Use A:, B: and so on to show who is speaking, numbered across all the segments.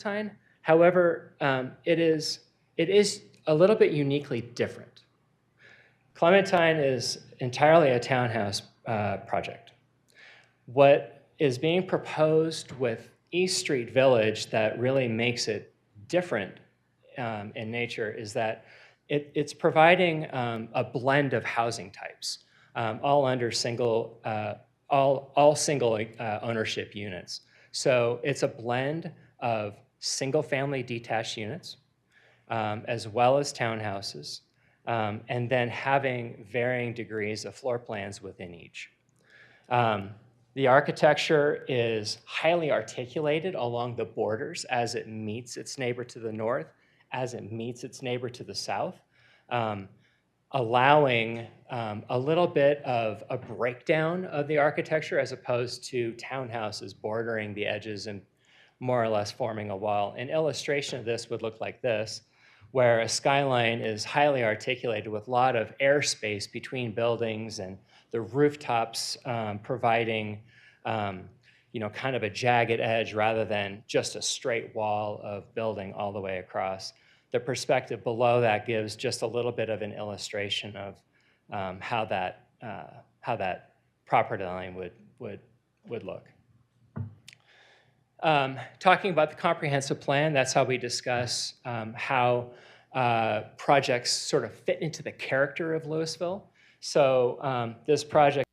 A: Clementine. However, it is a little bit uniquely different. Clementine is entirely a townhouse project. What is being proposed with East Street Village that really makes it different in nature is that it's providing a blend of housing types, all under single, all single ownership units. So it's a blend of single-family detached units, as well as townhouses, and then having varying degrees of floor plans within each. The architecture is highly articulated along the borders as it meets its neighbor to the north, as it meets its neighbor to the south, allowing a little bit of a breakdown of the architecture as opposed to townhouses bordering the edges and more or less forming a wall. An illustration of this would look like this, where a skyline is highly articulated with a lot of airspace between buildings and the rooftops providing kind of a jagged edge rather than just a straight wall of building all the way across. The perspective below that gives just a little bit of an illustration of how that property line would look. Talking about the comprehensive plan, that's how we discuss how projects sort of fit into the character of Louisville. So this project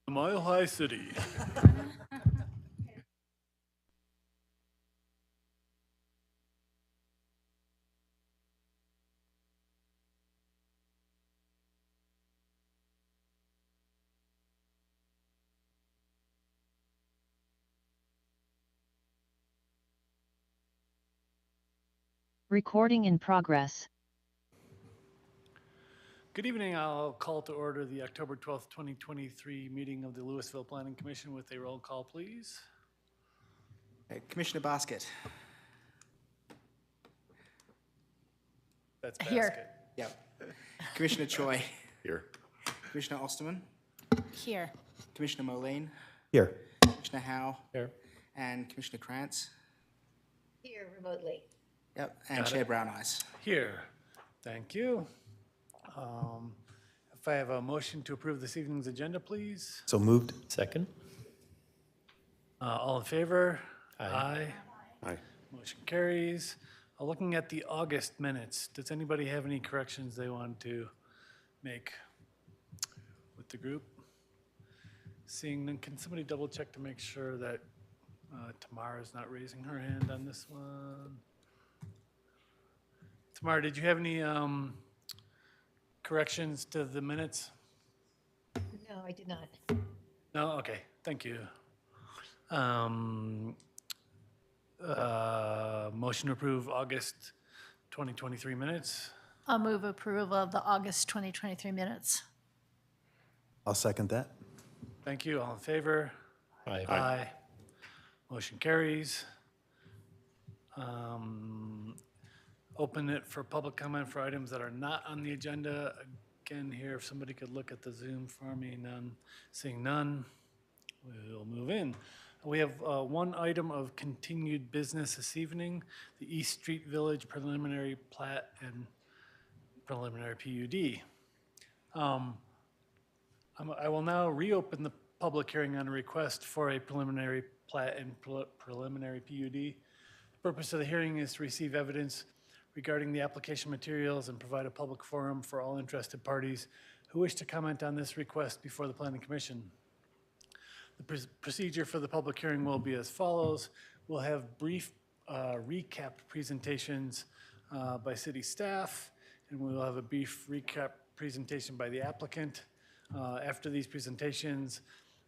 B: Mile High City.
C: Recording in progress.
B: Good evening. I'll call to order the October 12th, 2023 meeting of the Louisville Planning Commission with a roll call, please.
D: Commissioner Basket.
B: That's
E: Here.
B: Basket.
D: Yep. Commissioner Choi.
F: Here.
D: Commissioner Osterman.
E: Here.
D: Commissioner Moline.
F: Here.
D: Commissioner Howe.
A: Here.
D: And Commissioner Krantz.
E: Here remotely.
D: Yep. And Chair Brown Eyes.
B: Here. Thank you. If I have a motion to approve this evening's agenda, please.
F: So moved.
A: second.
B: All in favor? Aye.
F: Aye.
B: Motion carries. Looking at the August minutes, does anybody have any corrections they want to make with the group? Seeing none, can somebody double check to make sure that Tamara's not raising her hand on this one? Tamara, did you have any corrections to the minutes?
E: No, I did not.
B: No? Okay, thank you. Motion to approve August 2023 minutes.
E: I'll move approval of the August 2023 minutes.
F: I'll second that.
B: Thank you. All in favor?
A: Aye.
B: Aye. Motion carries. Open it for public comment for items that are not on the agenda. Again, here, if somebody could look at the Zoom for me. None. Seeing none, we'll move in. We have one item of continued business this evening, the East Street Village preliminary plat and preliminary PUD. I will now reopen the public hearing on a request for a preliminary plat and preliminary PUD. The purpose of the hearing is to receive evidence regarding the application materials and provide a public forum for all interested parties who wish to comment on this request before the Planning Commission. The procedure for the public hearing will be as follows. We'll have brief recap presentations by city staff, and we will have a brief recap presentation by the applicant. After these presentations,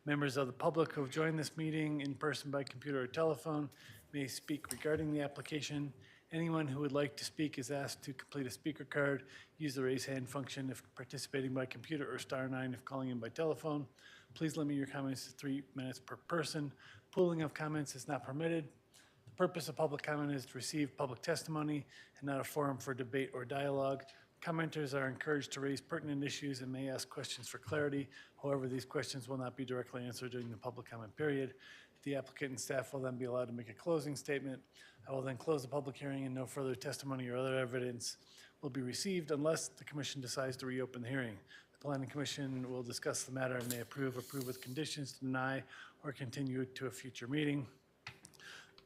B: members of the public who have joined this meeting in person, by computer, or telephone may speak regarding the application. Anyone who would like to speak is asked to complete a speaker card, use the raise hand function if participating by computer, or *9 if calling in by telephone. Please limit your comments to 3 minutes per person. pooling of comments is not permitted. The purpose of public comment is to receive public testimony and not a forum for debate or dialogue. Commenters are encouraged to raise pertinent issues and may ask questions for clarity. However, these questions will not be directly answered during the public comment period. The applicant and staff will then be allowed to make a closing statement. I will then close the public hearing and no further testimony or other evidence will be received unless the commission decides to reopen the hearing. The planning commission will discuss the matter and may approve with conditions, deny, or continue it to a future meeting.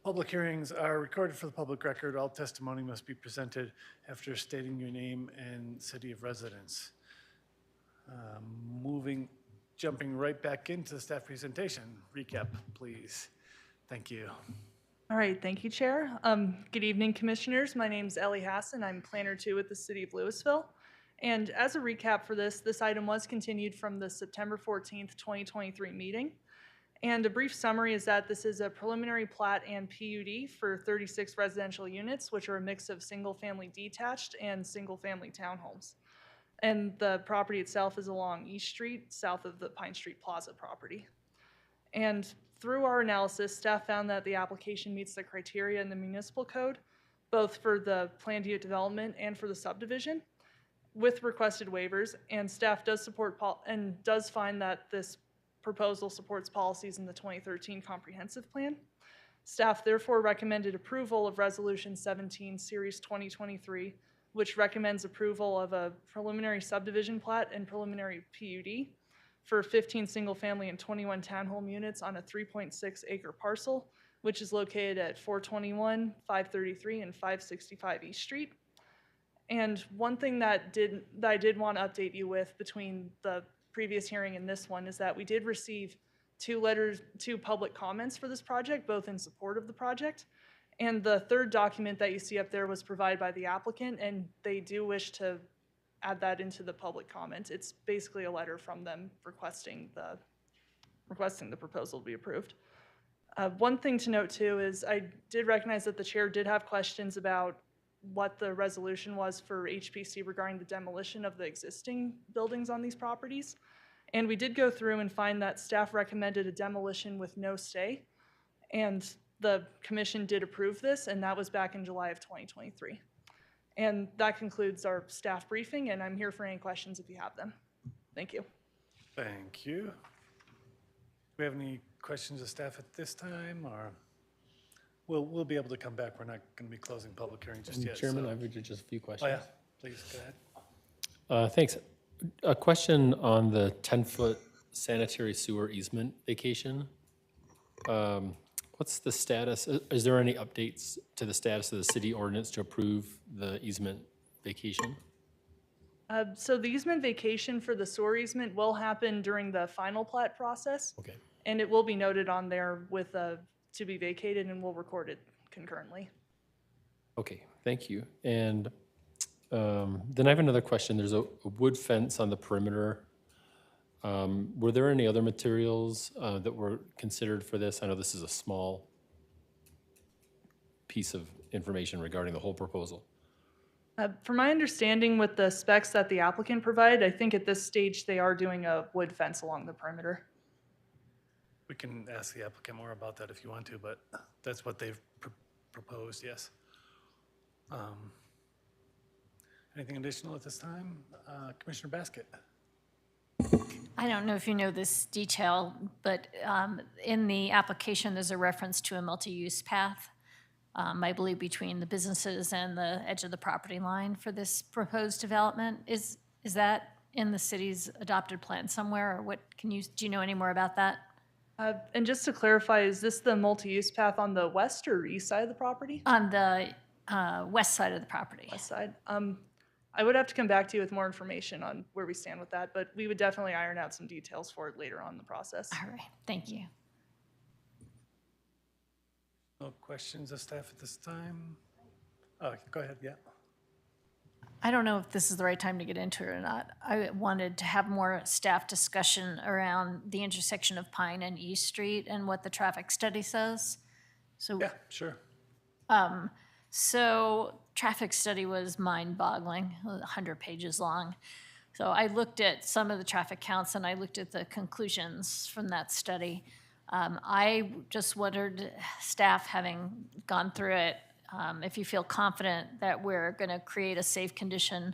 B: Public hearings are recorded for the public record. All testimony must be presented after stating your name and city of residence. Jumping right back into the staff presentation. Recap, please. Thank you.
G: All right, thank you, Chair. Good evening, Commissioners. My name's Ellie Hassan. I'm Planner 2 with the City of Louisville. And as a recap for this item was continued from the September 14th, 2023 meeting. And a brief summary is that this is a preliminary plat and PUD for 36 residential units, which are a mix of single-family detached and single-family townhomes. And the property itself is along East Street, south of the Pine Street Plaza property. And through our analysis, staff found that the application meets the criteria in the municipal code, both for the planned unit development and for the subdivision, with requested waivers. And staff does support and does find that this proposal supports policies in the 2013 comprehensive plan. Staff therefore recommended approval of Resolution 17, Series 2023, which recommends approval of a preliminary subdivision plat and preliminary PUD for 15 single-family and 21 townhome units on a 3.6 acre parcel, which is located at 421, 533, and 565 East Street. And one thing that I did want to update you with between the previous hearing and this one is that we did receive two public comments for this project, both in support of the project. And the third document that you see up there was provided by the applicant, and they do wish to add that into the public comment. It's basically a letter from them requesting the proposal to be approved. One thing to note too is I did recognize that the chair did have questions about what the resolution was for HPC regarding the demolition of the existing buildings on these properties. And we did go through and find that staff recommended a demolition with no stay. And the commission did approve this, and that was back in July of 2023. And that concludes our staff briefing, and I'm here for any questions if you have them. Thank you.
B: Thank you. Do we have any questions of staff at this time, or we'll be able to come back? We're not going to be closing public hearing just yet.
H: Chairman,
B: so-
H: I have just a few
B: Oh,
H: questions.
B: yeah, please, go ahead.
H: Thanks. A question on the 10-foot sanitary sewer easement vacation. What's the status? Is there any updates to the status of the city ordinance to approve the easement vacation?
G: So the easement vacation for the sewer easement will happen during the final plat process,
H: Okay.
G: and it will be noted on there with to be vacated, and we'll record it concurrently.
H: Okay, thank you. And then I have another question. There's a wood fence on the perimeter. Were there any other materials that were considered for this? I know this is a small piece of information regarding the whole proposal.
G: From my understanding with the specs that the applicant provided, I think at this stage they are doing a wood fence along the perimeter.
B: We can ask the applicant more about that if you want to, but that's what they've proposed, yes. Anything additional at this time? Commissioner Basket?
E: I don't know if you know this detail, but in the application, there's a reference to a multi-use path, I believe between the businesses and the edge of the property line for this proposed development. Is that in the city's adopted plan somewhere, or what? Do you know any more about that?
G: And just to clarify, is this the multi-use path on the west or east side of the property?
E: On the west side of the property.
G: West side. I would have to come back to you with more information on where we stand with that, but we would definitely iron out some details for it later on in the process.
E: All right, thank you.
B: No questions of staff at this time? Oh, go ahead, yeah.
E: I don't know if this is the right time to get into it or not. I wanted to have more staff discussion around the intersection of Pine and East Street and what the traffic study says. So,
B: Yeah, sure.
E: So traffic study was mind-boggling, 100 pages long. So I looked at some of the traffic counts and I looked at the conclusions from that study. I just wondered, staff having gone through it, if you feel confident that we're going to create a safe condition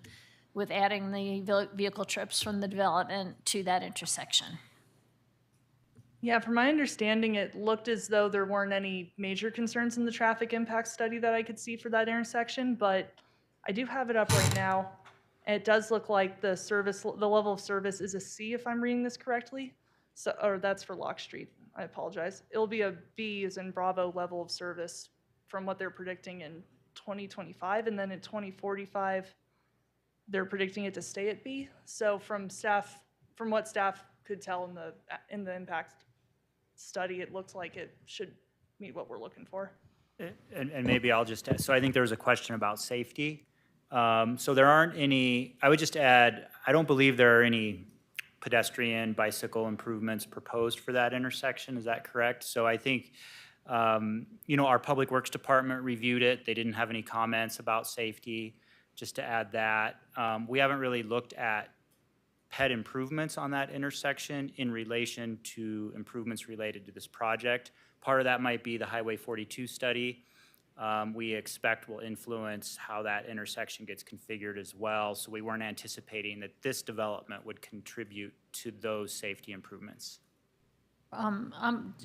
E: with adding the vehicle trips from the development to that intersection.
G: Yeah, from my understanding, it looked as though there weren't any major concerns in the traffic impact study that I could see for that intersection, but I do have it up right now. It does look like the level of service is a C, if I'm reading this correctly. So, or that's for Lock Street. I apologize. It'll be a B as in Bravo level of service from what they're predicting in 2025, and then in 2045, they're predicting it to stay at B. So from what staff could tell in the impact study, it looks like it should meet what we're looking for.
I: And maybe I'll just add, so I think there was a question about safety. So there aren't any, I would just add, I don't believe there are any pedestrian bicycle improvements proposed for that intersection. Is that correct? So I think, our Public Works Department reviewed it. They didn't have any comments about safety, just to add that. We haven't really looked at PED improvements on that intersection in relation to improvements related to this project. Part of that might be the Highway 42 study. We expect will influence how that intersection gets configured as well. So we weren't anticipating that this development would contribute to those safety improvements.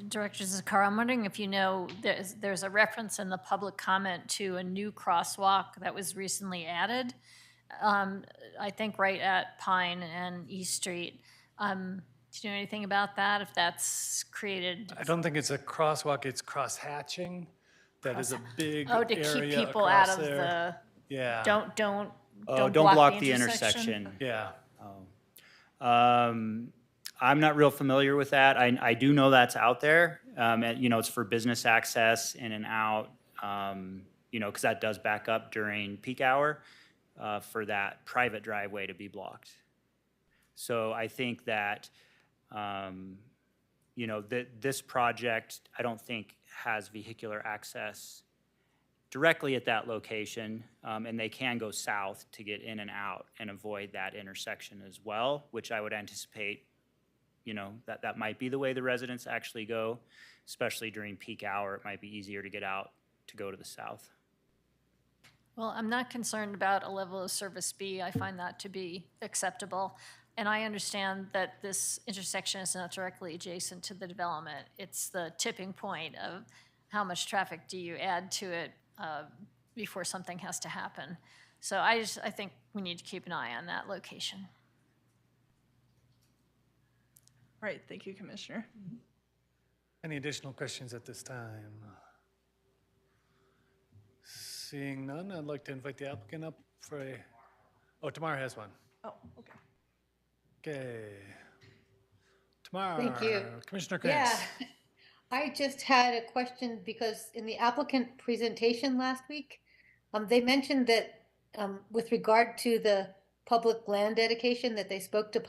E: Director Zakar, I'm wondering if you know, there's a reference in the public comment to a new crosswalk that was recently added, I think right at Pine and East Street. Do you know anything about that, if that's created?
B: I don't think it's a crosswalk, it's cross-hatching. That is a big
E: Oh, to
B: area
E: keep people out
B: across
E: of
B: there.
E: the,
B: Yeah.
E: don't
I: Don't
E: block
I: block
E: the
I: the
E: intersection.
I: intersection.
B: Yeah.
I: I'm not real familiar with that. I do know that's out there. It's for business access in and out, because that does back up during peak hour for that private driveway to be blocked. So I think that, this project, I don't think has vehicular access directly at that location, and they can go south to get in and out and avoid that intersection as well, which I would anticipate, that might be the way the residents actually go, especially during peak hour. It might be easier to get out to go to the south.
E: Well, I'm not concerned about a level of service B. I find that to be acceptable. And I understand that this intersection is not directly adjacent to the development. It's the tipping point of how much traffic do you add to it before something has to happen. So I think we need to keep an eye on that location.
G: Right, thank you, Commissioner.
B: Any additional questions at this time? Seeing none, I'd like to invite the applicant up for Tamara has one.
G: Oh, okay.
B: Okay. Tamara.
J: Thank you.
B: Commissioner Krantz.
J: Yeah, I just had a question because in the applicant presentation last week, they mentioned that with regard to the public land dedication, that they spoke to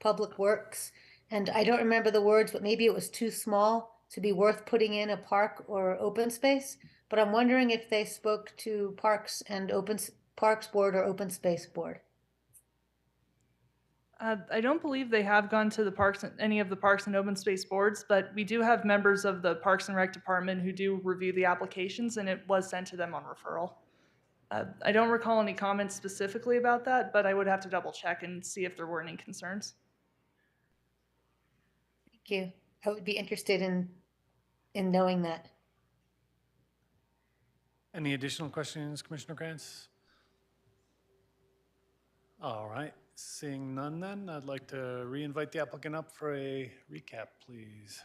J: public works. And I don't remember the words, but maybe it was too small to be worth putting in a park or open space. But I'm wondering if they spoke to Parks Board or Open Space Board.
G: I don't believe they have gone to any of the Parks and Open Space boards, but we do have members of the Parks and Rec Department who do review the applications, and it was sent to them on referral. I don't recall any comments specifically about that, but I would have to double check and see if there were any concerns.
J: Thank you. I would be interested in knowing that.
B: Any additional questions, Commissioner Krantz? All right, seeing none then, I'd like to re-invite the applicant up for a recap, please.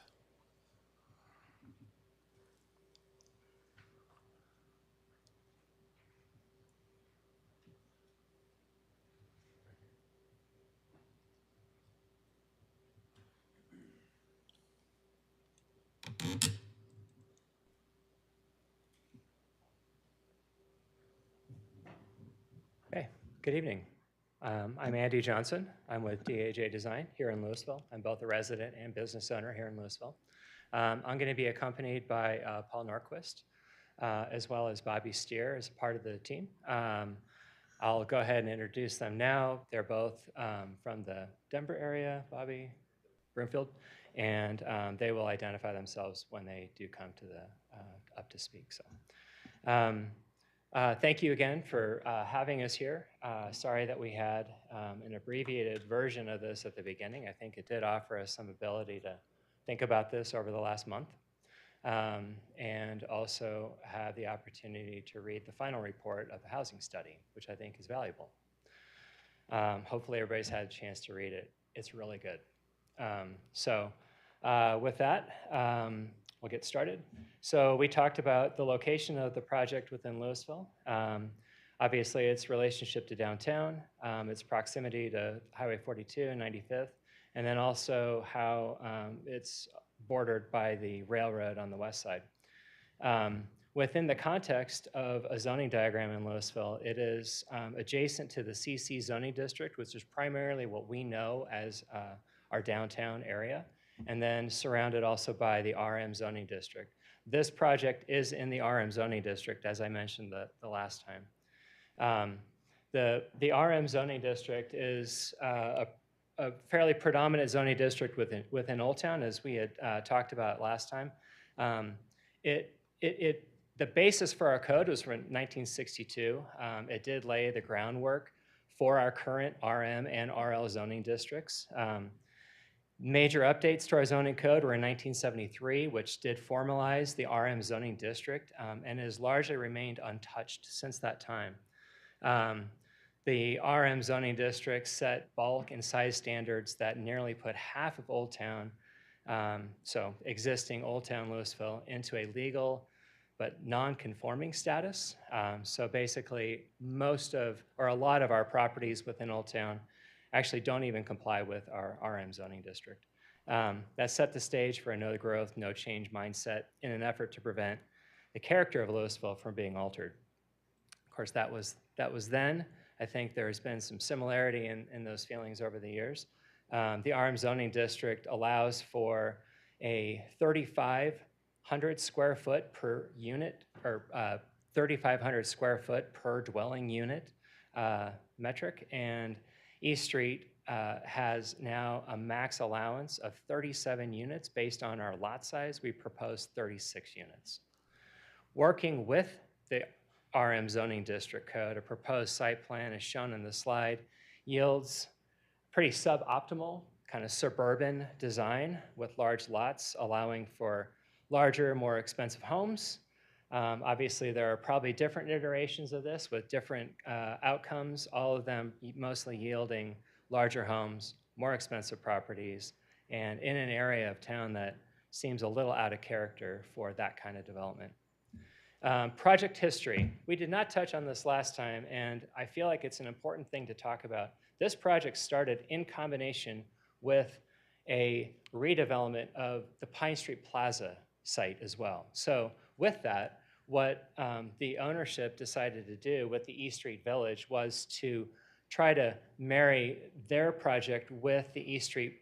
A: Hey, good evening. I'm Andy Johnson. I'm with DAJ Design here in Louisville. I'm both a resident and business owner here in Louisville. I'm going to be accompanied by Paul Norquist, as well as Bobby Steer as part of the team. I'll go ahead and introduce them now. They're both from the Denver area, Bobby, Broomfield, and they will identify themselves when they do come to the up to speak. So, thank you again for having us here. Sorry that we had an abbreviated version of this at the beginning. I think it did offer us some ability to think about this over the last month, and also have the opportunity to read the final report of the housing study, which I think is valuable. Hopefully everybody's had a chance to read it. It's really good. With that, we'll get started. So we talked about the location of the project within Louisville. Obviously, its relationship to downtown, its proximity to Highway 42 and 95th, and then also how it's bordered by the railroad on the west side. Within the context of a zoning diagram in Louisville, it is adjacent to the CC zoning district, which is primarily what we know as our downtown area, and then surrounded also by the RM zoning district. This project is in the RM zoning district, as I mentioned the last time. The RM zoning district is a fairly predominant zoning district within Old Town, as we had talked about last time. The basis for our code was from 1962. It did lay the groundwork for our current RM and RL zoning districts. Major updates to our zoning code were in 1973, which did formalize the RM zoning district and has largely remained untouched since that time. The RM zoning district set bulk and size standards that nearly put half of Old Town, so existing Old Town Louisville, into a legal but non-conforming status. So basically, a lot of our properties within Old Town actually don't even comply with our RM zoning district. That set the stage for a no growth, no change mindset in an effort to prevent the character of Louisville from being altered. Of course, that was then. I think there's been some similarity in those feelings over the years. The RM zoning district allows for a 3,500 square foot per unit, or 3,500 square foot per dwelling unit metric, and East Street has now a max allowance of 37 units. Based on our lot size, we proposed 36 units. Working with the RM zoning district code, a proposed site plan, as shown in the slide, yields pretty suboptimal kind of suburban design with large lots, allowing for larger, more expensive homes. Obviously, there are probably different iterations of this with different outcomes, all of them mostly yielding larger homes, more expensive properties, and in an area of town that seems a little out of character for that kind of development. Project history. We did not touch on this last time, and I feel like it's an important thing to talk about. This project started in combination with a redevelopment of the Pine Street Plaza site as well. So with that, what the ownership decided to do with the East Street Village was to try to marry their project with the East Street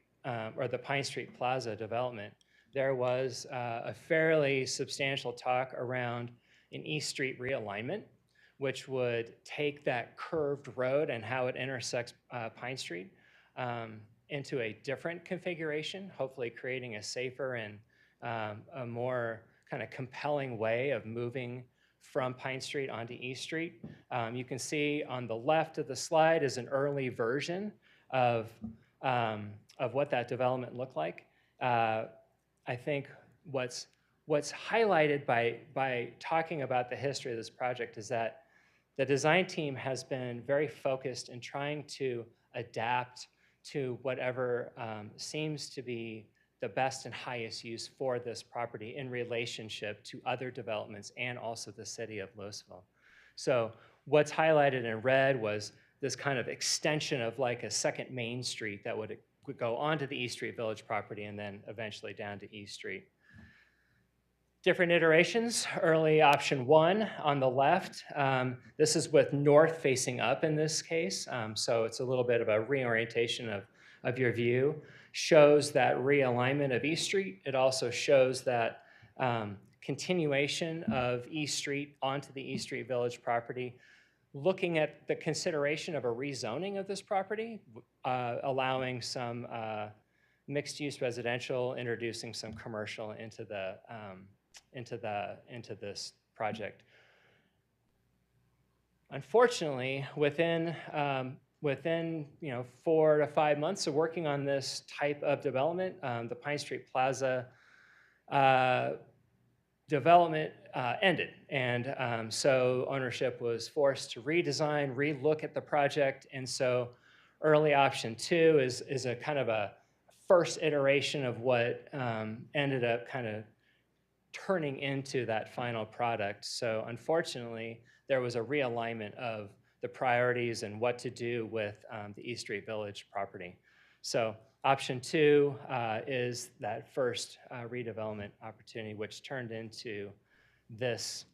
A: or the Pine Street Plaza development. There was a fairly substantial talk around an East Street realignment, which would take that curved road and how it intersects Pine Street into a different configuration, hopefully creating a safer and a more kind of compelling way of moving from Pine Street onto East Street. You can see on the left of the slide is an early version of what that development looked like. I think what's highlighted by talking about the history of this project is that the design team has been very focused in trying to adapt to whatever seems to be the best and highest use for this property in relationship to other developments and also the city of Louisville. So what's highlighted in red was this kind of extension of like a second Main Street that would go onto the East Street Village property and then eventually down to East Street. Different iterations. Early option 1 on the left. This is with north facing up in this case. So it's a little bit of a reorientation of your view. Shows that realignment of East Street. It also shows that continuation of East Street onto the East Street Village property. Looking at the consideration of a rezoning of this property, allowing some mixed-use residential, introducing some commercial into this project. Unfortunately, within 4 to 5 months of working on this type of development, the Pine Street Plaza development ended, and so ownership was forced to redesign, relook at the project, and so early option 2 is a kind of a first iteration of what ended up kind of turning into that final product. So unfortunately, there was a realignment of the priorities and what to do with the East Street Village property. So option 2 is that first redevelopment opportunity, which turned into this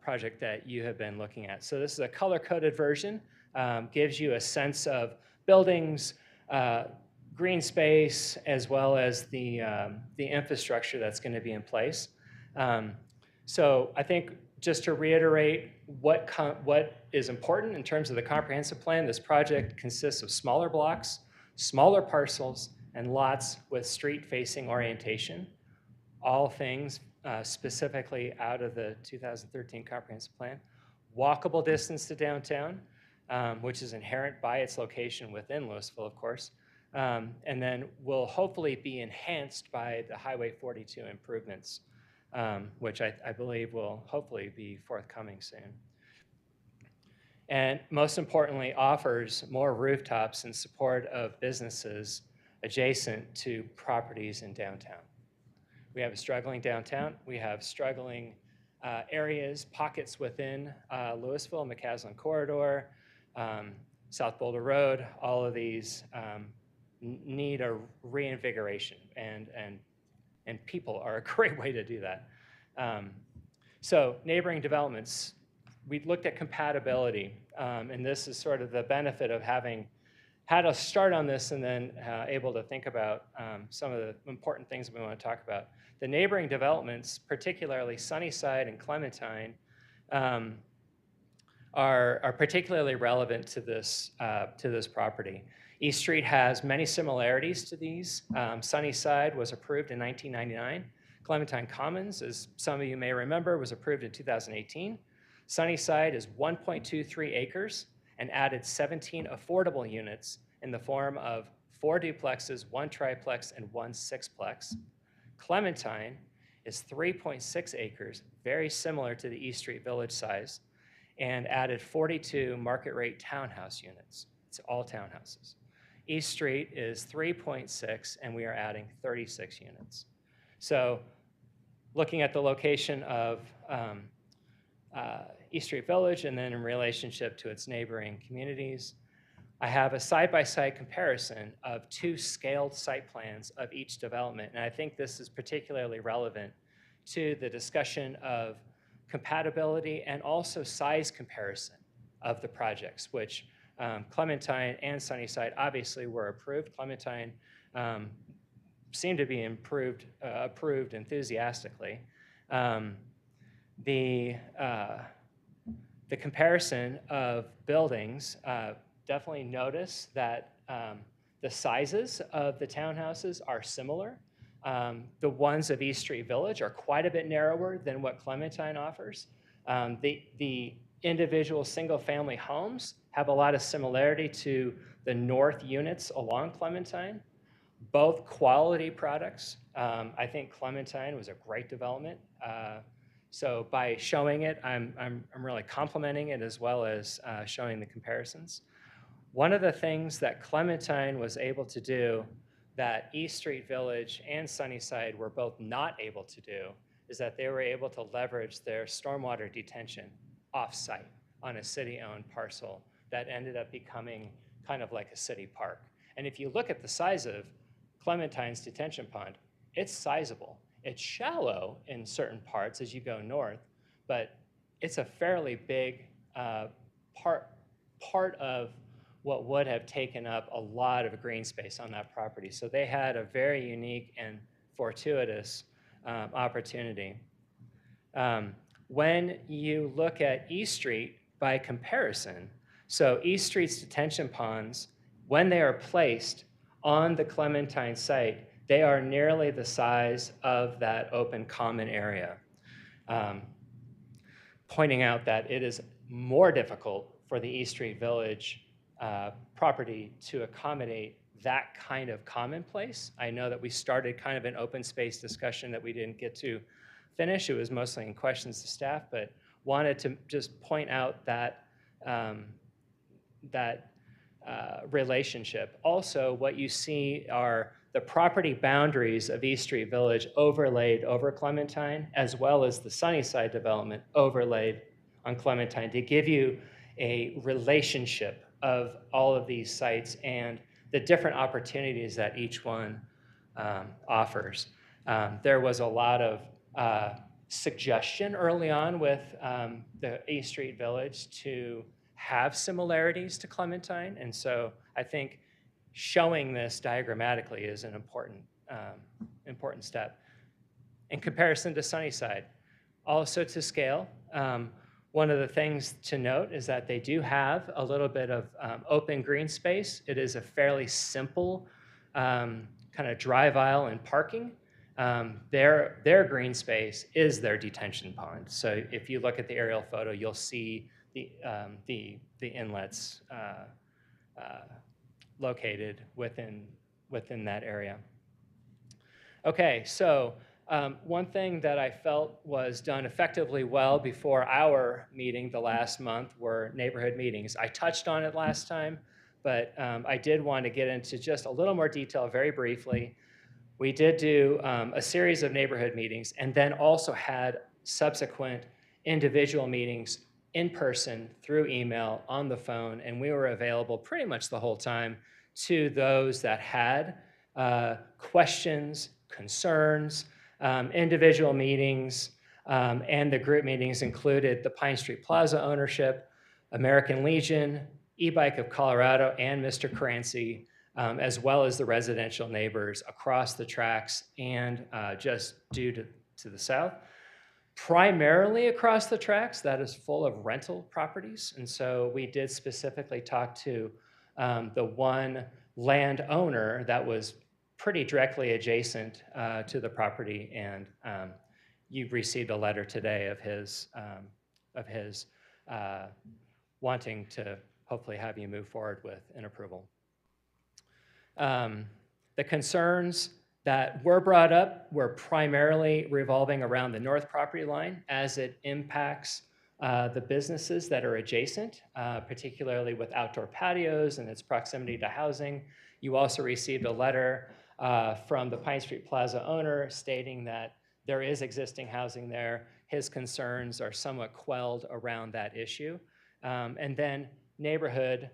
A: project that you have been looking at. So this is a color-coded version, gives you a sense of buildings, green space, as well as the infrastructure that's going to be in place. So I think just to reiterate what is important in terms of the comprehensive plan, this project consists of smaller blocks, smaller parcels, and lots with street-facing orientation, all things specifically out of the 2013 comprehensive plan. Walkable distance to downtown, which is inherent by its location within Louisville, of course, and then will hopefully be enhanced by the Highway 42 improvements, which I believe will hopefully be forthcoming soon. And most importantly, offers more rooftops in support of businesses adjacent to properties in downtown. We have a struggling downtown. We have struggling areas, pockets within Louisville, McCaslin Corridor, South Boulder Road. All of these need a reinvigoration, and people are a great way to do that. So neighboring developments, we looked at compatibility, and this is sort of the benefit of having had a start on this and then able to think about some of the important things we want to talk about. The neighboring developments, particularly Sunnyside and Clementine, are particularly relevant to this property. East Street has many similarities to these. Sunnyside was approved in 1999. Clementine Commons, as some of you may remember, was approved in 2018. Sunnyside is 1.23 acres and added 17 affordable units in the form of 4 duplexes, 1 triplex, and 1 sixplex. Clementine is 3.6 acres, very similar to the East Street Village size, and added 42 market rate townhouse units. It's all townhouses. East Street is 3.6, and we are adding 36 units. So looking at the location of East Street Village and then in relationship to its neighboring communities, I have a side-by-side comparison of 2 scaled site plans of each development. And I think this is particularly relevant to the discussion of compatibility and also size comparison of the projects, which Clementine and Sunnyside obviously were approved. Clementine seemed to be approved enthusiastically. The comparison of buildings, definitely notice that the sizes of the townhouses are similar. The ones of East Street Village are quite a bit narrower than what Clementine offers. The individual single-family homes have a lot of similarity to the north units along Clementine. Both quality products. I think Clementine was a great development. So by showing it, I'm really complimenting it as well as showing the comparisons. One of the things that Clementine was able to do that East Street Village and Sunnyside were both not able to do is that they were able to leverage their stormwater detention off-site on a city-owned parcel that ended up becoming kind of like a city park. And if you look at the size of Clementine's detention pond, it's sizable. It's shallow in certain parts as you go north, but it's a fairly big part of what would have taken up a lot of green space on that property. So they had a very unique and fortuitous opportunity. When you look at East Street by comparison, so East Street's detention ponds, when they are placed on the Clementine site, they are nearly the size of that open common area, pointing out that it is more difficult for the East Street Village property to accommodate that kind of commonplace. I know that we started kind of an open space discussion that we didn't get to finish. It was mostly in questions to staff, but wanted to just point out that relationship. Also, what you see are the property boundaries of East Street Village overlaid over Clementine, as well as the Sunnyside development overlaid on Clementine to give you a relationship of all of these sites and the different opportunities that each one offers. There was a lot of suggestion early on with the East Street Village to have similarities to Clementine, and so I think showing this diagrammatically is an important step. In comparison to Sunnyside, also to scale, one of the things to note is that they do have a little bit of open green space. It is a fairly simple kind of drive aisle and parking. Their green space is their detention pond. So if you look at the aerial photo, you'll see the inlets located within that area. Okay, so one thing that I felt was done effectively well before our meeting the last month were neighborhood meetings. I touched on it last time, but I did want to get into just a little more detail very briefly. We did do a series of neighborhood meetings and then also had subsequent individual meetings in person, through email, on the phone, and we were available pretty much the whole time to those that had questions, concerns. Individual meetings and the group meetings included the Pine Street Plaza ownership, American Legion, E-Bike of Colorado, and Mr. Crancy, as well as the residential neighbors across the tracks and just due to the south. Primarily across the tracks, that is full of rental properties. And so we did specifically talk to the one landowner that was pretty directly adjacent to the property. And you received a letter today of his wanting to hopefully have you move forward with an approval. The concerns that were brought up were primarily revolving around the north property line as it impacts the businesses that are adjacent, particularly with outdoor patios and its proximity to housing. You also received a letter from the Pine Street Plaza owner stating that there is existing housing there. His concerns are somewhat quelled around that issue. And then neighborhood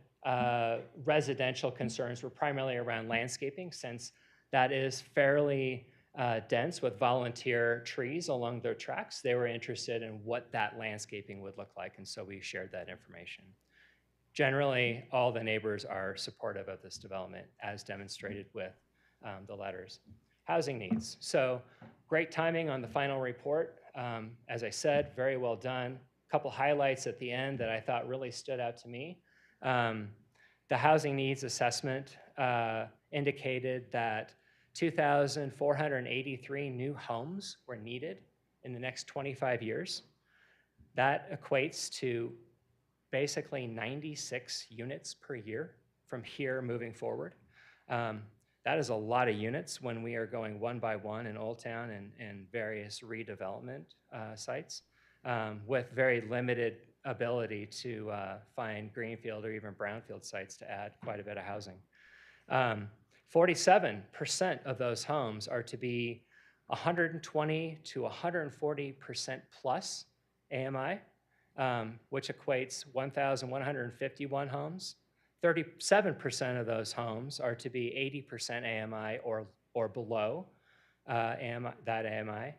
A: residential concerns were primarily around landscaping, since that is fairly dense with volunteer trees along their tracks. They were interested in what that landscaping would look like, and so we shared that information. Generally, all the neighbors are supportive of this development, as demonstrated with the letters. Housing needs. So great timing on the final report. As I said, very well done. A couple highlights at the end that I thought really stood out to me. The housing needs assessment indicated that 2,483 new homes were needed in the next 25 years. That equates to basically 96 units per year from here moving forward. That is a lot of units when we are going one by one in Old Town and various redevelopment sites with very limited ability to find greenfield or even brownfield sites to add quite a bit of housing. 47% of those homes are to be 120 to 140% plus AMI, which equates 1,151 homes. 37% of those homes are to be 80% AMI or below that AMI,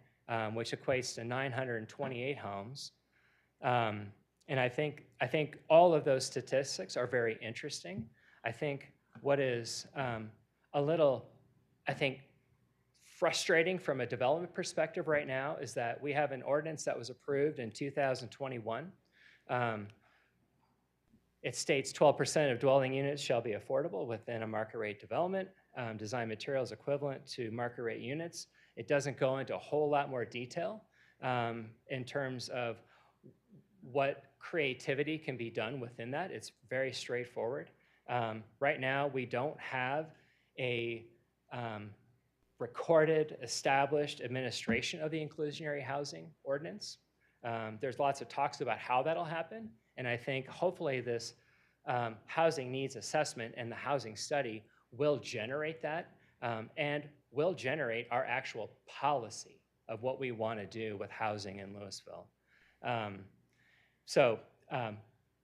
A: which equates to 928 homes. And I think all of those statistics are very interesting. I think what is a little, frustrating from a development perspective right now is that we have an ordinance that was approved in 2021. It states 12% of dwelling units shall be affordable within a market rate development. design materials equivalent to market rate units. It doesn't go into a whole lot more detail in terms of what creativity can be done within that. It's very straightforward. Right now, we don't have a recorded, established administration of the inclusionary housing ordinance. There's lots of talks about how that'll happen, and I think hopefully this housing needs assessment and the housing study will generate that and will generate our actual policy of what we want to do with housing in Louisville.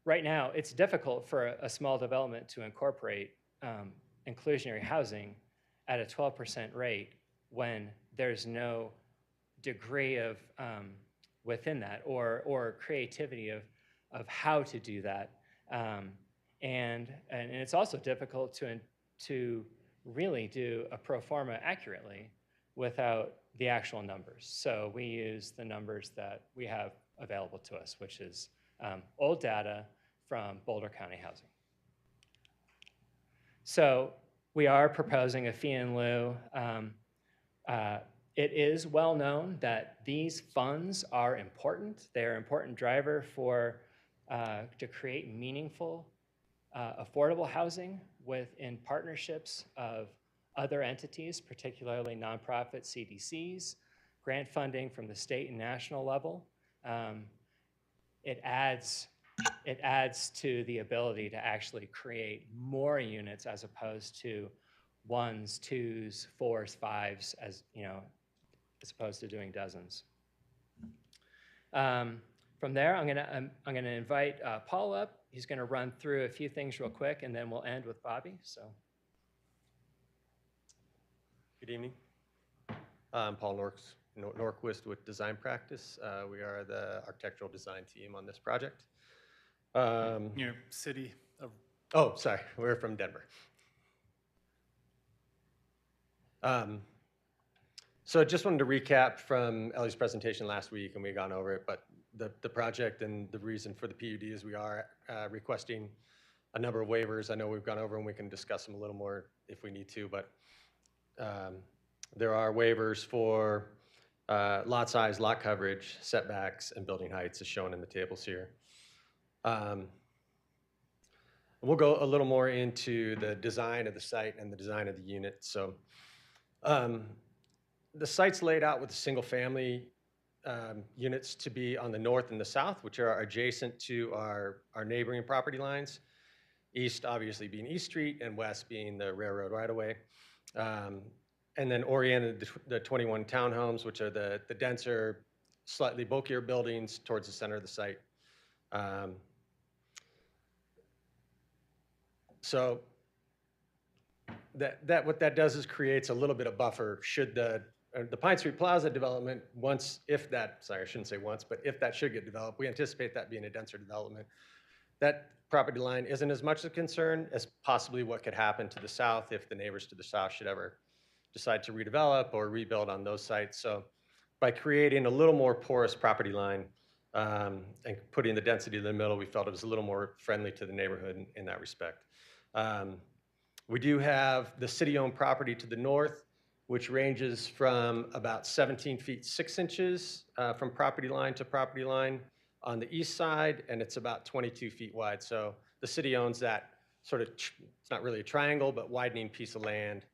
A: Right now, it's difficult for a small development to incorporate inclusionary housing at a 12% rate when there's no degree of within that or creativity of how to do that. And it's also difficult to really do a pro forma accurately without the actual numbers. So we use the numbers that we have available to us, which is old data from Boulder County Housing. So we are proposing a fee in lieu. It is well known that these funds are important. They're an important driver to create meaningful, affordable housing within partnerships of other entities, particularly nonprofit CDCs, grant funding from the state and national level. It adds to the ability to actually create more units as opposed to 1s, 2s, 4s, 5s, as opposed to doing dozens. From there, I'm gonna invite Paul up. He's gonna run through a few things real quick, and then we'll end with Bobby. So,
K: good evening. I'm Paul Norquist with Design Practice. We are the architectural design team on this project.
B: Your city of...
K: Oh, sorry, we're from Denver. So I just wanted to recap from Ellie's presentation last week, and we've gone over it, but the project and the reason for the PUD is we are requesting a number of waivers. I know we've gone over and we can discuss them a little more if we need to, but there are waivers for lot size, lot coverage, setbacks, and building heights as shown in the tables here. We'll go a little more into the design of the site and the design of the unit. So the site's laid out with single family units to be on the north and the south, which are adjacent to our neighboring property lines. East obviously being East Street and west being the railroad right-of-way. And then oriented the 21 townhomes, which are the denser, slightly bulkier buildings towards the center of the site. So what that does is creates a little bit of buffer should the Pine Street Plaza development, if that should get developed, we anticipate that being a denser development. That property line isn't as much a concern as possibly what could happen to the south if the neighbors to the south should ever decide to redevelop or rebuild on those sites. So by creating a little more porous property line and putting the density in the middle, we felt it was a little more friendly to the neighborhood in that respect. We do have the city-owned property to the north, which ranges from about 17 feet 6 inches from property line to property line on the east side, and it's about 22 feet wide. So the city owns that sort of, it's not really a triangle, but widening piece of land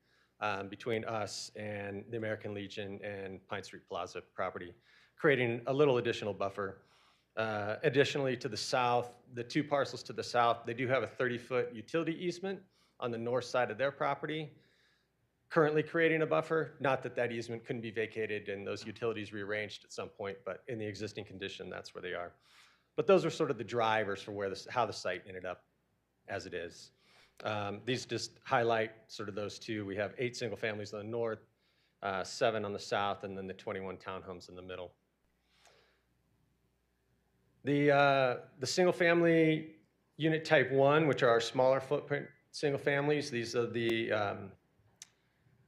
K: between us and the American Legion and Pine Street Plaza property, creating a little additional buffer. Additionally, to the south, the two parcels to the south, they do have a 30-foot utility easement on the north side of their property, currently creating a buffer. Not that that easement couldn't be vacated and those utilities rearranged at some point, but in the existing condition, that's where they are. But those are sort of the drivers for how the site ended up as it is. These just highlight sort of those two. We have 8 single families on the north, 7 on the south, and then the 21 townhomes in the middle. The single family unit type 1, which are our smaller footprint single families, these are the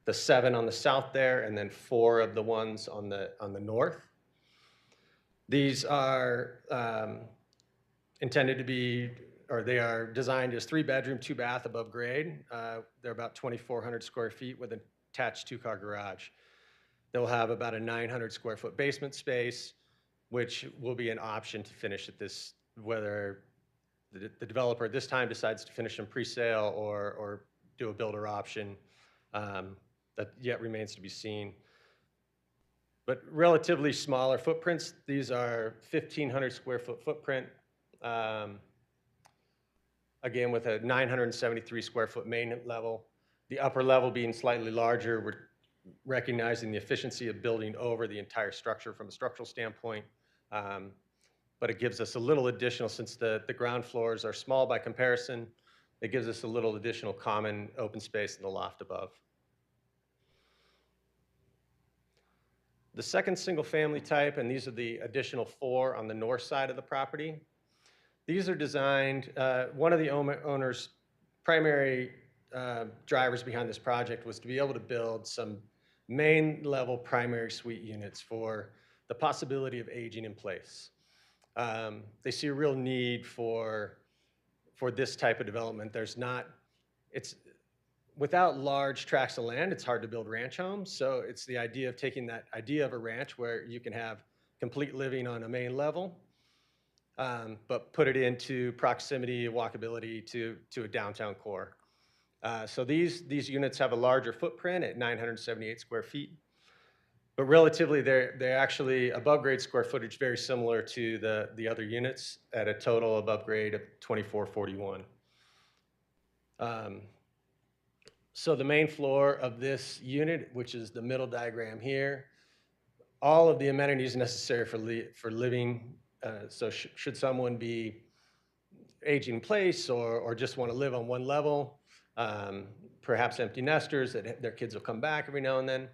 K: 7 on the south there, and then 4 of the ones on the north. These are intended to be or they are designed as 3-bedroom, 2-bath above grade. They're about 2,400 square feet with an attached 2-car garage. They'll have about a 900 square foot basement space, which will be an option to finish at this, whether the developer at this time decides to finish them pre-sale or do a builder option. That yet remains to be seen. But relatively smaller footprints. These are 1,500 square foot footprint. Again, with a 973 square foot main level. The upper level being slightly larger, we're recognizing the efficiency of building over the entire structure from a structural standpoint. But it gives us a little additional, since the ground floors are small by comparison, it gives us a little additional common open space in the loft above. The second single family type, and these are the additional 4 on the north side of the property. These are designed, one of the owner's primary drivers behind this project was to be able to build some main level primary suite units for the possibility of aging in place. They see a real need for this type of development. Without large tracts of land, it's hard to build ranch homes. So it's the idea of taking that idea of a ranch where you can have complete living on a main level, but put it into proximity, walkability to a downtown core. So these units have a larger footprint at 978 square feet, but relatively they're actually above grade square footage very similar to the other units at a total above grade of 2441. So the main floor of this unit, which is the middle diagram here, all of the amenities necessary for living. So should someone be aging in place or just want to live on one level, perhaps empty nesters that their kids will come back every now and then.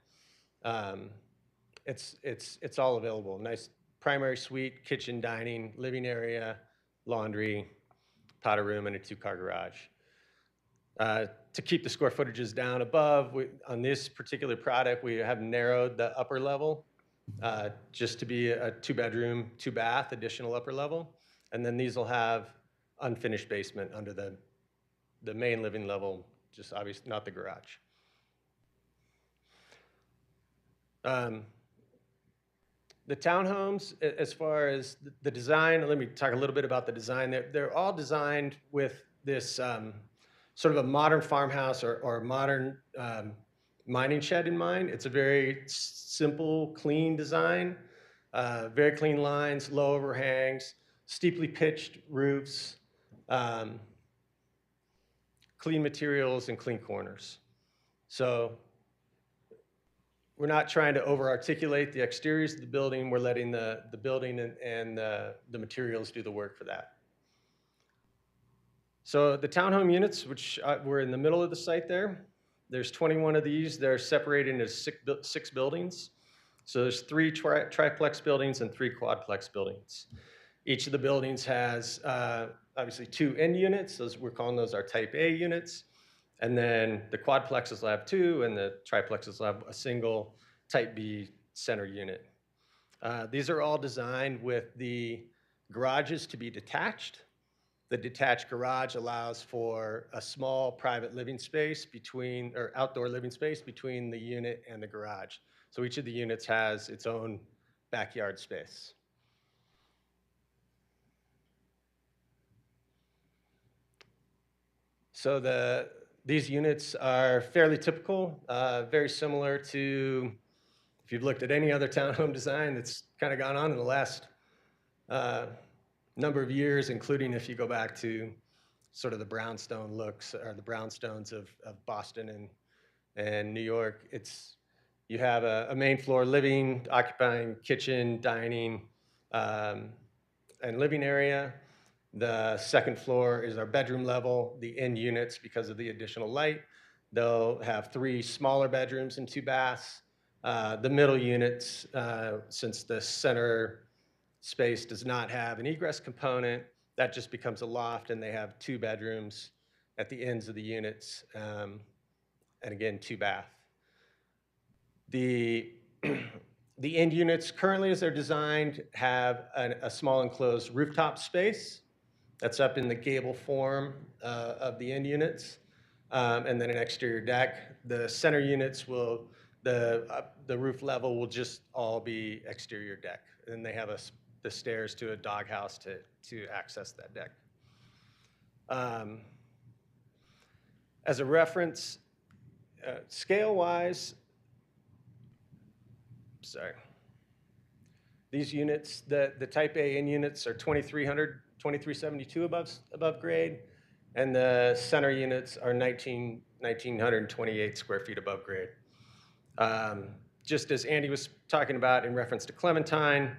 K: It's all available. Nice primary suite, kitchen, dining, living area, laundry, powder room, and a 2-car garage. To keep the square footages down above, on this particular product, we have narrowed the upper level just to be a 2-bedroom, 2-bath additional upper level. And then these will have unfinished basement under the main living level, just obviously not the garage. The townhomes, as far as the design, let me talk a little bit about the design. They're all designed with this sort of a modern farmhouse or a modern mining shed in mind. It's a very simple, clean design, very clean lines, low overhangs, steeply pitched roofs, clean materials, and clean corners. So we're not trying to over-articulate the exteriors of the building. We're letting the building and the materials do the work for that. So the townhome units, which were in the middle of the site there's 21 of these. They're separated into 6 buildings. So there's 3 triplex buildings and 3 quadplex buildings. Each of the buildings has obviously 2 end units. We're calling those our type A units. And then the quadplexes will have 2 and the triplexes will have a single type B center unit. These are all designed with the garages to be detached. The detached garage allows for a small private living space outdoor living space between the unit and the garage. So each of the units has its own backyard space. So these units are fairly typical, very similar to, if you've looked at any other townhome design that's kind of gone on in the last number of years, including if you go back to sort of the brownstone looks or the brownstones of Boston and New York. You have a main floor living, occupying kitchen, dining, and living area. The second floor is our bedroom level. The end units, because of the additional light, they'll have 3 smaller bedrooms and 2 baths. The middle units, since the center space does not have an egress component, that just becomes a loft, and they have 2 bedrooms at the ends of the units, and again, 2 bath. The end units currently, as they're designed, have a small enclosed rooftop space. that's up in the gable form of the end units, and then an exterior deck. The center units will, the roof level will just all be exterior deck. And they have the stairs to a doghouse to access that deck. As a reference, scale-wise, sorry. These units, the type A in units are 2,300, 2,372 above grade, and the center units are 1,928 square feet above grade. Just as Andy was talking about in reference to Clementine,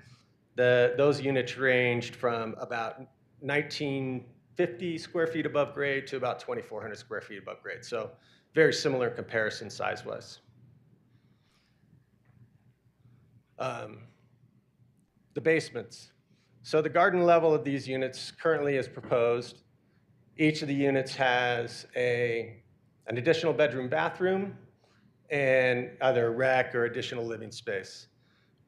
K: those units ranged from about 1,950 square feet above grade to about 2,400 square feet above grade. So very similar comparison size-wise. The basements. So the garden level of these units currently is proposed. Each of the units has an additional bedroom, bathroom, and either a rec or additional living space.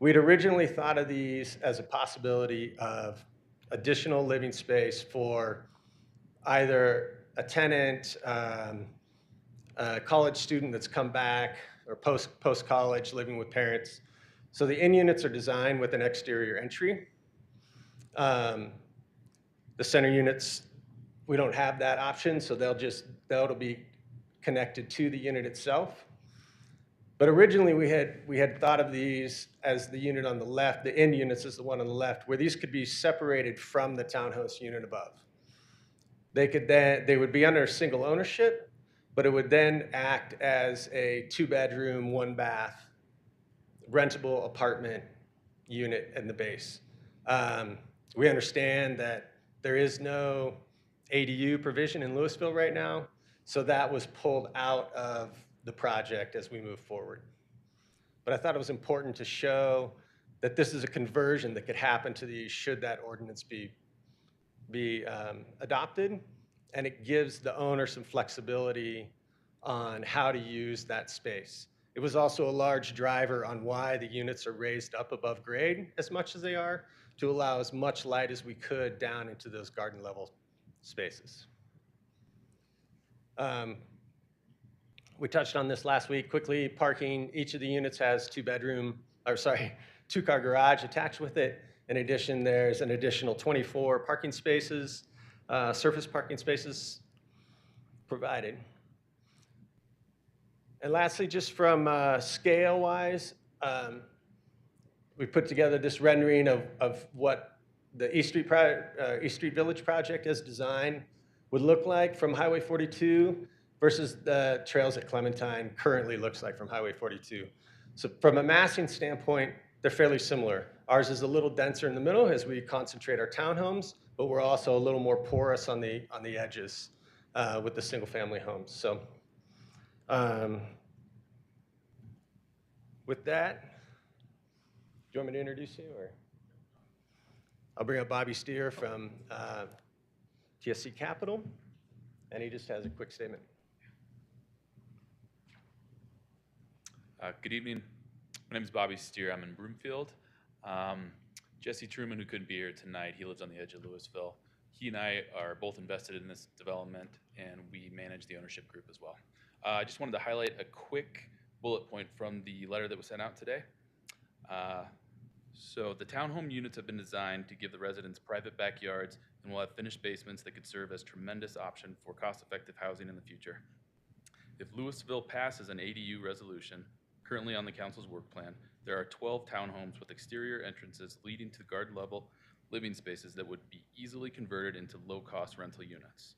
K: We'd originally thought of these as a possibility of additional living space for either a tenant, a college student that's come back, or post-college living with parents. So the in units are designed with an exterior entry. The center units, we don't have that option, so that'll be connected to the unit itself. But originally we had thought of these as the unit on the left, the end units is the one on the left, where these could be separated from the townhouse unit above. They would be under single ownership, but it would then act as a 2-bedroom, 1-bath, rentable apartment unit in the base. We understand that there is no ADU provision in Louisville right now, so that was pulled out of the project as we move forward. But I thought it was important to show that this is a conversion that could happen to these should that ordinance be adopted, and it gives the owner some flexibility on how to use that space. It was also a large driver on why the units are raised up above grade as much as they are, to allow as much light as we could down into those garden level spaces. We touched on this last week quickly. Parking, each of the units has 2-car garage attached with it. In addition, there's an additional 24 parking spaces, surface parking spaces provided. And lastly, just from scale-wise, we put together this rendering of what the East Street Village project as designed would look like from Highway 42 versus the trails at Clementine currently looks like from Highway 42. So from a massing standpoint, they're fairly similar. Ours is a little denser in the middle as we concentrate our townhomes, but we're also a little more porous on the edges with the single-family homes. So with that, do you want me to introduce you, or? I'll bring up Bobby Steer from TSC Capital, and he just has a quick statement.
L: Good evening. My name is Bobby Steer. I'm in Broomfield. Jesse Truman, who couldn't be here tonight, he lives on the edge of Louisville. He and I are both invested in this development, and we manage the ownership group as well. I just wanted to highlight a quick bullet point from the letter that was sent out today. So the townhome units have been designed to give the residents private backyards and will have finished basements that could serve as tremendous option for cost-effective housing in the future. If Louisville passes an ADU resolution, currently on the council's work plan, there are 12 townhomes with exterior entrances leading to garden level living spaces that would be easily converted into low-cost rental units.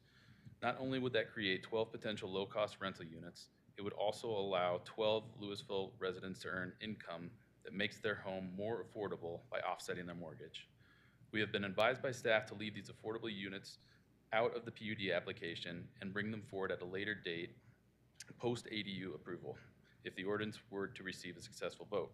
L: Not only would that create 12 potential low-cost rental units, it would also allow 12 Louisville residents to earn income that makes their home more affordable by offsetting their mortgage. We have been advised by staff to leave these affordable units out of the PUD application and bring them forward at a later date post-ADU approval if the ordinance were to receive a successful vote.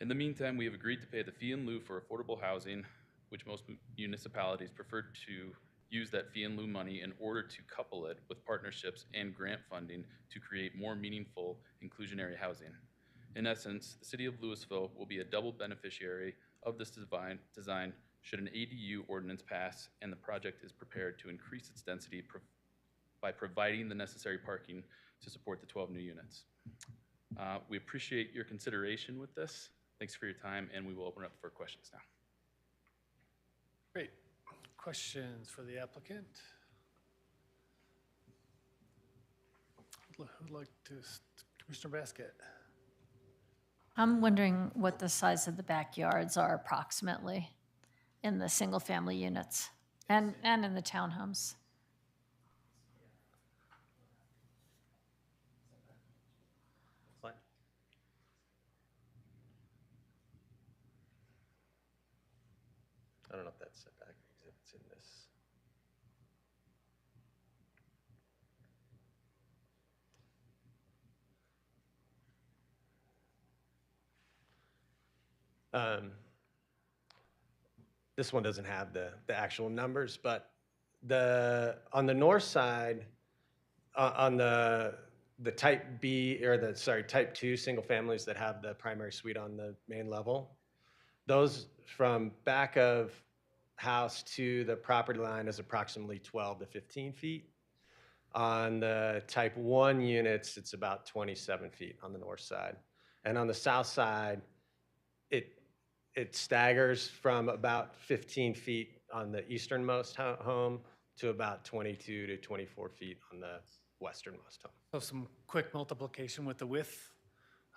L: In the meantime, we have agreed to pay the fee in lieu for affordable housing, which most municipalities prefer to use that fee in lieu money in order to couple it with partnerships and grant funding to create more meaningful inclusionary housing. In essence, the city of Louisville will be a double beneficiary of this design should an ADU ordinance pass and the project is prepared to increase its density by providing the necessary parking to support the 12 new units. We appreciate your consideration with this. Thanks for your time, and we will open it up for questions now.
B: Great. Questions for the applicant? Who'd like to, Commissioner Basket?
E: I'm wondering what the size of the backyards are approximately in the single-family units and in the townhomes.
K: I don't know if that's setback exhibits in this. This one doesn't have the actual numbers, but on the north side, on the type B, or type 2 single families that have the primary suite on the main level, those from back of house to the property line is approximately 12 to 15 feet. On the type 1 units, it's about 27 feet on the north side. And on the south side, it staggers from about 15 feet on the easternmost home to about 22 to 24 feet on the westernmost home.
B: So some quick multiplication with the width,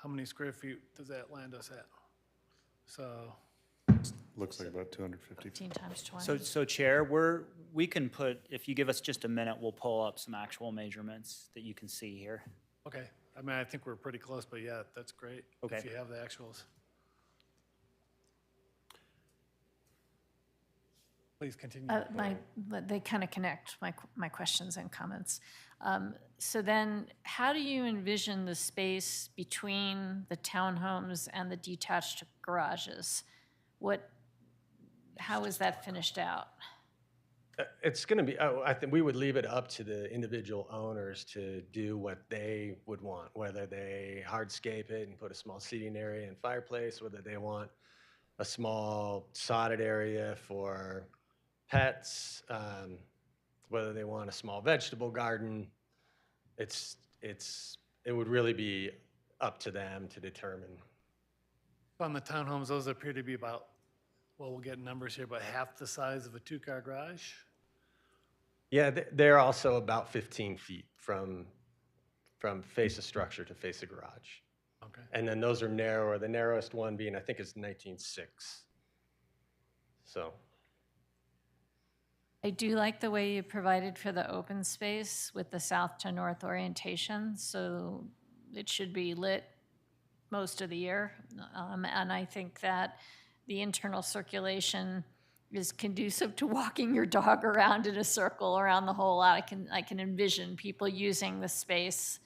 B: how many square feet does that land us at? So,
F: Looks like about 250.
E: 15 times 20.
I: So Chair, we can put, if you give us just a minute, we'll pull up some actual measurements that you can see here.
B: okay, I mean, I think we're pretty close, but yeah, that's great.
I: Okay.
B: If you have the actuals. Please continue.
E: They kind of connect my questions and comments. So then, how do you envision the space between the townhomes and the detached garages? How is that finished out?
K: It's going to be, I think we would leave it up to the individual owners to do what they would want, whether they hardscape it and put a small seating area and fireplace, whether they want a small sodded area for pets, whether they want a small vegetable garden. It would really be up to them to determine.
B: On the townhomes, those appear to be about, well, we'll get numbers here, but half the size of a 2-car garage.
K: Yeah, they're also about 15 feet from face of structure to face of garage.
B: Okay.
K: And then those are narrower, the narrowest one being, I think, is 19.6. So.
E: I do like the way you provided for the open space with the south to north orientation, so it should be lit most of the year. And I think that the internal circulation is conducive to walking your dog around in a circle around the whole lot. I can envision people using the space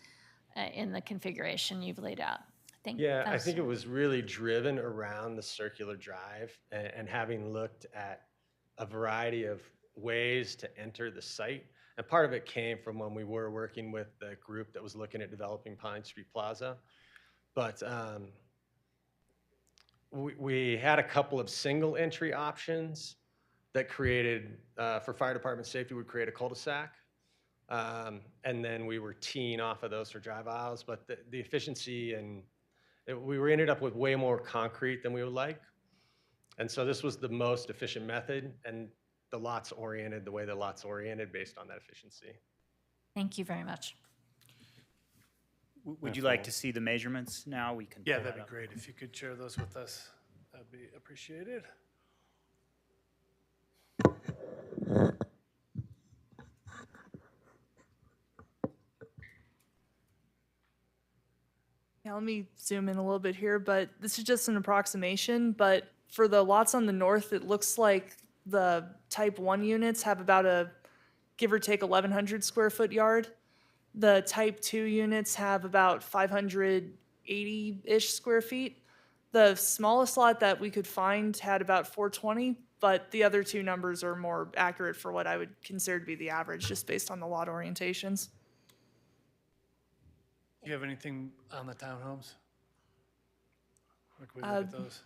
E: in the configuration you've laid out.
K: I think it was really driven around the circular drive and having looked at a variety of ways to enter the site. And part of it came from when we were working with the group that was looking at developing Pine Street Plaza. But we had a couple of single entry options that created, for fire department safety, would create a cul-de-sac. And then we were teeing off of those for drive aisles, but the efficiency and we ended up with way more concrete than we would like. And so this was the most efficient method, and the lot's oriented the way the lot's oriented based on that efficiency.
E: Thank you very much.
I: Would you like to see the measurements now? We can.
B: Yeah,
I: pull
B: that'd
I: that
B: be
I: up.
B: great. If you could share those with us, that'd be appreciated.
G: Yeah, let me zoom in a little bit here, but this is just an approximation. But for the lots on the north, it looks like the type 1 units have about a give or take 1,100 square foot yard. The type 2 units have about 580-ish square feet. The smallest lot that we could find had about 420, but the other two numbers are more accurate for what I would consider to be the average, just based on the lot orientations.
B: Do you have anything on the townhomes? Or can we look at those?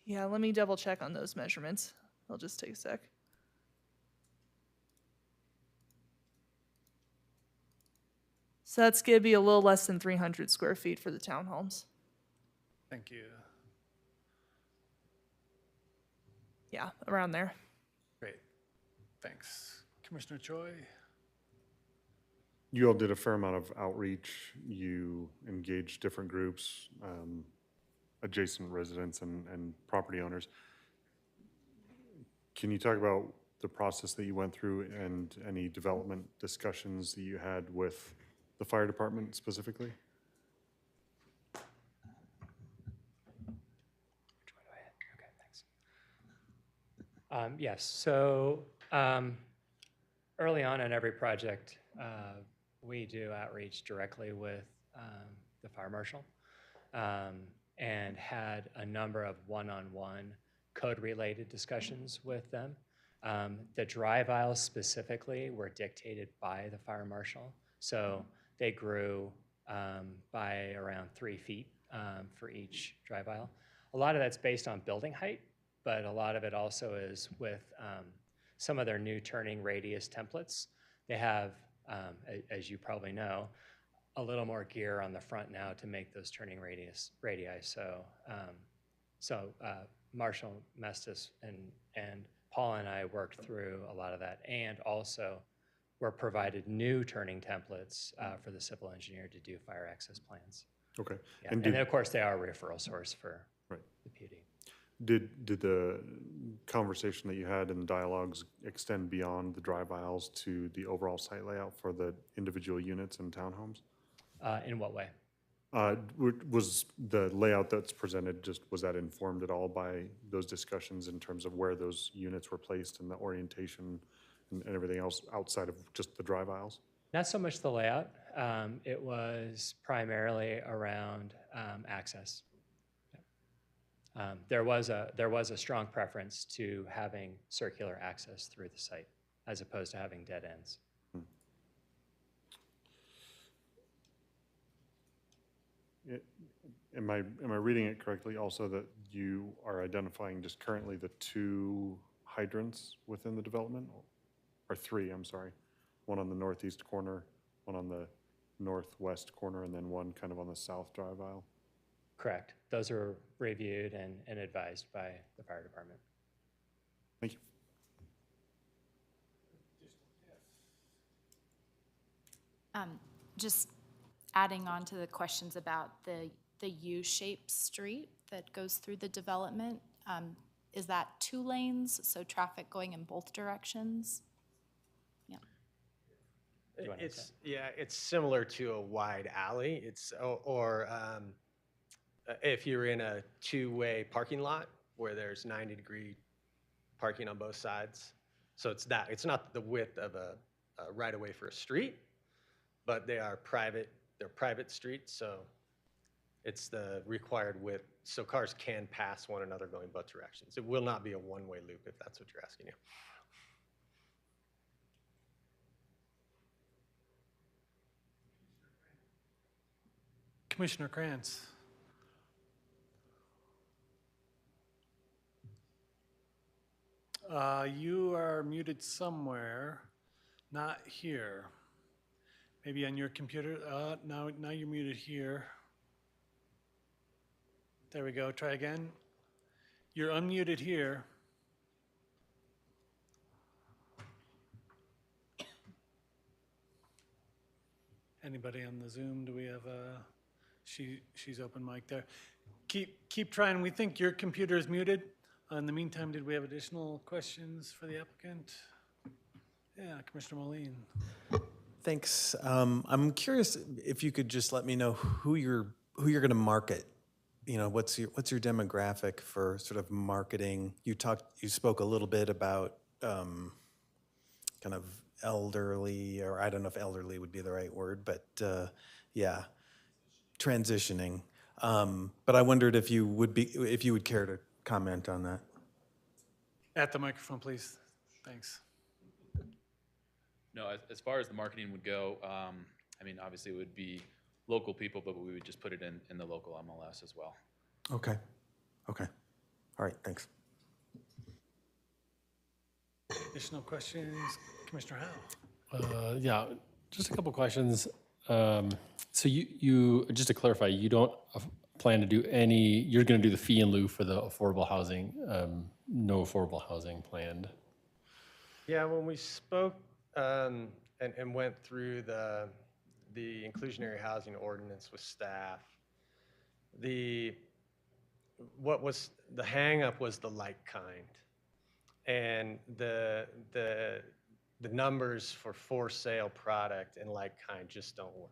G: Yeah, let me double check on those measurements. I'll just take a sec. So that's going to be a little less than 300 square feet for the townhomes.
B: Thank you.
G: Yeah, around there.
B: Great. Thanks. Commissioner Choi?
F: You all did a fair amount of outreach. You engaged different groups, adjacent residents and property owners. Can you talk about the process that you went through and any development discussions that you had with the fire department specifically?
A: Okay, thanks. Yes, so early on in every project, we do outreach directly with the fire marshal and had a number of one-on-one code-related discussions with them. The drive aisles specifically were dictated by the fire marshal, so they grew by around 3 feet for each drive aisle. A lot of that's based on building height, but a lot of it also is with some of their new turning radius templates. They have, as you probably know, a little more gear on the front now to make those turning radii. So Marshall Mestis and Paul and I worked through a lot of that, and also were provided new turning templates for the civil engineer to do fire access plans.
F: Okay.
A: Yeah.
F: And
A: And then, of course, they are a referral source for
F: Right.
A: the PUD.
F: Did the conversation that you had and dialogues extend beyond the drive aisles to the overall site layout for the individual units and townhomes?
A: In what way?
F: Was the layout that's presented, was that informed at all by those discussions in terms of where those units were placed and the orientation and everything else outside of just the drive aisles?
A: Not so much the layout. It was primarily around access. There was a strong preference to having circular access through the site as opposed to having dead ends.
F: Am I reading it correctly also that you are identifying just currently the 2 hydrants within the development? Or 3, I'm sorry. One on the northeast corner, one on the northwest corner, and then one kind of on the south drive aisle?
A: Correct. Those are reviewed and advised by the fire department.
F: Thank you.
M: Just adding on to the questions about the U-shaped street that goes through the development, is that 2 lanes, so traffic going in both directions? Yeah.
K: It's similar to a wide alley. Or if you're in a 2-way parking lot where there's 90-degree parking on both sides. So it's not the width of a right-of-way for a street, but they're private streets, so it's the required width, so cars can pass one another going both directions. It will not be a one-way loop, if that's what you're asking.
B: Commissioner Krantz? You are muted somewhere, not here. Maybe on your computer. Now you're muted here. There we go. Try again. You're unmuted here. Anybody on the Zoom? Do we have a? She's open mic there. Keep trying. We think your computer is muted. In the meantime, did we have additional questions for the applicant? Yeah, Commissioner Moline.
N: Thanks. I'm curious if you could just let me know who you're going to market. You know, what's your demographic for sort of marketing? You spoke a little bit about kind of elderly, or I don't know if elderly would be the right word, but yeah, transitioning. But I wondered if you would care to comment on that.
B: At the microphone, please. Thanks.
L: No, as far as the marketing would go, I mean, obviously it would be local people, but we would just put it in the local MLS as well.
N: Okay. All right, thanks.
B: Additional questions, Commissioner Howe?
H: Yeah, just a couple questions. So you, just to clarify, you don't plan to do any, you're going to do the fee in lieu for the affordable housing, no affordable housing planned?
K: Yeah, when we spoke and went through the inclusionary housing ordinance with staff, what was the hangup was the like kind, and the numbers for sale product and like kind just don't work.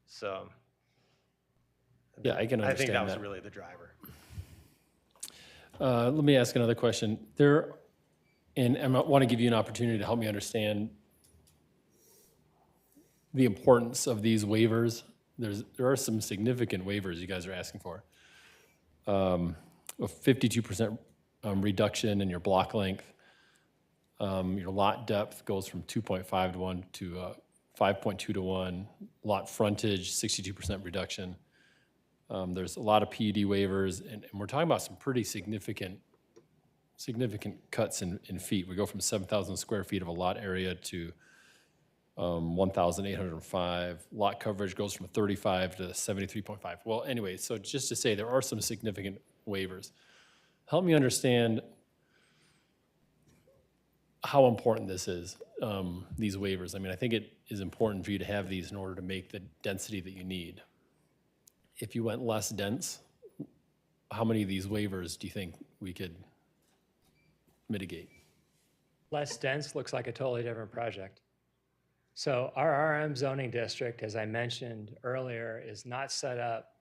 K: So
H: Yeah, I can
K: I think
H: understand
K: that was
H: that.
K: really the driver.
H: Let me ask another question. And I want to give you an opportunity to help me understand the importance of these waivers. There are some significant waivers you guys are asking for. A 52% reduction in your block length. Your lot depth goes from 2.5 to 1 to 5.2 to 1. Lot frontage, 62% reduction. There's a lot of PUD waivers, and we're talking about some pretty significant cuts in feet. We go from 7,000 square feet of a lot area to 1,805. Lot coverage goes from 35 to 73.5. Well, anyway, so just to say there are some significant waivers. Help me understand how important this is, these waivers. I mean, I think it is important for you to have these in order to make the density that you need. If you went less dense, how many of these waivers do you think we could mitigate?
A: Less dense looks like a totally different project. So our RM zoning district, as I mentioned earlier, is not set up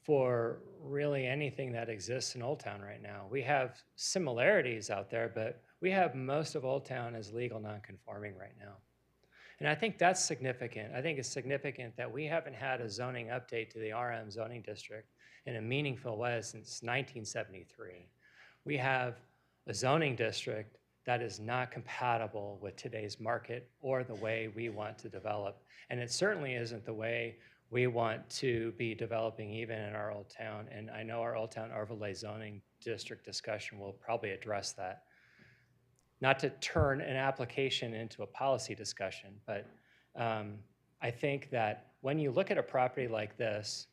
A: for really anything that exists in Old Town right now. We have similarities out there, but we have most of Old Town as legal nonconforming right now. And I think that's significant. I think it's significant that we haven't had a zoning update to the RM zoning district in a meaningful way since 1973. We have a zoning district that is not compatible with today's market or the way we want to develop. And it certainly isn't the way we want to be developing even in our Old Town. And I know our Old Town overlay zoning district discussion will probably address that. Not to turn an application into a policy discussion, but I think that when you look at a property like this,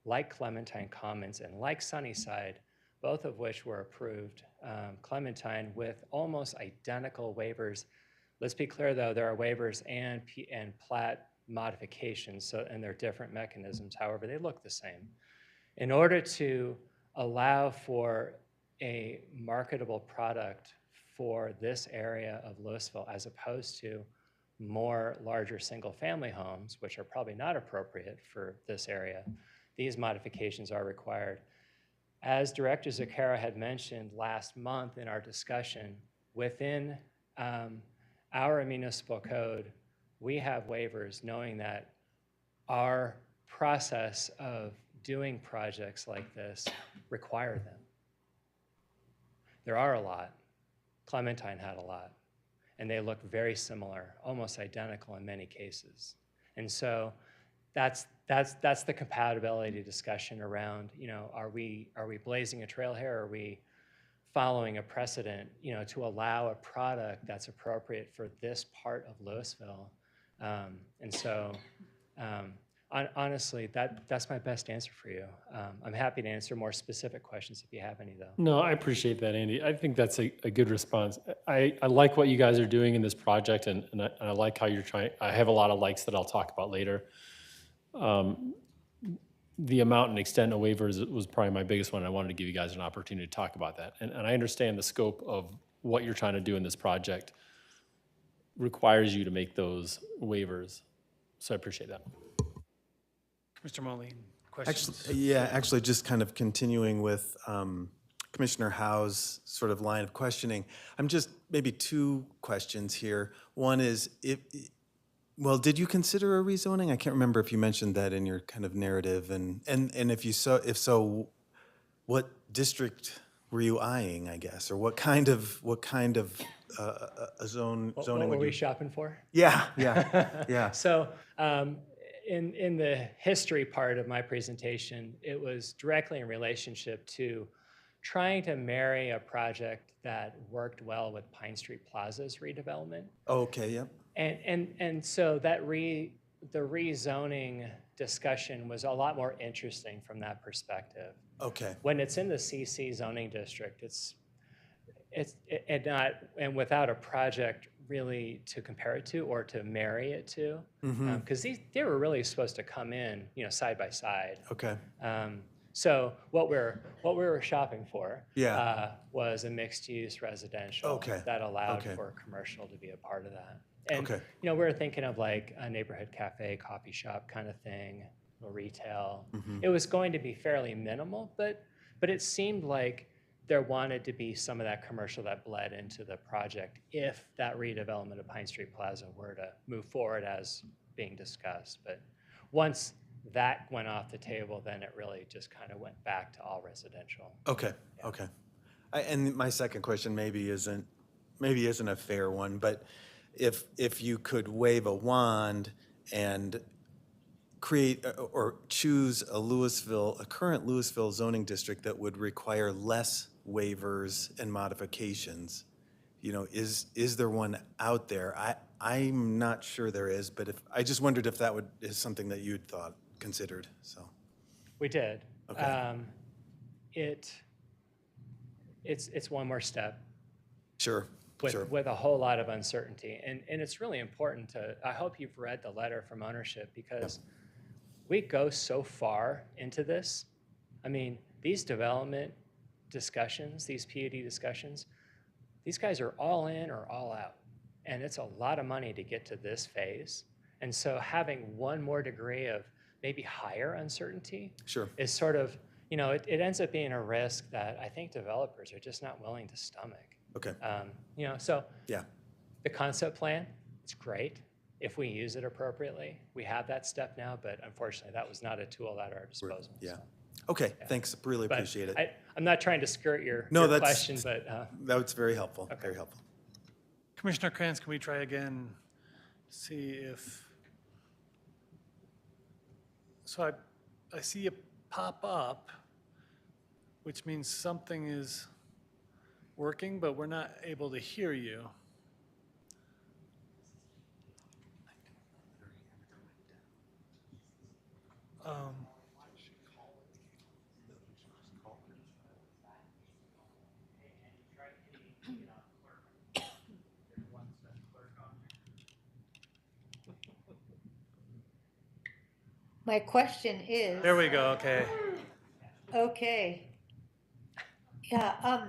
A: like Clementine Commons and like Sunnyside, both of which were approved, Clementine with almost identical waivers. Let's be clear though, there are waivers and plat modifications, and they're different mechanisms, however, they look the same. In order to allow for a marketable product for this area of Louisville, as opposed to more larger single-family homes, which are probably not appropriate for this area, these modifications are required. As Director Zucchero had mentioned last month in our discussion, within our municipal code, we have waivers knowing that our process of doing projects like this require them. There are a lot. Clementine had a lot, and they look very similar, almost identical in many cases. And so that's the compatibility discussion around, you know, are we blazing a trail here? Or are we following a precedent, you know, to allow a product that's appropriate for this part of Louisville? And so honestly, that's my best answer for you. I'm happy to answer more specific questions if you have any, though.
H: No, I appreciate that, Andy. I think that's a good response. I like what you guys are doing in this project, and I like how you're trying. I have a lot of likes that I'll talk about later. The amount and extent of waivers was probably my biggest one. I wanted to give you guys an opportunity to talk about that. And I understand the scope of what you're trying to do in this project requires you to make those waivers. So I appreciate that.
B: Mr. Moline, questions?
N: Actually, just kind of continuing with Commissioner Howe's sort of line of questioning. I'm just maybe two questions here. One is, did you consider a rezoning? I can't remember if you mentioned that in your kind of narrative, and if so, what district were you eyeing, I guess, or what kind of zoning
A: What
N: would
A: were we
N: you?
A: shopping for?
N: Yeah.
A: So in the history part of my presentation, it was directly in relationship to trying to marry a project that worked well with Pine Street Plaza's redevelopment.
N: Okay, yep.
A: And so the rezoning discussion was a lot more interesting from that perspective.
N: Okay,
A: When it's in the CC zoning district, and without a project really to compare it to or to marry it to, because they were really supposed to come in, side by side.
N: okay.
A: So what we were shopping for
N: Yeah.
A: was a mixed-use residential
N: Okay,
A: that allowed
N: okay.
A: for commercial to be a part of that. And
N: Okay.
A: we were thinking of like a neighborhood cafe, coffee shop kind of thing, or retail. It was going to be fairly minimal, but it seemed like there wanted to be some of that commercial that bled into the project if that redevelopment of Pine Street Plaza were to move forward as being discussed. But once that went off the table, then it really just kind of went back to all residential.
N: Okay, okay. And my second question maybe isn't a fair one, but if you could wave a wand and create or choose a current Louisville zoning district that would require less waivers and modifications, is there one out there? I'm not sure there is, but I just wondered if that is something that you'd considered, so.
A: We did.
N: Okay.
A: It's one more step
N: Sure, sure.
A: with a whole lot of uncertainty. And it's really important I hope you've read the letter from ownership because we go so far into this. I mean, these development discussions, these PUD discussions, these guys are all in or all out. And it's a lot of money to get to this phase. And so having one more degree of maybe higher uncertainty
N: Sure.
A: is sort of, it ends up being a risk that I think developers are just not willing to stomach.
N: Okay.
A: So
N: Yeah.
A: the concept plan, it's great if we use it appropriately. We have that step now, but unfortunately, that was not a tool at our disposal.
N: Yeah.
A: so.
N: Okay, thanks. Really
A: But
N: appreciate it.
A: I'm not trying to skirt your
N: That's
A: question, but
N: That's very helpful.
A: Okay.
N: Very helpful.
B: Commissioner Krantz, can we try again? See if, so I see it pop up, which means something is working, but we're not able to hear you.
J: My question is.
B: There we go, okay.
J: Okay. Yeah,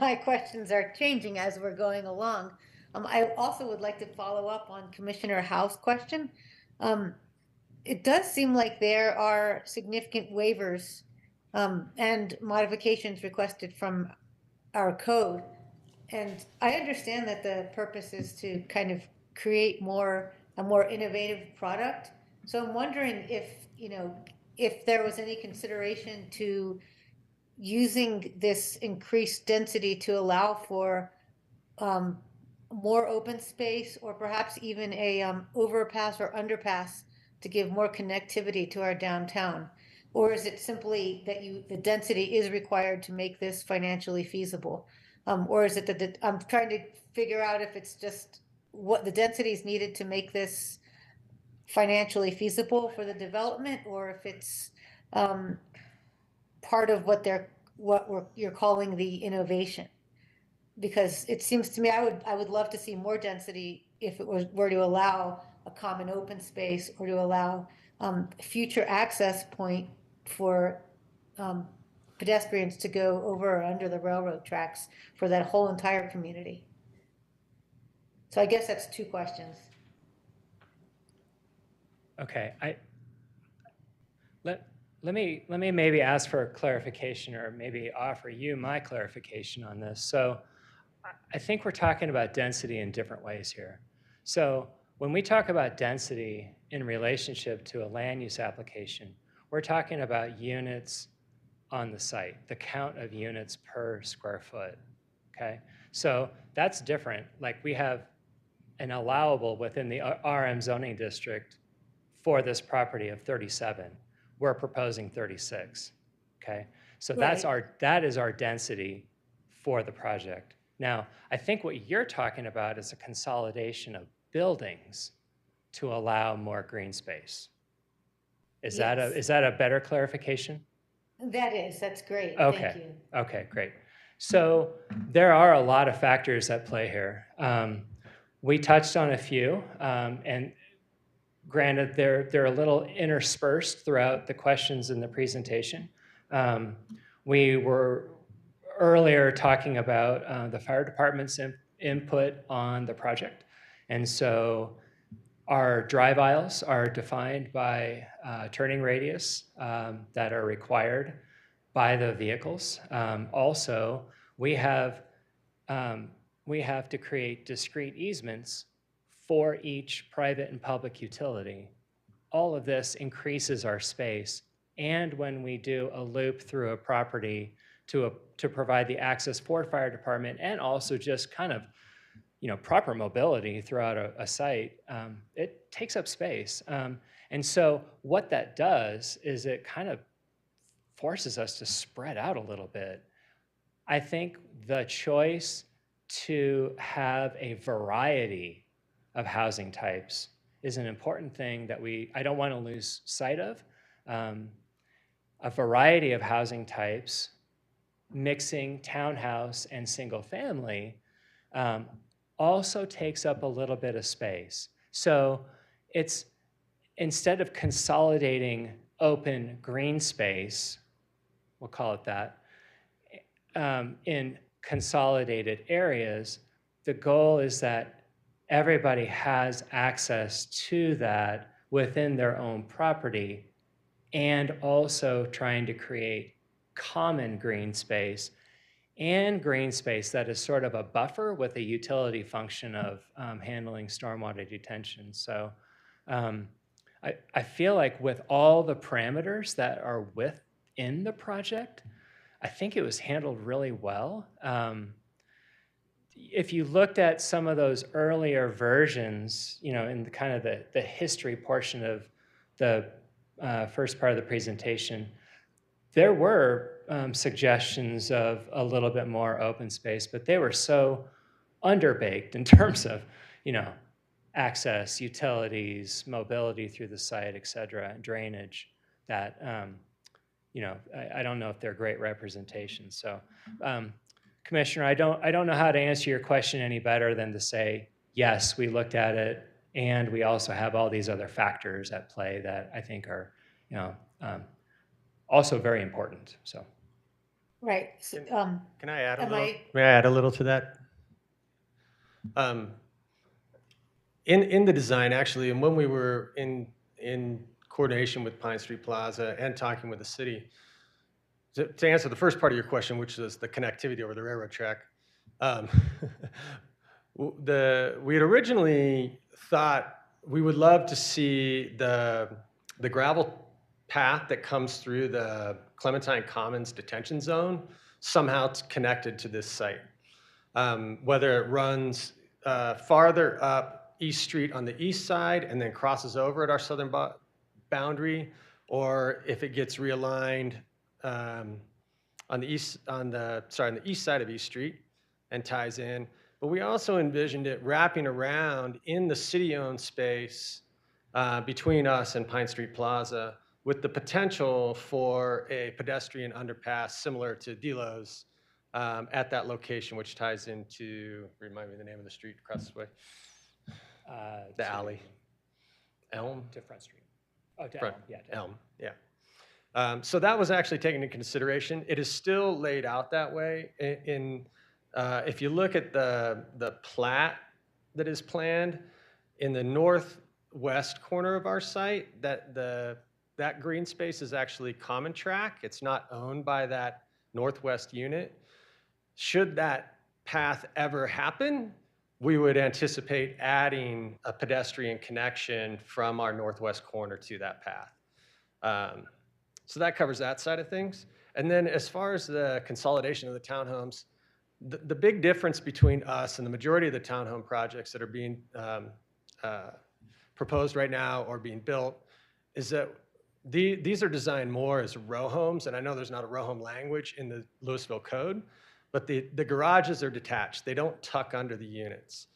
J: my questions are changing as we're going along. I also would like to follow up on Commissioner Howe's question. It does seem like there are significant waivers and modifications requested from our code. And I understand that the purpose is to kind of create a more innovative product. So I'm wondering if there was any consideration to using this increased density to allow for more open space or perhaps even a overpass or underpass to give more connectivity to our downtown? Or is it simply that the density is required to make this financially feasible? Or is it that I'm trying to figure out if it's just what the density is needed to make this financially feasible for the development, or if it's part of what you're calling the innovation. Because it seems to me I would love to see more density if it were to allow a common open space or to allow future access point for pedestrians to go over or under the railroad tracks for that whole entire community. So I guess that's two questions.
A: okay, let me maybe ask for a clarification or maybe offer you my clarification on this. So I think we're talking about density in different ways here. So when we talk about density in relationship to a land use application, we're talking about units on the site, the count of units per square foot, okay? So that's different. Like we have an allowable within the RM zoning district for this property of 37. We're proposing 36, okay? So
J: Right.
A: that is our density for the project. Now, I think what you're talking about is a consolidation of buildings to allow more green space. Is that
J: Yes.
A: a better clarification?
J: That's great.
A: Okay.
J: Thank you.
A: Okay, great. So there are a lot of factors at play here. We touched on a few, and granted, they're a little interspersed throughout the questions in the presentation. We were earlier talking about the fire department's input on the project. And so our drive aisles are defined by turning radius that are required by the vehicles. Also, we have to create discrete easements for each private and public utility. All of this increases our space. And when we do a loop through a property to provide the access for fire department and also just kind of, proper mobility throughout a site, it takes up space. And so what that does is it kind of forces us to spread out a little bit. I think the choice to have a variety of housing types is an important thing that I don't want to lose sight of. A variety of housing types, mixing townhouse and single family, also takes up a little bit of space. So it's, instead of consolidating open green space, we'll call it that, in consolidated areas, the goal is that everybody has access to that within their own property, and also trying to create common green space and green space that is sort of a buffer with a utility function of handling stormwater detention. So I feel like with all the parameters that are within the project, I think it was handled really well. If you looked at some of those earlier versions, in the kind of the history portion of the first part of the presentation, there were suggestions of a little bit more open space, but they were so underbaked in terms of, access, utilities, mobility through the site, et cetera, drainage, that, I don't know if they're great representations. So, Commissioner, I don't know how to answer your question any better than to say, yes, we looked at it, and we also have all these other factors at play that I think are, also very important. So,
J: Right. So,
K: Can I add a
J: am
K: little?
J: I-
K: May I add a little to that? In the design, actually, and when we were in coordination with Pine Street Plaza and talking with the city, to answer the first part of your question, which was the connectivity over the railroad track, we had originally thought we would love to see the gravel path that comes through the Clementine Commons detention zone somehow connected to this site. Whether it runs farther up East Street on the east side and then crosses over at our southern boundary, or if it gets realigned on the east side of East Street and ties in. But we also envisioned it wrapping around in the city-owned space between us and Pine Street Plaza, with the potential for a pedestrian underpass similar to Delo's at that location, which ties into, remind me the name of the street across the way. The alley. Elm?
A: to Front Street. Oh, to
K: Front-
A: Elm, yeah. to
K: Elm, yeah. So that was actually taken into consideration. It is still laid out that way. If you look at the plat that is planned in the northwest corner of our site, that green space is actually common track. It's not owned by that northwest unit. Should that path ever happen, we would anticipate adding a pedestrian connection from our northwest corner to that path. So that covers that side of things. And then as far as the consolidation of the townhomes, the big difference between us and the majority of the townhome projects that are being proposed right now or being built is that these are designed more as row homes, and I know there's not a row home language in the Louisville code, but the garages are detached. They don't tuck under the units.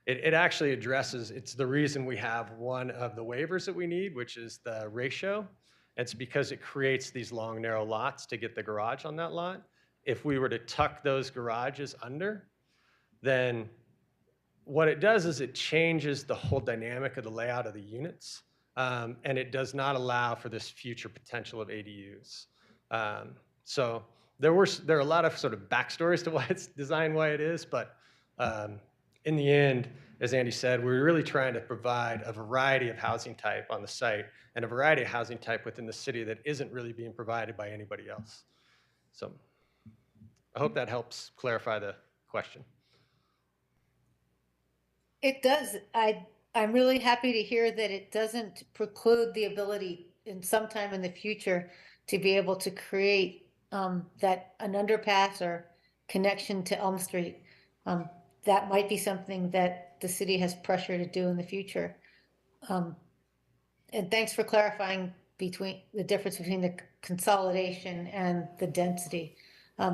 K: It actually addresses, it's the reason we have one of the waivers that we need, which is the ratio. It's because it creates these long, narrow lots to get the garage on that lot. If we were to tuck those garages under, then what it does is it changes the whole dynamic of the layout of the units, and it does not allow for this future potential of ADUs. So there are a lot of sort of backstories to why it's designed why it is, but in the end, as Andy said, we're really trying to provide a variety of housing type on the site and a variety of housing type within the city that isn't really being provided by anybody else. So I hope that helps clarify the question.
J: It does. I'm really happy to hear that it doesn't preclude the ability in some time in the future to be able to create an underpass or connection to Elm Street. That might be something that the city has pressure to do in the future. And thanks for clarifying the difference between the consolidation and the density. I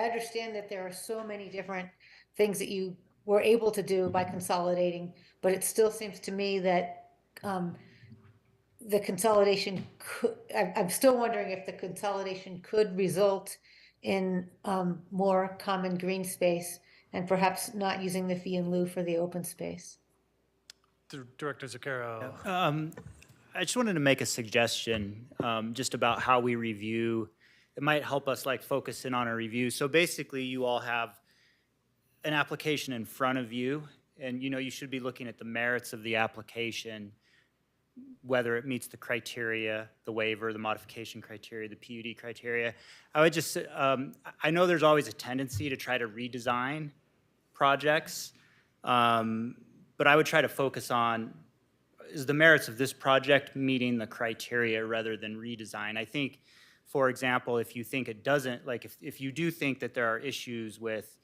J: understand that there are so many different things that you were able to do by consolidating, but it still seems to me that the consolidation I'm still wondering if the consolidation could result in more common green space and perhaps not using the fee in lieu for the open space.
B: Director Zucchero.
I: I just wanted to make a suggestion just about how we review. It might help us like focus in on a review. So basically you all have an application in front of you, and you should be looking at the merits of the application, whether it meets the criteria, the waiver, the modification criteria, the PUD criteria. I would just, I know there's always a tendency to try to redesign projects, but I would try to focus on, is the merits of this project meeting the criteria rather than redesign? I think, for example, if you think it doesn't, like if you do think that there are issues with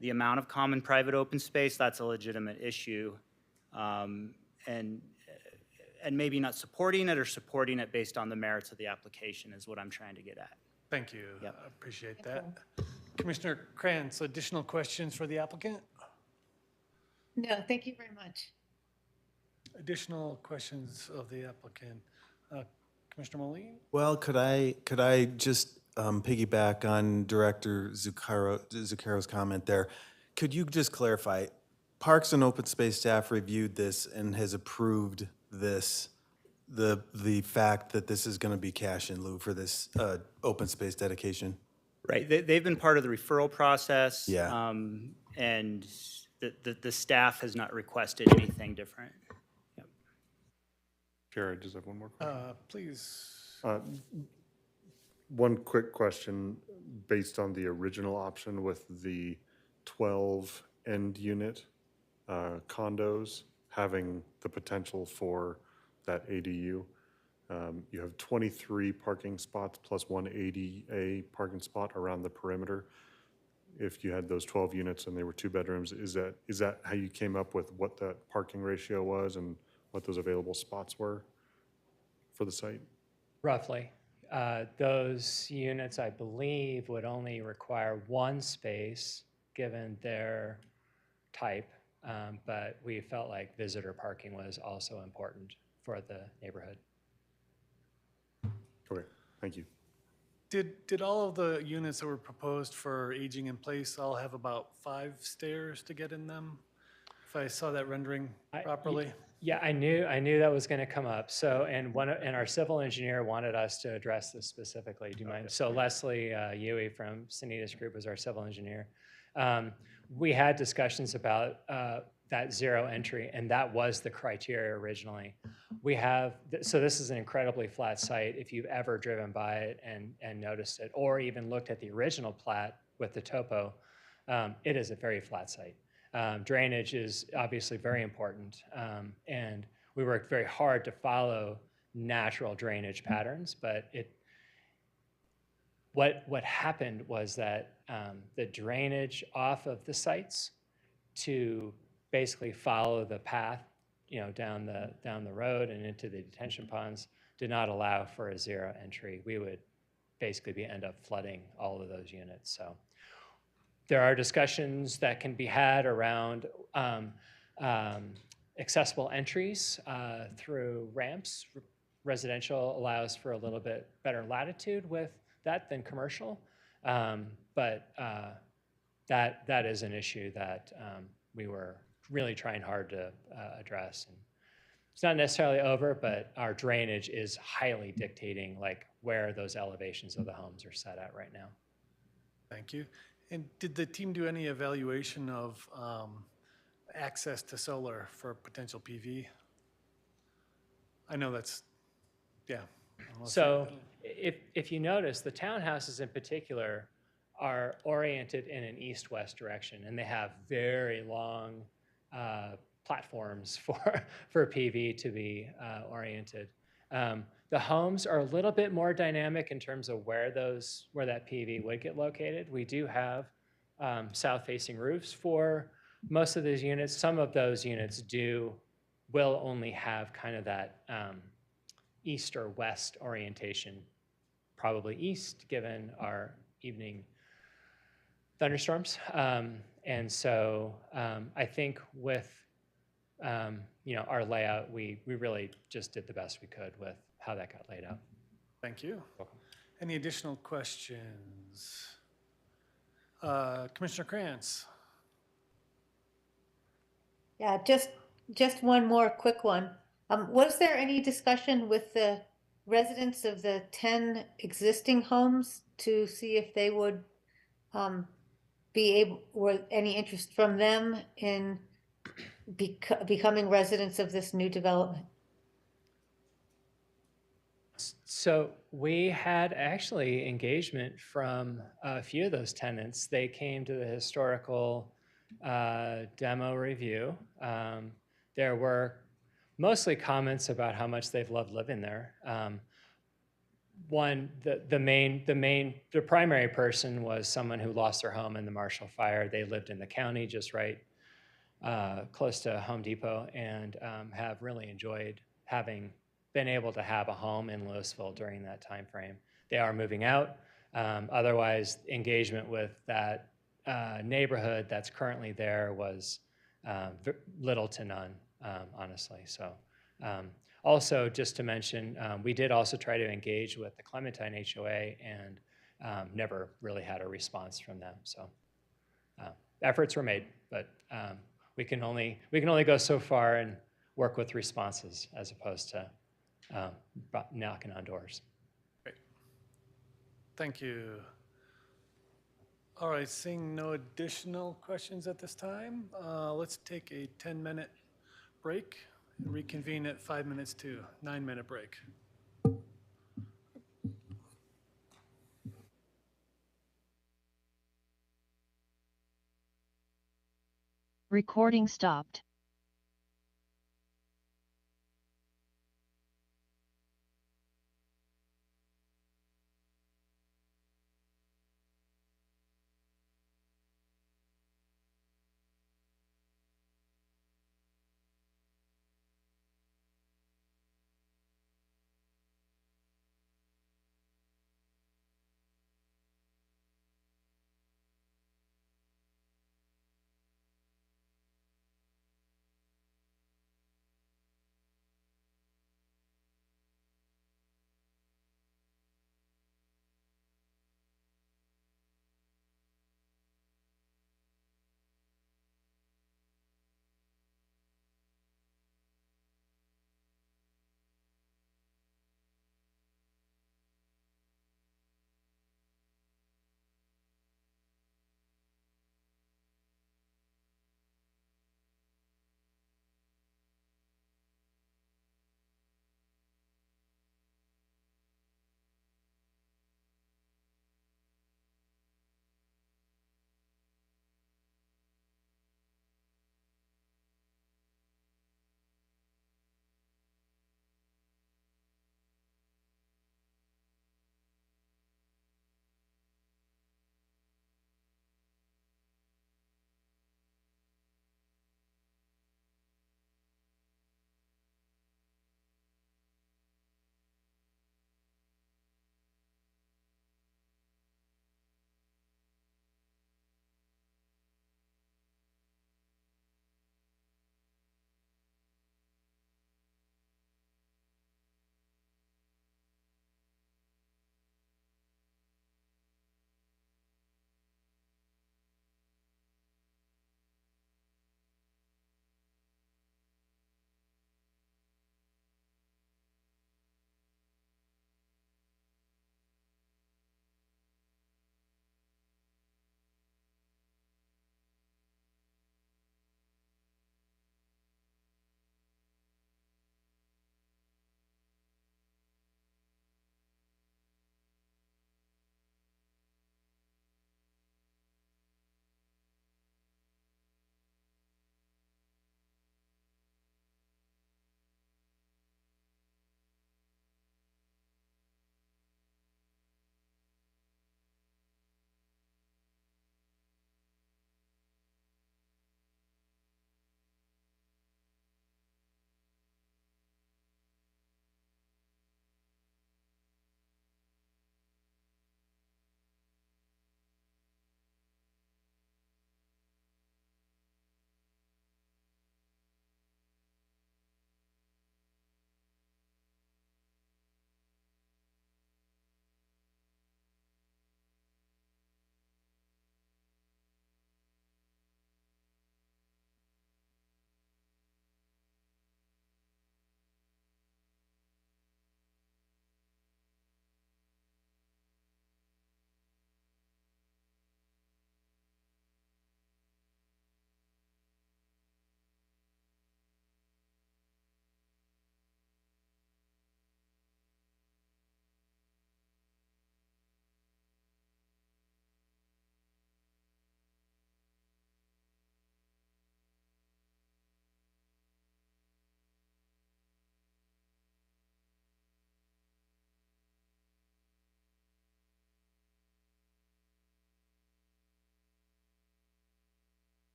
I: the amount of common private open space, that's a legitimate issue. And maybe not supporting it or supporting it based on the merits of the application is what I'm trying to get at.
B: Thank you.
I: Yep.
B: I appreciate that. Commissioner Krantz, additional questions for the applicant?
J: No, thank you very much.
B: Additional questions of the applicant. Commissioner Moline?
N: Well, could I just piggyback on Director Zucchero's comment there? Could you just clarify, Parks and Open Space staff reviewed this and has approved this, the fact that this is going to be cash in lieu for this open space dedication?
I: Right, they've been part of the referral process.
N: Yeah.
I: And the staff has not requested anything different. Yep.
F: Jared, does have one more question?
B: Please.
F: One quick question, based on the original option with the 12 end unit condos having the potential for that ADU. You have 23 parking spots plus one ADA parking spot around the perimeter. If you had those 12 units and they were 2 bedrooms, is that how you came up with what that parking ratio was and what those available spots were for the site?
A: Roughly. Those units, I believe, would only require 1 space given their type, but we felt like visitor parking was also important for the neighborhood.
F: Okay, thank you.
B: Did all of the units that were proposed for aging in place all have about 5 stairs to get in them? If I saw that rendering properly?
A: Yeah, I knew that was going to come up. So, and our civil engineer wanted us to address this specifically. Do you mind? So Leslie Yui from Sanitas Group was our civil engineer. We had discussions about that 0 entry, and that was the criteria originally. We have, so this is an incredibly flat site. If you've ever driven by it and noticed it, or even looked at the original plat with the topo, it is a very flat site. Drainage is obviously very important, and we worked very hard to follow natural drainage patterns, but what happened was that the drainage off of the sites to basically follow the path, down the road and into the detention ponds did not allow for a zero entry. We would basically end up flooding all of those units. So there are discussions that can be had around accessible entries through ramps. Residential allows for a little bit better latitude with that than commercial, but that is an issue that we were really trying hard to address. And it's not necessarily over, but our drainage is highly dictating like where those elevations of the homes are set at right now.
B: Thank you. And did the team do any evaluation of access to solar for potential PV? I know that's, yeah.
A: So if you notice, the townhouses in particular are oriented in an east-west direction, and they have very long platforms for PV to be oriented. The homes are a little bit more dynamic in terms of where that PV would get located. We do have south-facing roofs for most of those units. Some of those units will only have kind of that east or west orientation, probably east, given our evening thunderstorms. And so I think with our layout, we really just did the best we could with how that got laid out.
B: Thank you.
A: Welcome.
B: Any additional questions? Commissioner Krantz?
J: Yeah, just one more quick one. Was there any discussion with the residents of the 10 existing homes to see if they would or any interest from them in becoming residents of this new development?
A: So we had actually engagement from a few of those tenants. They came to the historical demo review. There were mostly comments about how much they've loved living there. The primary person was someone who lost their home in the Marshall Fire. They lived in the county just right close to Home Depot and have really enjoyed having been able to have a home in Louisville during that time frame. They are moving out. Otherwise, engagement with that neighborhood that's currently there was little to none, honestly. So also, just to mention, we did also try to engage with the Clementine HOA and never really had a response from them. So efforts were made, but we can only go so far and work with responses as opposed to knocking on doors.
B: Great. Thank you. All right, seeing no additional questions at this time, let's take a 10-minute break and reconvene at 5 minutes to 9-minute break.
C: Recording stopped.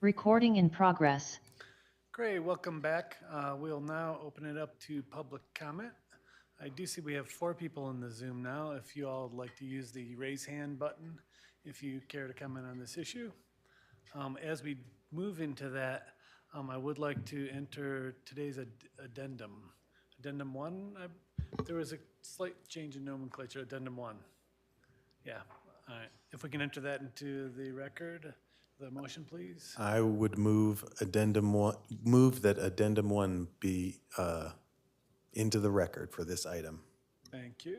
C: Recording in progress.
B: Great, welcome back. We'll now open it up to public comment. I do see we have 4 people in the Zoom now. If you all would like to use the raise hand button, if you care to comment on this issue. As we move into that, I would like to enter today's addendum. Addendum 1, there was a slight change in nomenclature, addendum 1. Yeah, all right. If we can enter that into the record, the motion, please.
N: I would move that addendum 1 be into the record for this item.
B: Thank you.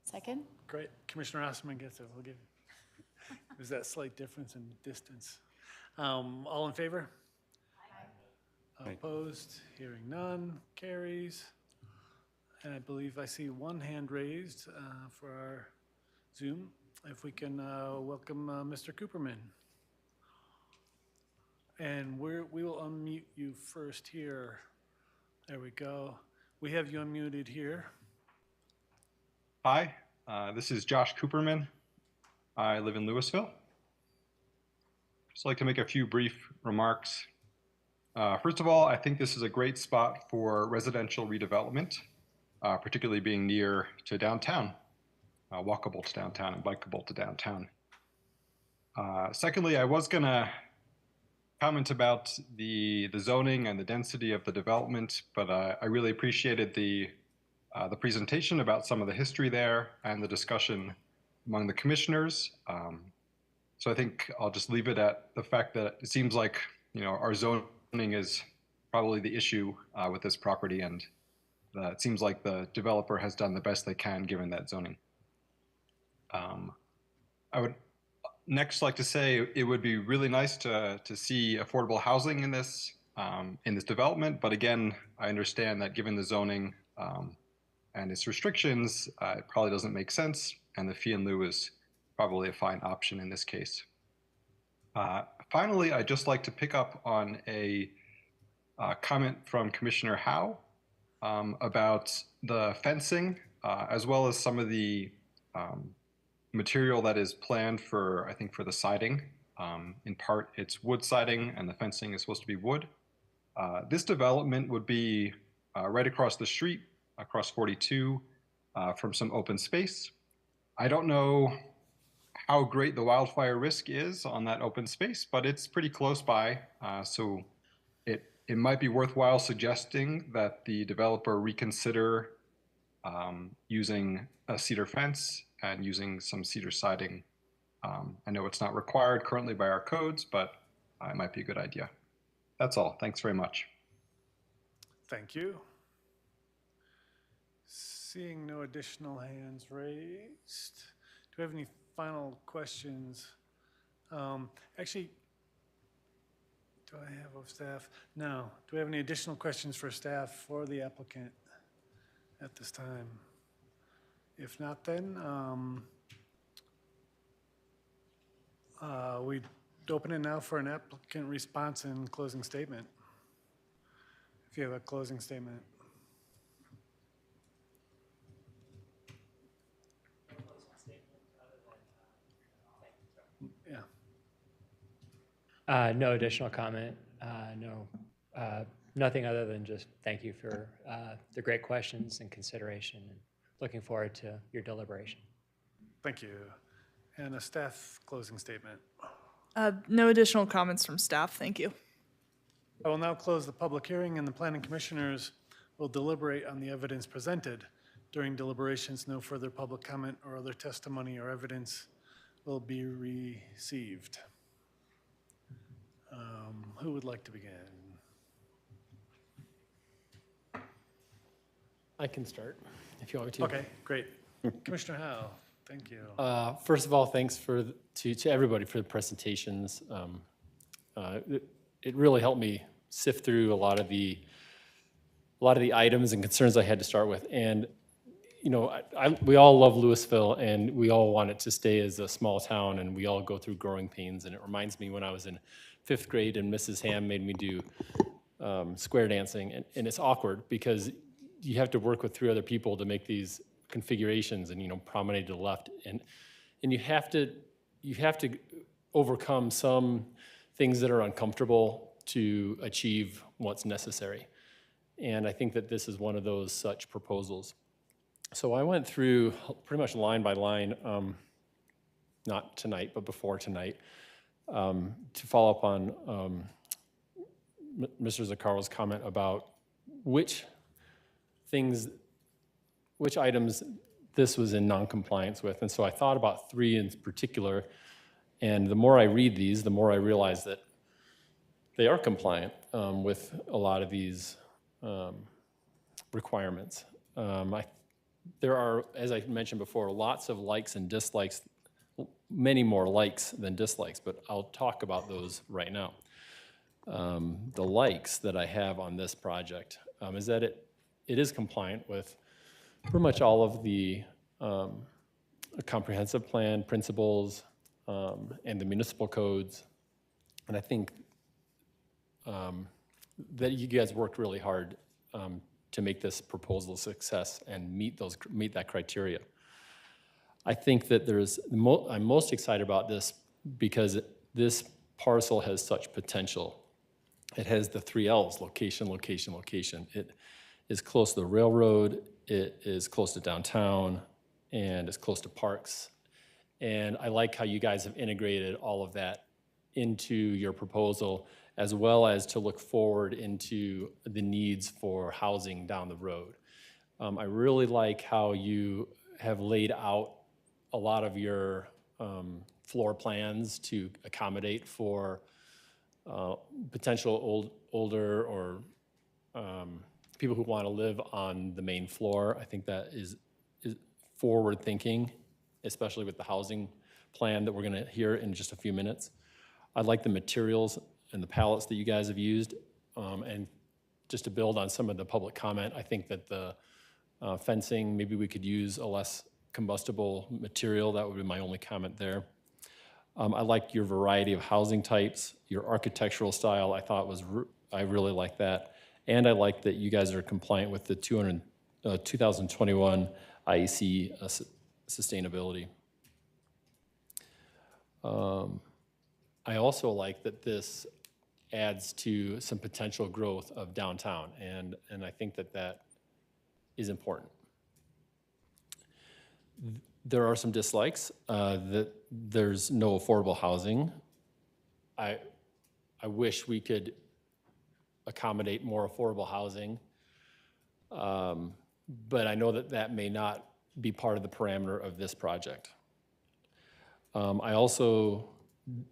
M: Second?
B: Great. Commissioner Osterman gets it. We'll give you. There's that slight difference in distance. All in favor? Aye. Opposed? Hearing none. Carries. And I believe I see 1 hand raised for our Zoom. If we can welcome Mr. Cooperman. And we will unmute you first here. There we go. We have you unmuted here.
O: Hi, this is Josh Cooperman. I live in Louisville. Just like to make a few brief remarks. First of all, I think this is a great spot for residential redevelopment, particularly being near to downtown, walkable to downtown and bikeable to downtown. Secondly, I was going to comment about the zoning and the density of the development, but I really appreciated the presentation about some of the history there and the discussion among the commissioners. So I think I'll just leave it at the fact that it seems like, our zoning is probably the issue with this property, and it seems like the developer has done the best they can given that zoning. I would next like to say it would be really nice to see affordable housing in this development, but again, I understand that given the zoning and its restrictions, it probably doesn't make sense, and the fee in lieu is probably a fine option in this case. Finally, I'd just like to pick up on a comment from Commissioner Howe about the fencing, as well as some of the material that is planned for, I think, for the siding. In part, it's wood siding, and the fencing is supposed to be wood. This development would be right across the street, across 42, from some open space. I don't know how great the wildfire risk is on that open space, but it's pretty close by. So it might be worthwhile suggesting that the developer reconsider using a cedar fence and using some cedar siding. I know it's not required currently by our codes, but it might be a good idea. That's all. Thanks very much.
B: Thank you. Seeing no additional hands raised, do we have any final questions? Actually, do I have of staff? No. Do we have any additional questions for staff for the applicant at this time? If not, then we open it now for an applicant response and closing statement. If you have a closing statement. Yeah.
A: No additional comment. Nothing other than just thank you for the great questions and consideration, and looking forward to your deliberation.
B: Thank you. And a staff closing statement.
G: No additional comments from staff. Thank you.
B: I will now close the public hearing, and the planning commissioners will deliberate on the evidence presented. During deliberations, no further public comment or other testimony or evidence will be received. Who would like to begin?
H: I can start, if you want me to.
B: Okay, great. Commissioner Howe, thank you.
H: First of all, thanks to everybody for the presentations. It really helped me sift through a lot of the items and concerns I had to start with. And we all love Louisville, and we all want it to stay as a small town, and we all go through growing pains. And it reminds me when I was in 5th grade and Mrs. Ham made me do square dancing, and it's awkward because you have to work with 3 other people to make these configurations, and promenade to the left, and you have to overcome some things that are uncomfortable to achieve what's necessary. And I think that this is one of those such proposals. So I went through pretty much line by line, not tonight, but before tonight, to follow up on Mr. Zaccaro's comment about which items this was in non-compliance with. And so I thought about 3 in particular, and the more I read these, the more I realize that they are compliant with a lot of these requirements. There are, as I mentioned before, lots of likes and dislikes, many more likes than dislikes, but I'll talk about those right now. The likes that I have on this project is that it is compliant with pretty much all of the comprehensive plan principles and the municipal codes. And I think that you guys worked really hard to make this proposal a success and meet that criteria. I think that I'm most excited about this because this parcel has such potential. It has the 3 L's, location, location, location. It is close to the railroad, it is close to downtown, and it's close to parks. And I like how you guys have integrated all of that into your proposal, as well as to look forward into the needs for housing down the road. I really like how you have laid out a lot of your floor plans to accommodate for potential older or people who want to live on the main floor. I think that is forward thinking, especially with the housing plan that we're going to hear in just a few minutes. I like the materials and the palettes that you guys have used. And just to build on some of the public comment, I think that the fencing, maybe we could use a less combustible material. That would be my only comment there. I like your variety of housing types, your architectural style. I really like that. And I like that you guys are compliant with the 2021 IEC sustainability. I also like that this adds to some potential growth of downtown, and I think that is important. There are some dislikes, that there's no affordable housing. I wish we could accommodate more affordable housing, but I know that may not be part of the parameter of this project. I also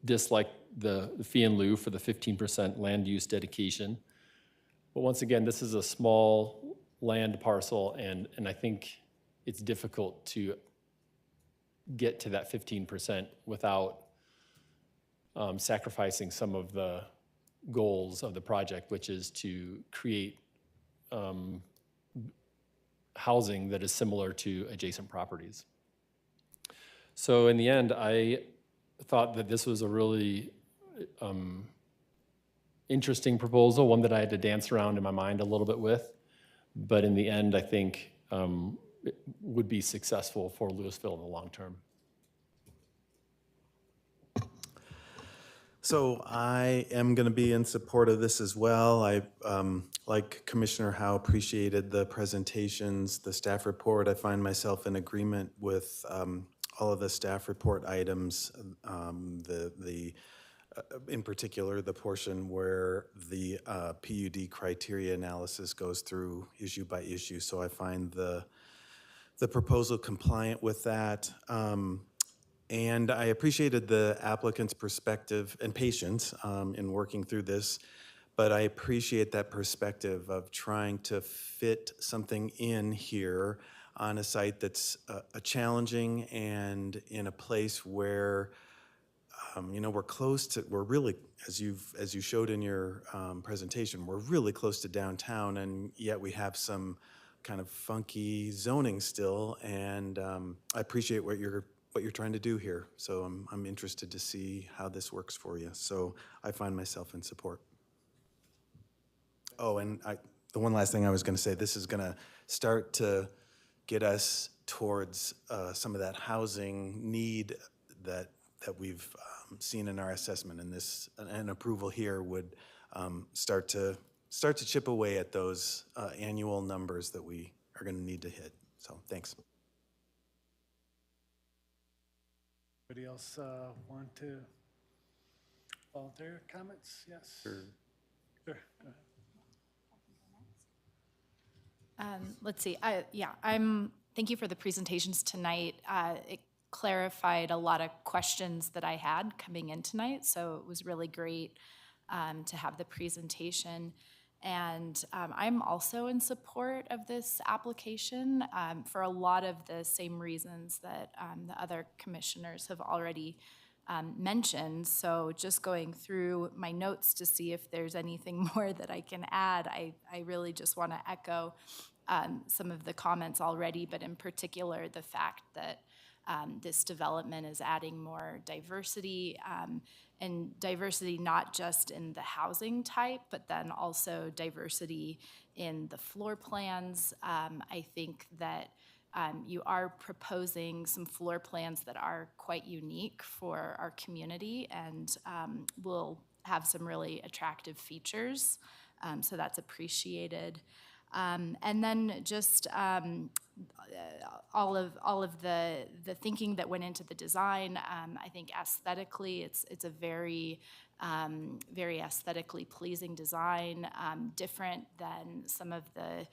H: dislike the fee in lieu for the 15% land use dedication. But once again, this is a small land parcel, and I think it's difficult to get to that 15% without sacrificing some of the goals of the project, which is to create housing that is similar to adjacent properties. So in the end, I thought that this was a really interesting proposal, one that I had to dance around in my mind a little bit with, but in the end, I think it would be successful for Louisville in the long term.
N: So I am going to be in support of this as well. I, like Commissioner Howe, appreciated the presentations, the staff report. I find myself in agreement with all of the staff report items, in particular, the portion where the PUD criteria analysis goes through issue by issue. So I find the proposal compliant with that. And I appreciated the applicant's perspective and patience in working through this, but I appreciate that perspective of trying to fit something in here on a site that's challenging and in a place where we're really, as you showed in your presentation, we're really close to downtown, and yet we have some kind of funky zoning still. And I appreciate what you're trying to do here. So I'm interested to see how this works for you. So I find myself in support. Oh, and the one last thing I was going to say, this is going to start to get us towards some of that housing need that we've seen in our assessment, and an approval here would start to chip away at those annual numbers that we are going to need to hit. So thanks.
B: Anybody else want to volunteer comments? Yes? Sure. Go ahead.
M: Let's see. Thank you for the presentations tonight. It clarified a lot of questions that I had coming in tonight, so it was really great to have the presentation. And I'm also in support of this application for a lot of the same reasons that the other commissioners have already mentioned. So just going through my notes to see if there's anything more that I can add, I really just want to echo some of the comments already, but in particular the fact that this development is adding more diversity, and diversity not just in the housing type, but then also diversity in the floor plans. I think that you are proposing some floor plans that are quite unique for our community and will have some really attractive features, so that's appreciated. And then just all of the thinking that went into the design. I think aesthetically, it's a very very aesthetically pleasing design, different than some of the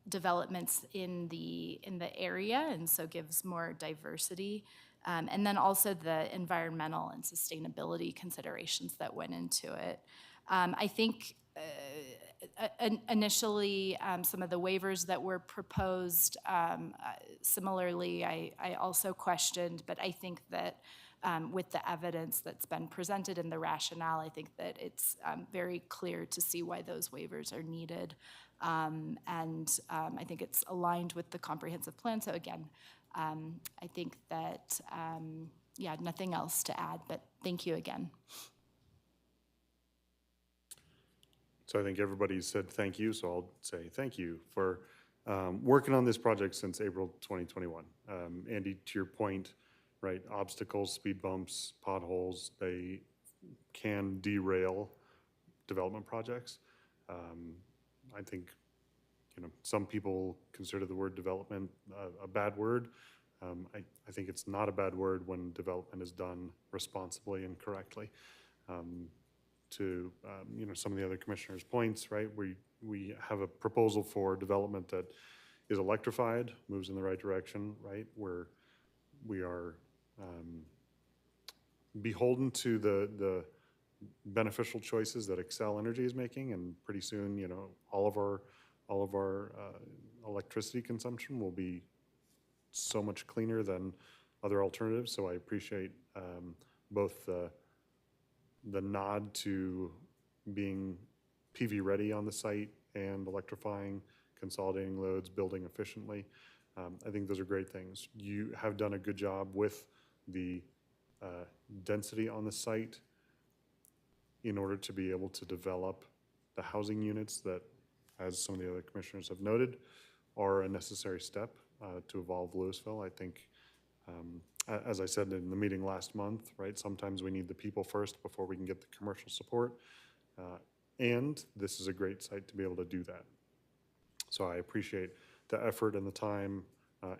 M: developments in the area, and so gives more diversity. And then also the environmental and sustainability considerations that went into it. I think initially, some of the waivers that were proposed, similarly, I also questioned, but I think that with the evidence that's been presented and the rationale, I think that it's very clear to see why those waivers are needed. And I think it's aligned with the comprehensive plan. So again, I think that, yeah, nothing else to add, but thank you again.
F: So I think everybody said thank you, so I'll say thank you for working on this project since April 2021. Andy, to your point, right, obstacles, speed bumps, potholes, they can derail development projects. I think, some people consider the word development a bad word. I think it's not a bad word when development is done responsibly and correctly. To some of the other commissioners' points, right? We have a proposal for development that is electrified, moves in the right direction, right? Where we are beholden to the beneficial choices that Xcel Energy is making, and pretty soon, all of our electricity consumption will be so much cleaner than other alternatives. So I appreciate both the nod to being PV ready on the site and electrifying, consolidating loads, building efficiently. I think those are great things. You have done a good job with the density on the site in order to be able to develop the housing units that, as some of the other commissioners have noted, are a necessary step to evolve Louisville. I think, as I said in the meeting last month, right, sometimes we need the people first before we can get the commercial support. And this is a great site to be able to do that. So I appreciate the effort and the time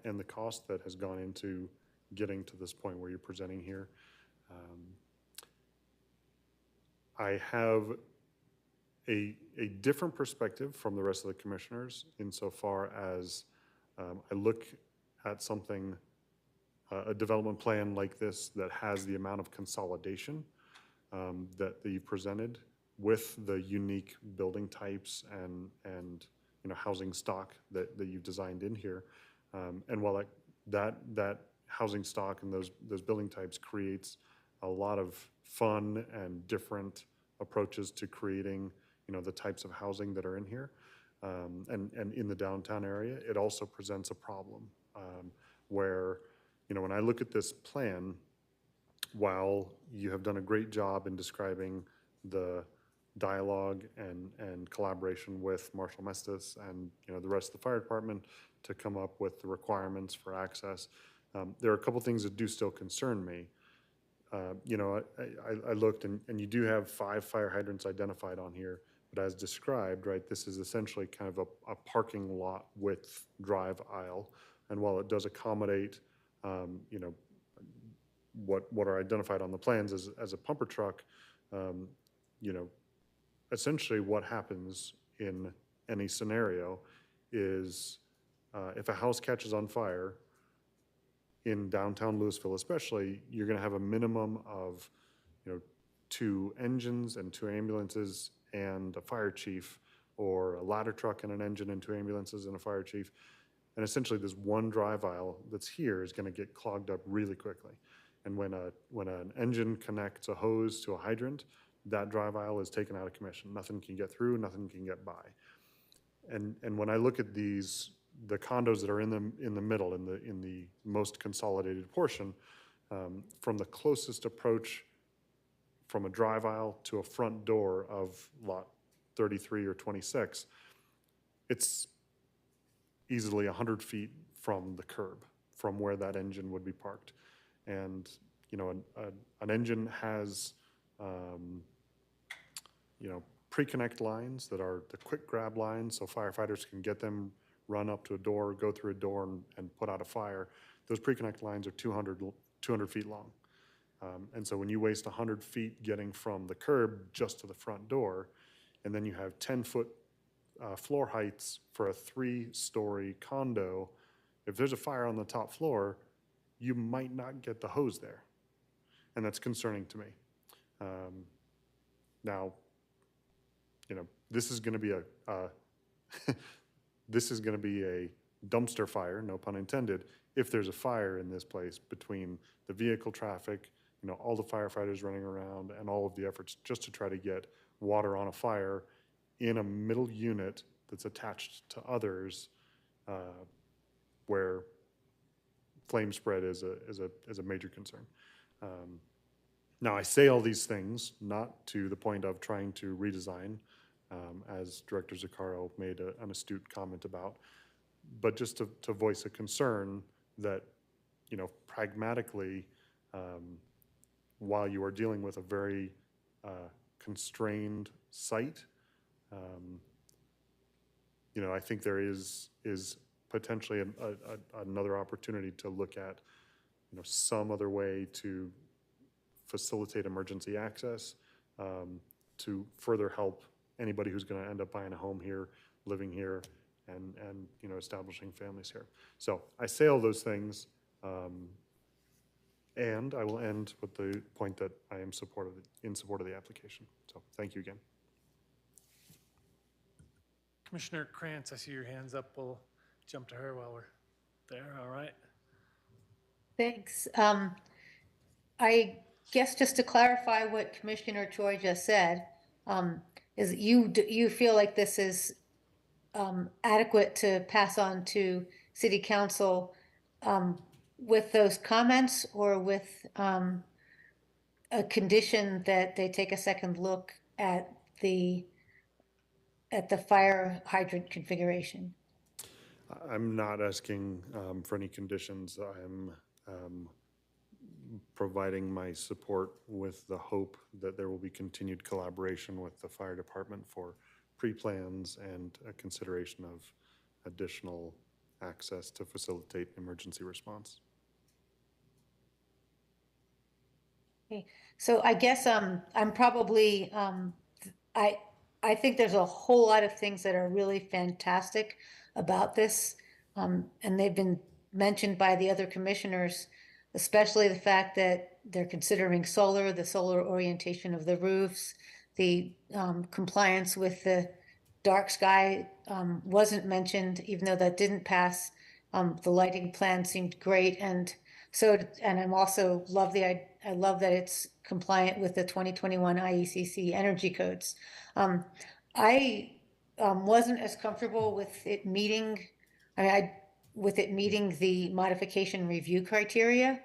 F: and the cost that has gone into getting to this point where you're presenting here. I have a different perspective from the rest of the commissioners insofar as I look at something, a development plan like this that has the amount of consolidation that you presented with the unique building types and housing stock that you've designed in here. And while that housing stock and those building types creates a lot of fun and different approaches to creating the types of housing that are in here and in the downtown area, it also presents a problem where when I look at this plan, while you have done a great job in describing the dialogue and collaboration with Marshall Mestis and the rest of the fire department to come up with the requirements for access, there are a couple things that do still concern me. you know, I looked and you do have 5 fire hydrants identified on here, but as described, right, this is essentially kind of a parking lot width drive aisle. And while it does accommodate, you know, what are identified on the plans as a pumper truck, you know, essentially what happens in any scenario is if a house catches on fire in downtown Louisville especially, you're going to have a minimum of, you know, 2 engines and 2 ambulances and a fire chief, or a ladder truck and an engine and 2 ambulances and a fire chief. And essentially this one drive aisle that's here is going to get clogged up really quickly. And when an engine connects a hose to a hydrant, that drive aisle is taken out of commission. Nothing can get through, nothing can get by. And when I look at these, the condos that are in the middle, in the most consolidated portion, from the closest approach from a drive aisle to a front door of lot 33 or 26, it's easily 100 feet from the curb, from where that engine would be parked. And, you know, an engine has, you know, pre-connect lines that are the quick grab lines, so firefighters can get them, run up to a door, go through a door and put out a fire. Those pre-connect lines are 200 feet long. And so when you waste 100 feet getting from the curb just to the front door, and then you have 10-foot floor heights for a 3-story condo, if there's a fire on the top floor, you might not get the hose there. And that's concerning to me. Now, you know, this is going to be this is going to be a dumpster fire, no pun intended, if there's a fire in this place between the vehicle traffic, you know, all the firefighters running around and all of the efforts just to try to get water on a fire in a middle unit that's attached to others, where flame spread is a major concern. Now, I say all these things not to the point of trying to redesign, as Director Zuccaro made an astute comment about, but just to voice a concern that, you know, pragmatically, while you are dealing with a very constrained site, you know, I think there is potentially another opportunity to look at, you know, some other way to facilitate emergency access, to further help anybody who's going to end up buying a home here, living here, and you know, establishing families here. So I say all those things, and I will end with the point that I am in support of the application. So thank you again.
B: Commissioner Krantz, I see your hands up. We'll jump to her while we're there. All right.
J: Thanks. I guess just to clarify what Commissioner Choi just said, is you feel like this is adequate to pass on to City Council with those comments, or with a condition that they take a second look at the fire hydrant configuration?
F: I'm not asking for any conditions. I'm providing my support with the hope that there will be continued collaboration with the fire department for pre-plans and a consideration of additional access to facilitate emergency response.
J: Okay, so I guess I'm probably I think there's a whole lot of things that are really fantastic about this, and they've been mentioned by the other commissioners, especially the fact that they're considering solar, the solar orientation of the roofs, the compliance with the dark sky wasn't mentioned, even though that didn't pass. The lighting plan seemed great, and I'm also I love that it's compliant with the 2021 IECC energy codes. I wasn't as comfortable with it meeting, the modification review criteria.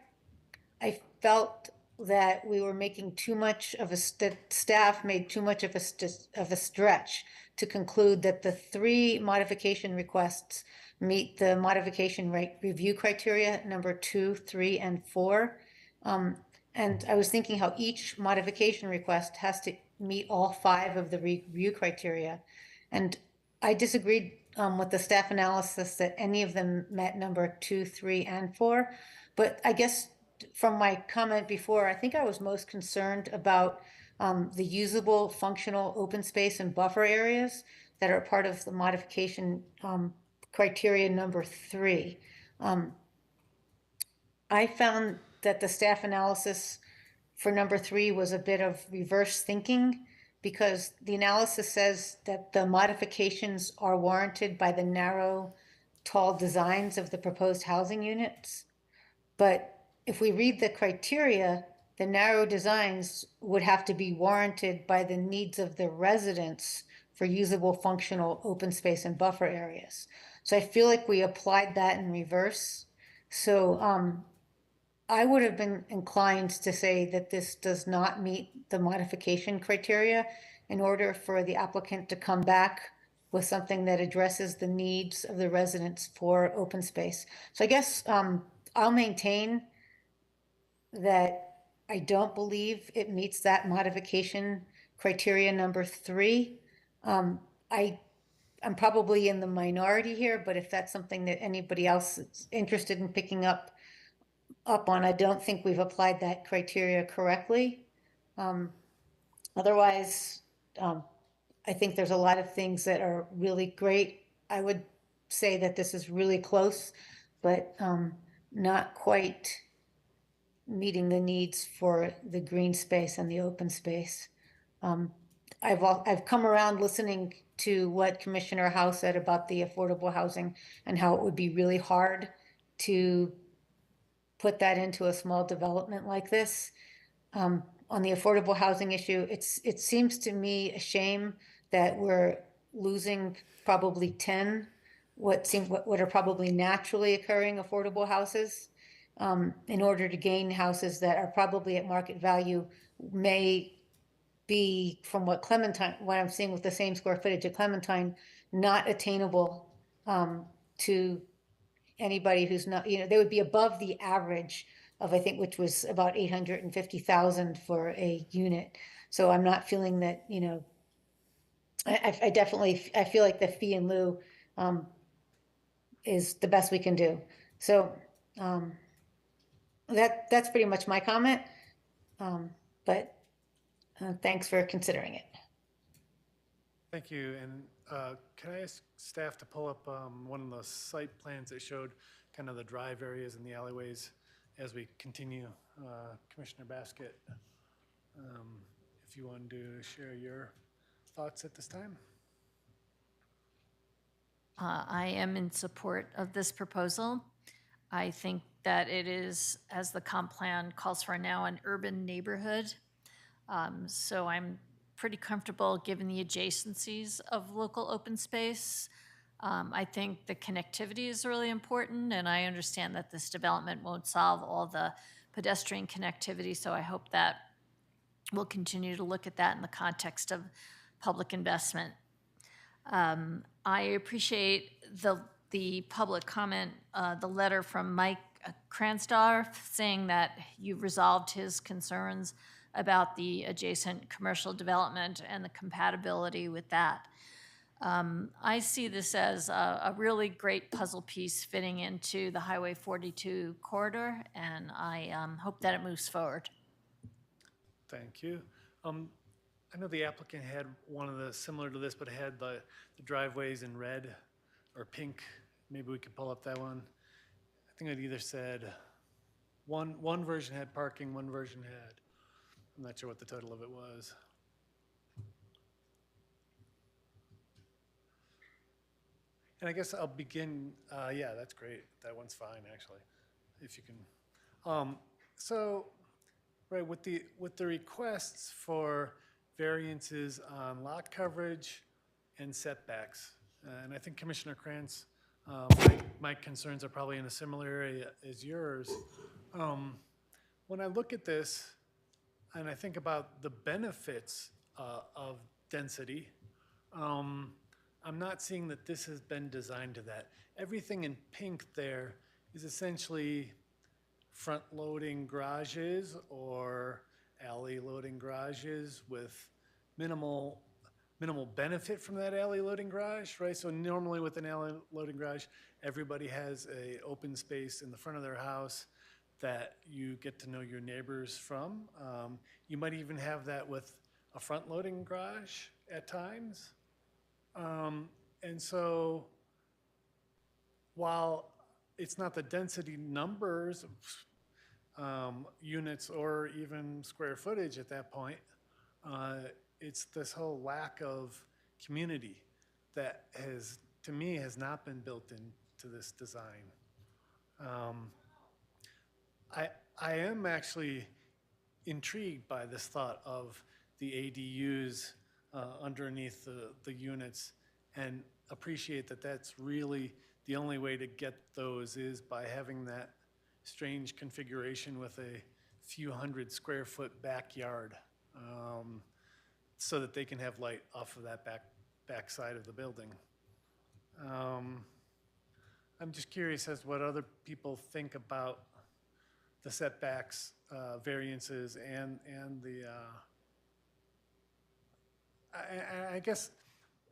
J: I felt that we were making too much of staff made too much of a stretch to conclude that the 3 modification requests meet the modification review criteria number 2, 3, and 4. And I was thinking how each modification request has to meet all 5 of the review criteria. And I disagreed with the staff analysis that any of them met number 2, 3, and 4. But I guess from my comment before, I think I was most concerned about the usable, functional, open space and buffer areas that are part of the modification criteria number 3. I found that the staff analysis for number 3 was a bit of reverse thinking, because the analysis says that the modifications are warranted by the narrow, tall designs of the proposed housing units. But if we read the criteria, the narrow designs would have to be warranted by the needs of the residents for usable, functional, open space and buffer areas. So I feel like we applied that in reverse. So I would have been inclined to say that this does not meet the modification criteria in order for the applicant to come back with something that addresses the needs of the residents for open space. So I guess I'll maintain that I don't believe it meets that modification criteria number 3. I'm probably in the minority here, but if that's something that anybody else is interested in picking up on, I don't think we've applied that criteria correctly. Otherwise, I think there's a lot of things that are really great. I would say that this is really close, but not quite meeting the needs for the green space and the open space. I've come around listening to what Commissioner Howe said about the affordable housing and how it would be really hard to put that into a small development like this. On the affordable housing issue, it seems to me a shame that we're losing probably 10 what are probably naturally occurring affordable houses in order to gain houses that are probably at market value, may be, from what I'm seeing with the same square footage at Clementine, not attainable to anybody who's not, they would be above the average of, I think, which was about 850,000 for a unit. So I'm not feeling that, I feel like the fee in lieu is the best we can do. So that's pretty much my comment. But thanks for considering it.
B: Thank you. And can I ask staff to pull up one of the site plans that showed kind of the drive areas and the alleyways as we continue? Commissioner Baskett, if you want to share your thoughts at this time.
E: I am in support of this proposal. I think that it is, as the comp plan calls for now, an urban neighborhood. So I'm pretty comfortable given the adjacencies of local open space. I think the connectivity is really important, and I understand that this development won't solve all the pedestrian connectivity, so I hope that we'll continue to look at that in the context of public investment. I appreciate the public comment, the letter from Mike Kransdorf saying that you've resolved his concerns about the adjacent commercial development and the compatibility with that. I see this as a really great puzzle piece fitting into the Highway 42 corridor, and I hope that it moves forward.
B: Thank you. I know the applicant had one of the similar to this, but it had the driveways in red or pink. Maybe we could pull up that one. I think it either said one version had parking, one version had, I'm not sure what the total of it was. And I guess I'll begin, yeah, that's great. That one's fine, actually, if you can. So, right, with the requests for variances on lot coverage and setbacks, and I think Commissioner Krantz, my concerns are probably in a similar area as yours. When I look at this, and I think about the benefits of density, I'm not seeing that this has been designed to that. Everything in pink there is essentially front-loading garages or alley-loading garages with minimal benefit from that alley-loading garage, right? So normally with an alley-loading garage, everybody has a open space in the front of their house that you get to know your neighbors from. You might even have that with a front-loading garage at times. And so while it's not the density numbers of units or even square footage at that point, it's this whole lack of community that has, to me, has not been built into this design. I am actually intrigued by this thought of the ADUs underneath the units, and appreciate that that's really the only way to get those is by having that strange configuration with a few hundred square foot backyard, so that they can have light off of that back side of the building. I'm just curious as to what other people think about the setbacks, variances, and the, I guess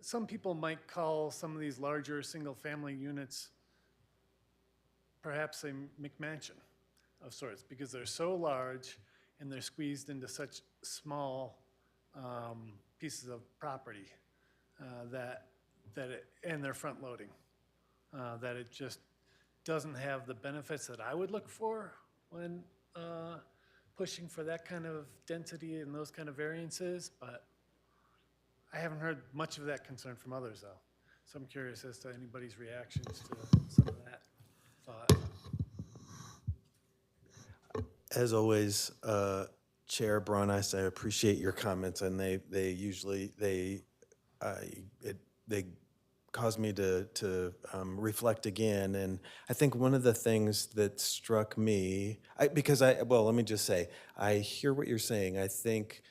B: some people might call some of these larger single-family units perhaps a McMansion of sorts, because they're so large and they're squeezed into such small pieces of property and they're front-loading, that it just doesn't have the benefits that I would look for when pushing for that kind of density and those kind of variances, but I haven't heard much of that concern from others, though. So I'm curious as to anybody's reactions to some of that thought.
N: As always, Chair Brauneis, I appreciate your comments, and they usually cause me to reflect again. And I think one of the things that struck me, let me just say, I hear what you're saying. I think,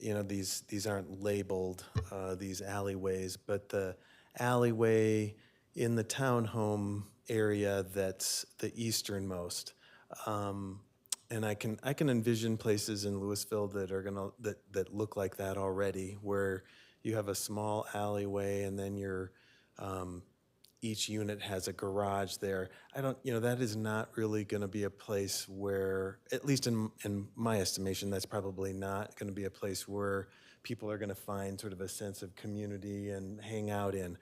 N: these aren't labeled, these alleyways, but the alleyway in the townhome area that's the easternmost. And I can envision places in Louisville that are that look like that already, where you have a small alleyway and then each unit has a garage there. That is not really going to be a place where, at least in my estimation, that's probably not going to be a place where people are going to find sort of a sense of community and hang out in.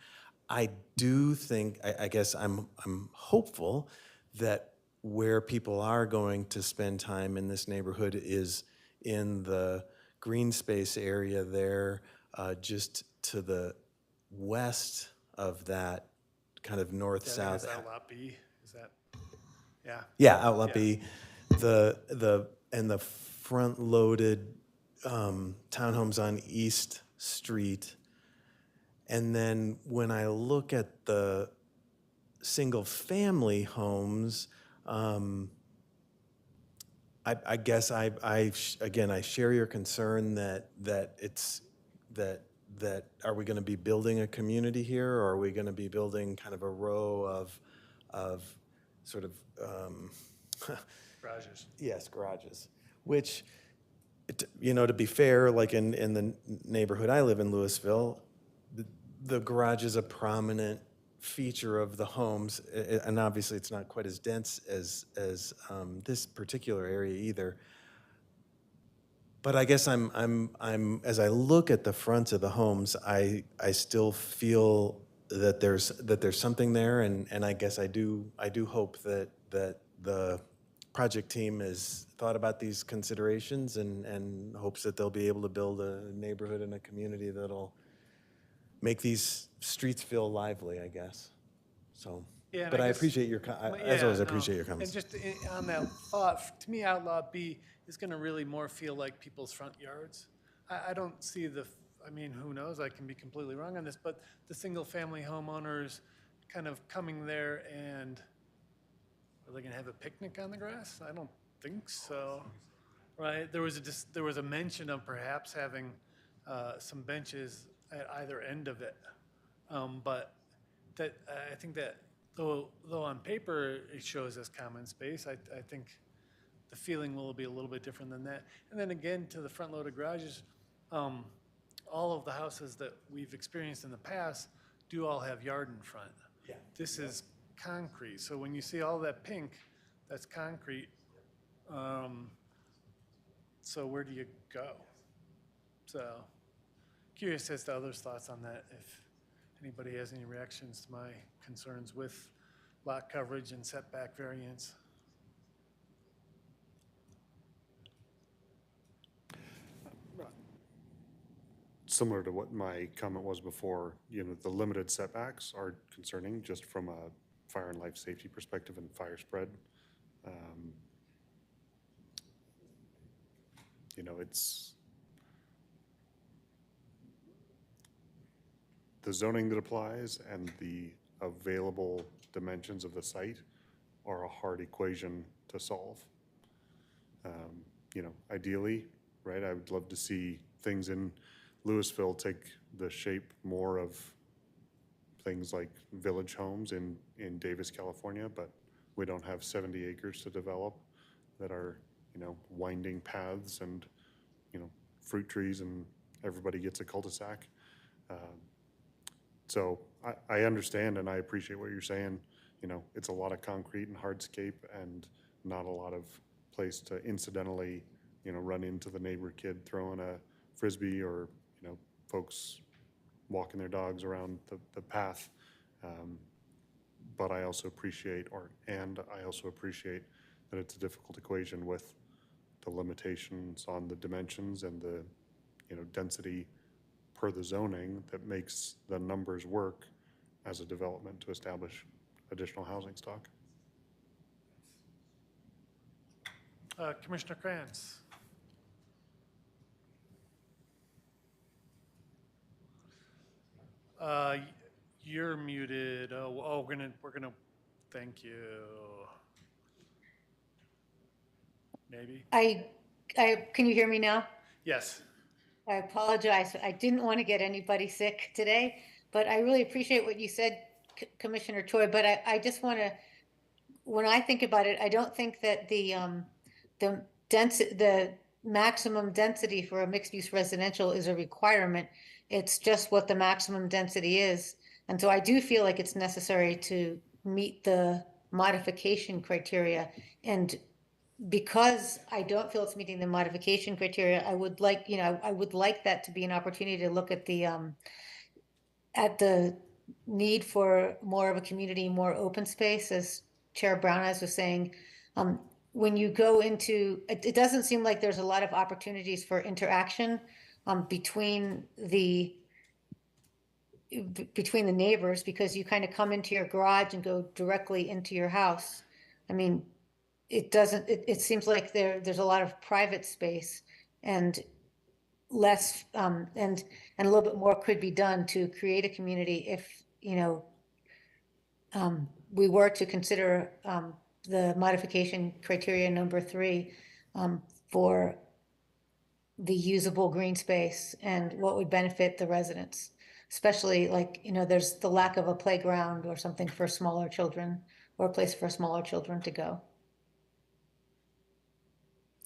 N: I do think, I guess I'm hopeful that where people are going to spend time in this neighborhood is in the green space area there, just to the west of that kind of north-south.
B: Is that Outlot B? Is that, yeah?
N: Yeah, Outlot B. And the front-loaded townhomes on East Street. And then when I look at the single-family homes, I guess I share your concern that are we going to be building a community here, or are we going to be building kind of a row of sort of
B: Garages.
N: Yes, garages. Which, to be fair, like in the neighborhood I live in, Louisville, the garage is a prominent feature of the homes, and obviously it's not quite as dense as this particular area either. But I guess I'm as I look at the fronts of the homes, I still feel that there's something there, and I guess I do hope that the project team has thought about these considerations and hopes that they'll be able to build a neighborhood and a community that'll make these streets feel lively, I guess. So,
B: Yeah,
N: but I appreciate your, as always, I appreciate your comments.
B: And just on that thought, to me, Outlot B is going to really more feel like people's front yards. I don't see who knows, I can be completely wrong on this, but the single-family homeowners kind of coming there and are they going to have a picnic on the grass? I don't think so, right? There was a mention of perhaps having some benches at either end of it, but I think that Though on paper it shows as common space, I think the feeling will be a little bit different than that. And then again, to the front-loaded garages, all of the houses that we've experienced in the past do all have yard in front.
N: Yeah.
B: This is concrete, so when you see all that pink, that's concrete. So where do you go? So curious as to others' thoughts on that, if anybody has any reactions to my concerns with lot coverage and setback variance.
F: Similar to what my comment was before, the limited setbacks are concerning just from a fire and life safety perspective and fire spread. It's the zoning that applies and the available dimensions of the site are a hard equation to solve. Ideally, right, I would love to see things in Louisville take the shape more of things like village homes in Davis, California, but we don't have 70 acres to develop that are, winding paths and, fruit trees and everybody gets a cul-de-sac. So I understand and I appreciate what you're saying. It's a lot of concrete and hardscape and not a lot of place to incidentally, run into the neighbor kid throwing a Frisbee or, folks walking their dogs around the path. But I also appreciate, that it's a difficult equation with the limitations on the dimensions and the, density per the zoning that makes the numbers work as a development to establish additional housing stock.
B: Commissioner Krantz. You're muted. Oh, we're gonna, thank you. Maybe?
J: Can you hear me now?
B: Yes.
J: I apologize. I didn't want to get anybody sick today, but I really appreciate what you said, Commissioner Choi. But I just want to, when I think about it, I don't think that the maximum density for a mixed-use residential is a requirement. It's just what the maximum density is. And so I do feel like it's necessary to meet the modification criteria. And because I don't feel it's meeting the modification criteria, I would like, I would like that to be an opportunity to look at the need for more of a community, more open space, as Chair Brown Eyes was saying. When you go into, it doesn't seem like there's a lot of opportunities for interaction between the neighbors, because you kind of come into your garage and go directly into your house. I mean, it seems like there's a lot of private space and less, and a little bit more could be done to create a community if, we were to consider the modification criteria number 3 for the usable green space and what would benefit the residents, especially like, there's the lack of a playground or something for smaller children or a place for smaller children to go.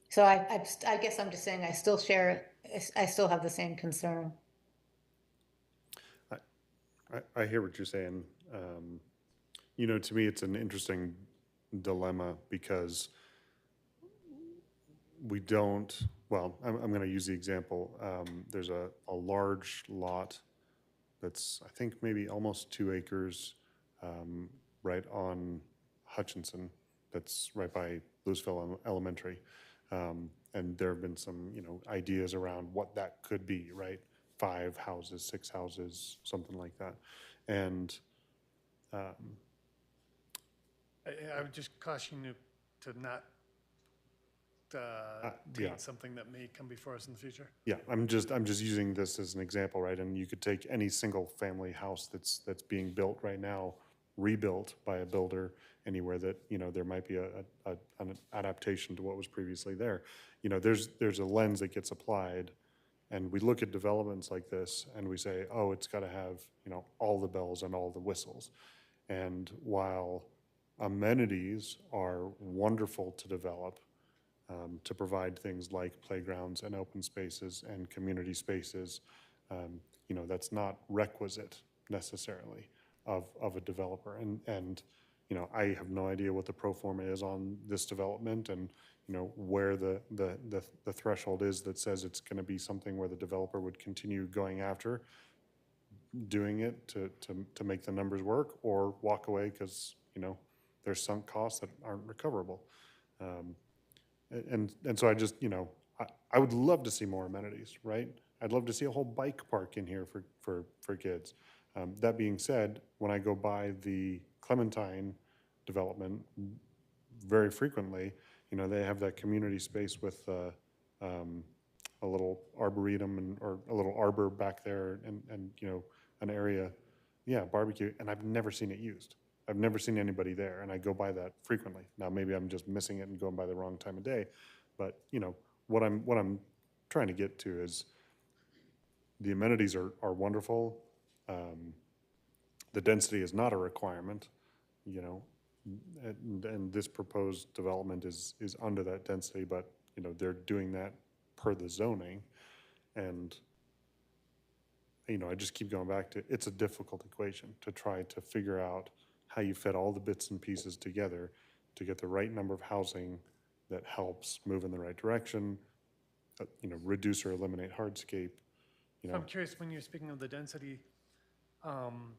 J: So I guess I'm just saying I still have the same concern.
F: I hear what you're saying. To me, it's an interesting dilemma because we don't, well, I'm going to use the example. There's a large lot that's, I think, maybe almost 2 acres right on Hutchinson, that's right by Louisville Elementary. And there have been some, ideas around what that could be, right? 5 houses, 6 houses, something like that. And
B: I would just caution you to not taint something that may come before us in the future.
F: Yeah, I'm just using this as an example, right? And you could take any single family house that's being built right now, rebuilt by a builder anywhere that, there might be an adaptation to what was previously there. There's a lens that gets applied, and we look at developments like this and we say, oh, it's got to have, all the bells and all the whistles. And while amenities are wonderful to develop, to provide things like playgrounds and open spaces and community spaces, you know, that's not requisite necessarily of a developer. And you know, I have no idea what the pro forma is on this development, and you know, where the threshold is that says it's going to be something where the developer would continue going after doing it to make the numbers work, or walk away because, you know, there's sunk costs that aren't recoverable. And so I just, you know, I would love to see more amenities, right? I'd love to see a whole bike park in here for kids. That being said, when I go by the Clementine development very frequently, you know, they have that community space with a little arboretum or a little arbor back there, and you know, an area, yeah, barbecue, and I've never seen it used. I've never seen anybody there, and I go by that frequently. Now, maybe I'm just missing it and going by the wrong time of day, but you know, what I'm trying to get to is the amenities are wonderful. The density is not a requirement, you know, and this proposed development is under that density, but you know, they're doing that per the zoning, and you know, I just keep going back to, it's a difficult equation to try to figure out how you fit all the bits and pieces together to get the right number of housing that helps move in the right direction, you know, reduce or eliminate hardscape, you know.
B: I'm curious, when you're speaking of the density,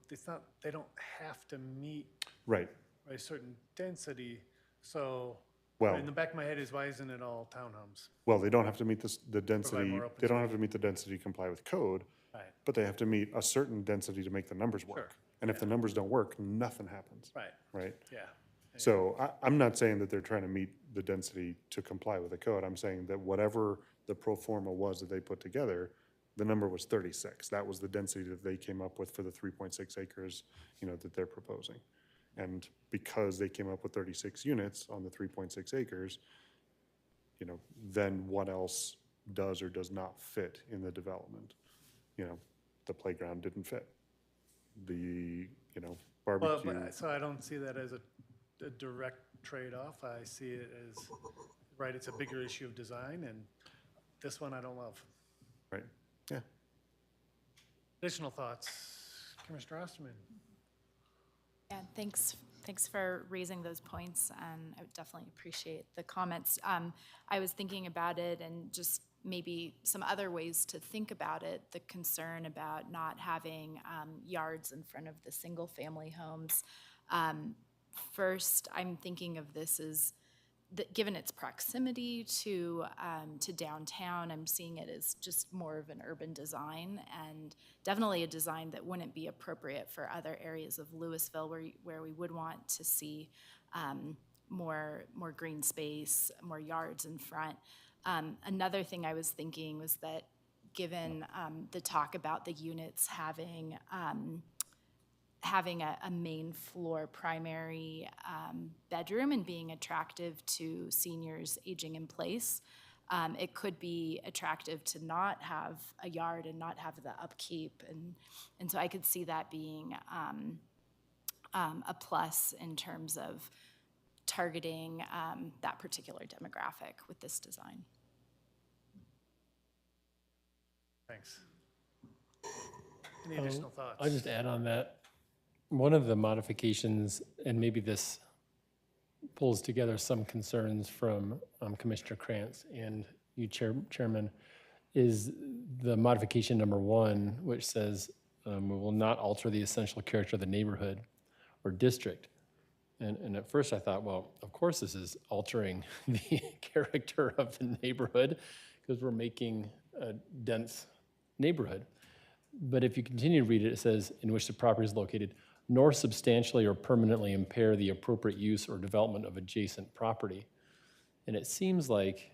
B: it's not, they don't have to meet
F: Right.
B: a certain density, so
F: Well-
B: in the back of my head is, why isn't it all townhomes?
F: Well, they don't have to meet the density,
B: more open
F: they don't have to meet the density to comply with code,
B: Right.
F: but they have to meet a certain density to make the numbers work.
B: Sure,
F: And if the numbers don't work, nothing happens,
B: Right,
F: right?
B: yeah.
F: So I'm not saying that they're trying to meet the density to comply with the code. I'm saying that whatever the pro forma was that they put together, the number was 36. That was the density that they came up with for the 3.6 acres, you know, that they're proposing. And because they came up with 36 units on the 3.6 acres, you know, then what else does or does not fit in the development? You know, the playground didn't fit. The, you know,
B: Well,
F: barbecue.
B: but, so I don't see that as a direct trade-off. I see it as, right, it's a bigger issue of design, and this one I don't love.
F: Right, yeah.
B: Additional thoughts? Commissioner Osterman?
M: Yeah, thanks for raising those points, and I would definitely appreciate the comments. I was thinking about it and just maybe some other ways to think about it, the concern about not having yards in front of the single-family homes. First, I'm thinking of this as, given its proximity to downtown, I'm seeing it as just more of an urban design, and definitely a design that wouldn't be appropriate for other areas of Louisville where we would want to see more green space, more yards in front. Another thing I was thinking was that given the talk about the units having a main floor primary bedroom and being attractive to seniors aging in place, it could be attractive to not have a yard and not have the upkeep. And so I could see that being a plus in terms of targeting that particular demographic with this design.
B: Thanks. Any additional thoughts?
H: I'll just add on that. One of the modifications, and maybe this pulls together some concerns from Commissioner Krantz and you, Chairman, is the modification number 1, which says we will not alter the essential character of the neighborhood or district. And at first I thought, well, of course this is altering the character of the neighborhood because we're making a dense neighborhood. But if you continue to read it, it says, in which the property is located, nor substantially or permanently impair the appropriate use or development of adjacent property. And it seems like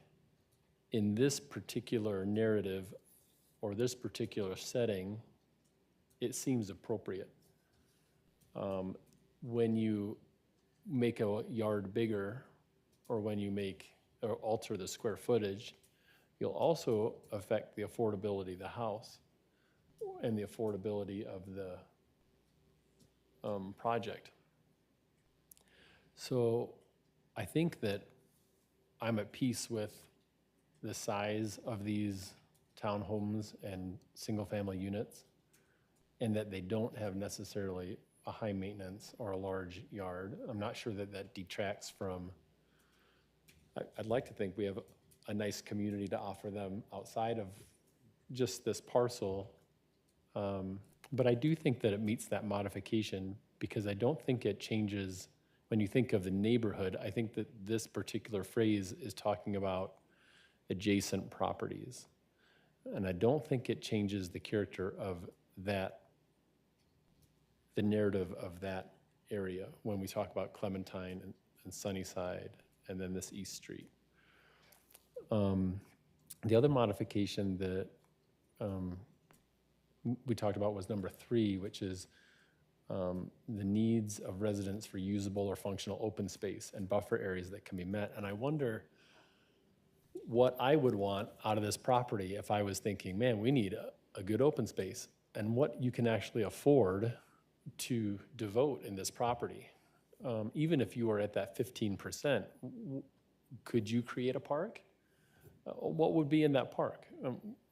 H: in this particular narrative or this particular setting, it seems appropriate. When you make a yard bigger or when you make or alter the square footage, you'll also affect the affordability of the house and the affordability of the project. So I think that I'm at peace with the size of these townhomes and single-family units, and that they don't have necessarily a high maintenance or a large yard. I'm not sure that that detracts from, I'd like to think we have a nice community to offer them outside of just this parcel. But I do think that it meets that modification because I don't think it changes, when you think of the neighborhood, I think that this particular phrase is talking about adjacent properties. And I don't think it changes the character of that, the narrative of that area when we talk about Clementine and Sunnyside and then this East Street. The other modification that we talked about was number 3, which is the needs of residents for usable or functional open space and buffer areas that can be met. And I wonder what I would want out of this property if I was thinking, man, we need a good open space, and what you can actually afford to devote in this property. Even if you are at that 15%, could you create a park? What would be in that park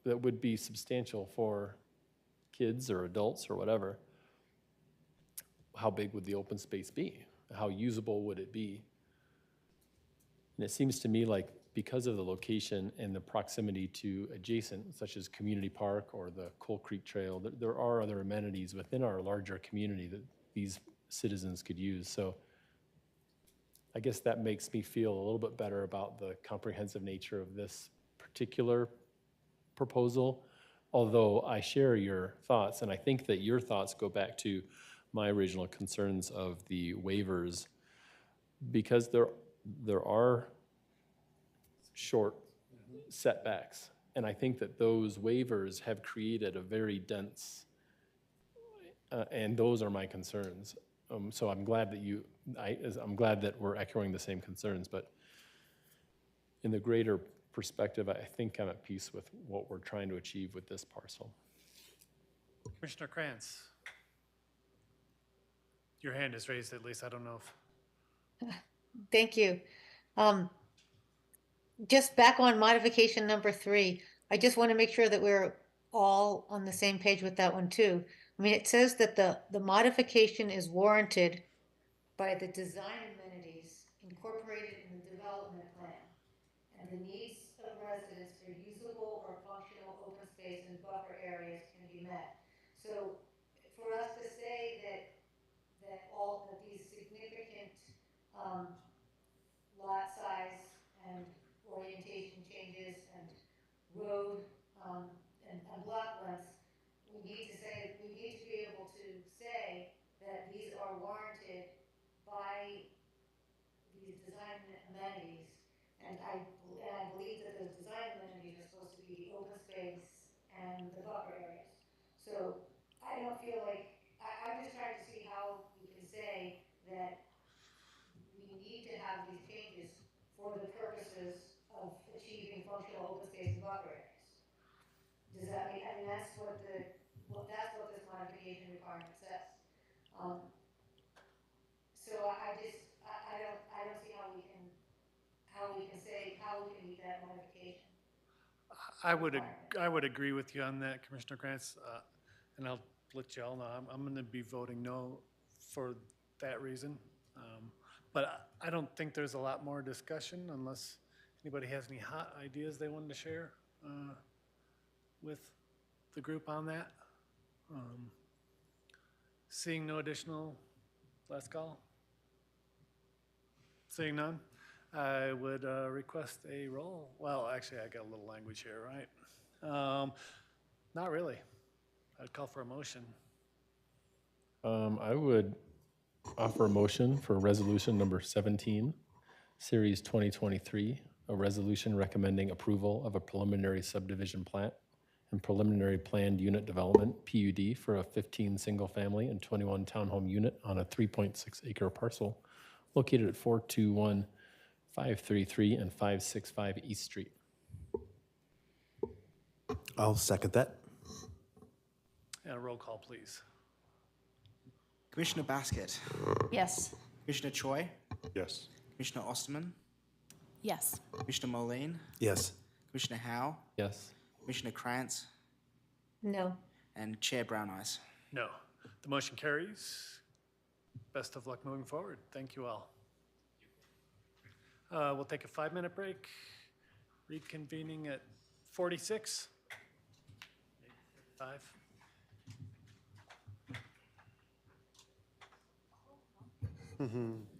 H: that would be substantial for kids or adults or whatever? How big would the open space be? How usable would it be? And it seems to me like because of the location and the proximity to adjacent, such as Community Park or the Coal Creek Trail, there are other amenities within our larger community that these citizens could use. So I guess that makes me feel a little bit better about the comprehensive nature of this particular proposal, although I share your thoughts, and I think that your thoughts go back to my original concerns of the waivers, because there are short setbacks, and I think that those waivers have created a very dense, and those are my concerns. So I'm glad that I'm glad that we're echoing the same concerns, but in the greater perspective, I think I'm at peace with what we're trying to achieve with this parcel.
B: Commissioner Krantz. Your hand is raised, at least. I don't know if.
J: Thank you. Just back on modification number 3, I just want to make sure that we're all on the same page with that one too. I mean, it says that the modification is warranted by the design amenities incorporated in the development plan and the needs of residents for usable or functional open space and buffer areas can be met. So for us to say that all of these significant lot size and orientation changes and road and block lengths, we need to be able to say that these are warranted by these design amenities. And I believe that those design amenities are supposed to be open space and the buffer areas. So I don't feel like, I'm just trying to see how we can say that we need to have these changes for the purposes of achieving functional open space and buffer areas. Does that mean, I mean, that's what this modification requirement says. So I don't see how we can say, how we can meet that modification.
B: I would agree with you on that, Commissioner Krantz, and I'll let you all know, I'm going to be voting no for that reason. But I don't think there's a lot more discussion unless anybody has any hot ideas they wanted to share with the group on that. Seeing no additional last call? Seeing none, I would request a roll. Well, actually, I got a little language here, right? Not really. I'd call for a motion.
H: I would offer a motion for resolution number 17, series 2023, a resolution recommending approval of a preliminary subdivision plat and preliminary planned unit development, PUD, for a 15 single-family and 21 townhome unit on a 3.6 acre parcel located at 421, 533, and 565 East Street.
N: I'll second that.
B: And a roll call, please.
D: Commissioner Basket,
E: Yes.
D: Commissioner Choi,
F: Yes.
D: Commissioner Osterman,
M: Yes.
D: Commissioner Moline,
N: Yes.
D: Commissioner Howe,
H: Yes.
D: Commissioner Krantz,
J: No.
D: and Chair Brown eyes.
B: No. The motion carries. Best of luck moving forward. Thank you all. We'll take a 5-minute break, reconvening at 46. 5.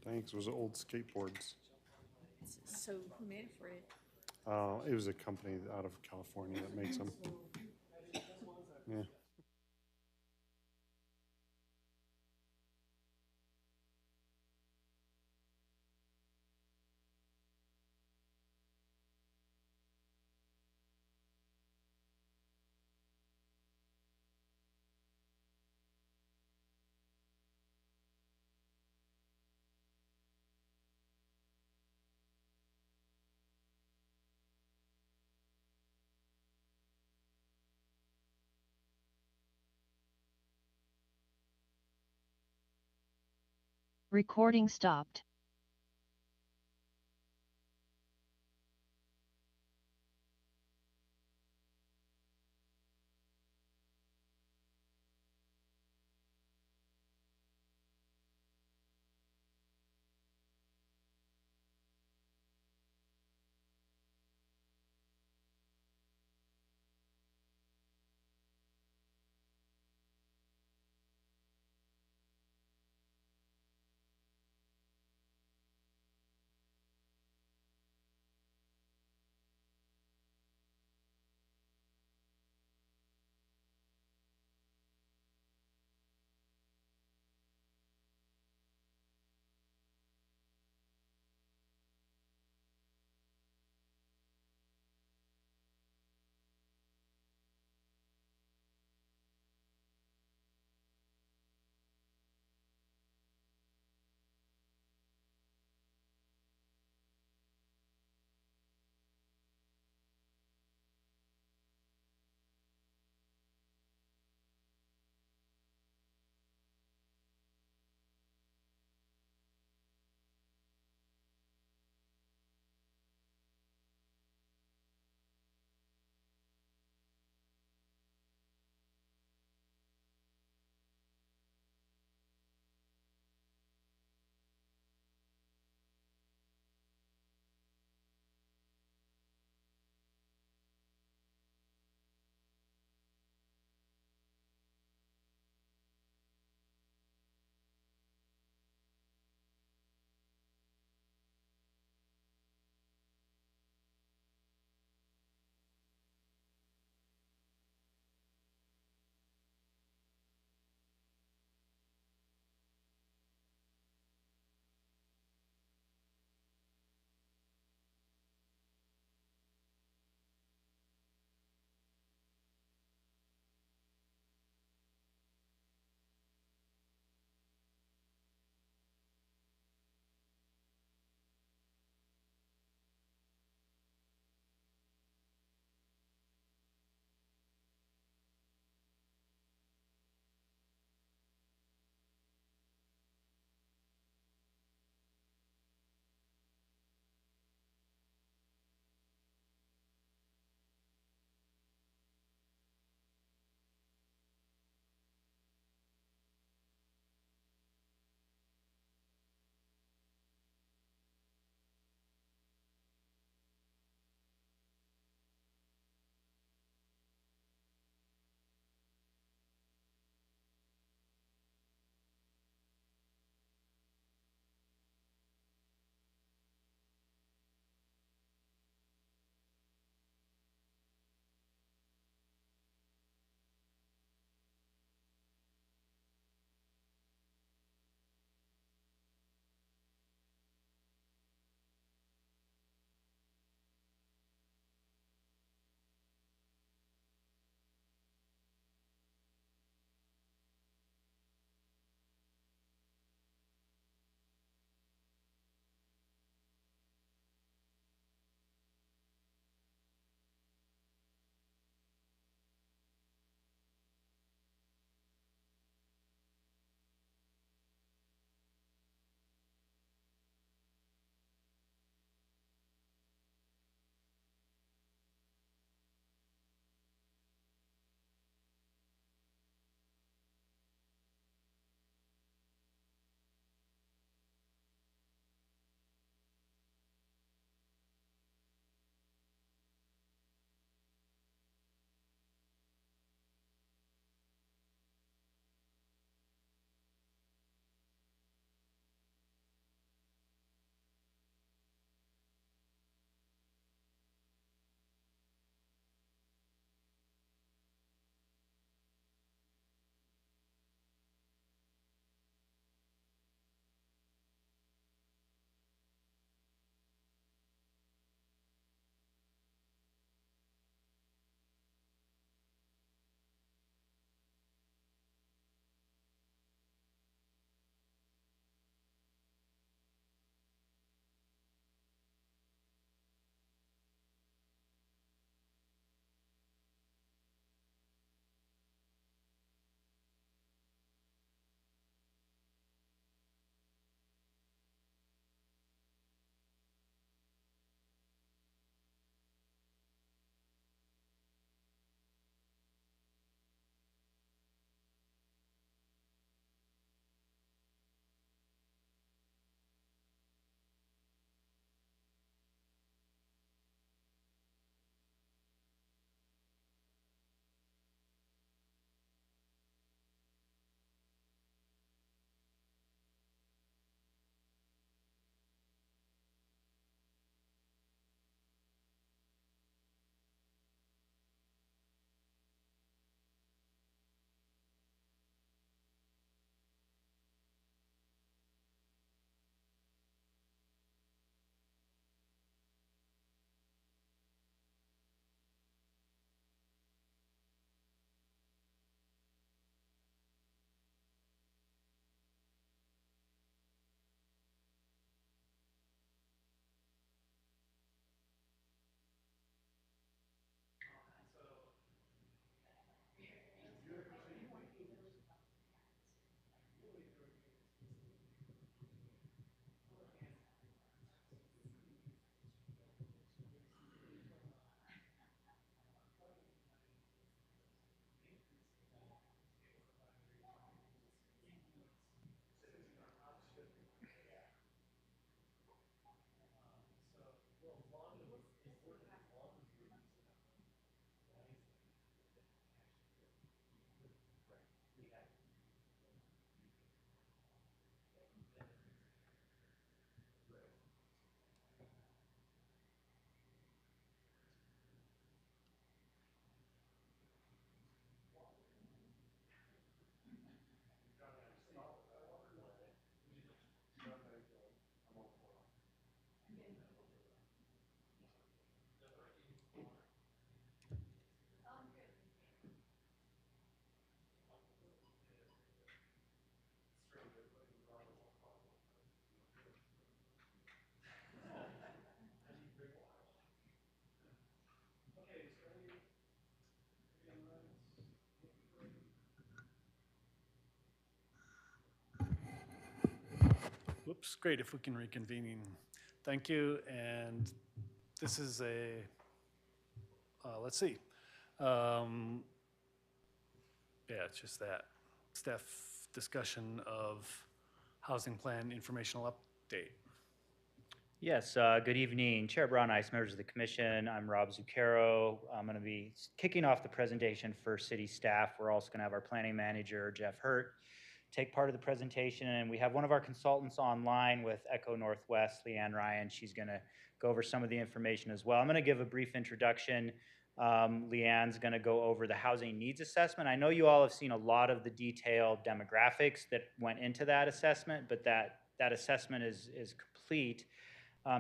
F: Thanks. It was old skateboards.
E: So who made it for you?
F: It was a company out of California that makes them. Yeah.
C: Recording stopped.
B: it's great if we can reconvene. Thank you, and this is a, let's see. Yeah, it's just that staff discussion of housing plan informational update.
I: Yes, good evening, Chair Brown Ice, members of the commission. I'm Rob Zucchero. I'm going to be kicking off the presentation for city staff. We're also going to have our planning manager, Jeff Hurt, take part of the presentation. And we have one of our consultants online with Echo Northwest, Leanne Ryan. She's going to go over some of the information as well. I'm going to give a brief introduction. Leanne's going to go over the housing needs assessment. I know you all have seen a lot of the detailed demographics that went into that assessment, but that assessment is complete,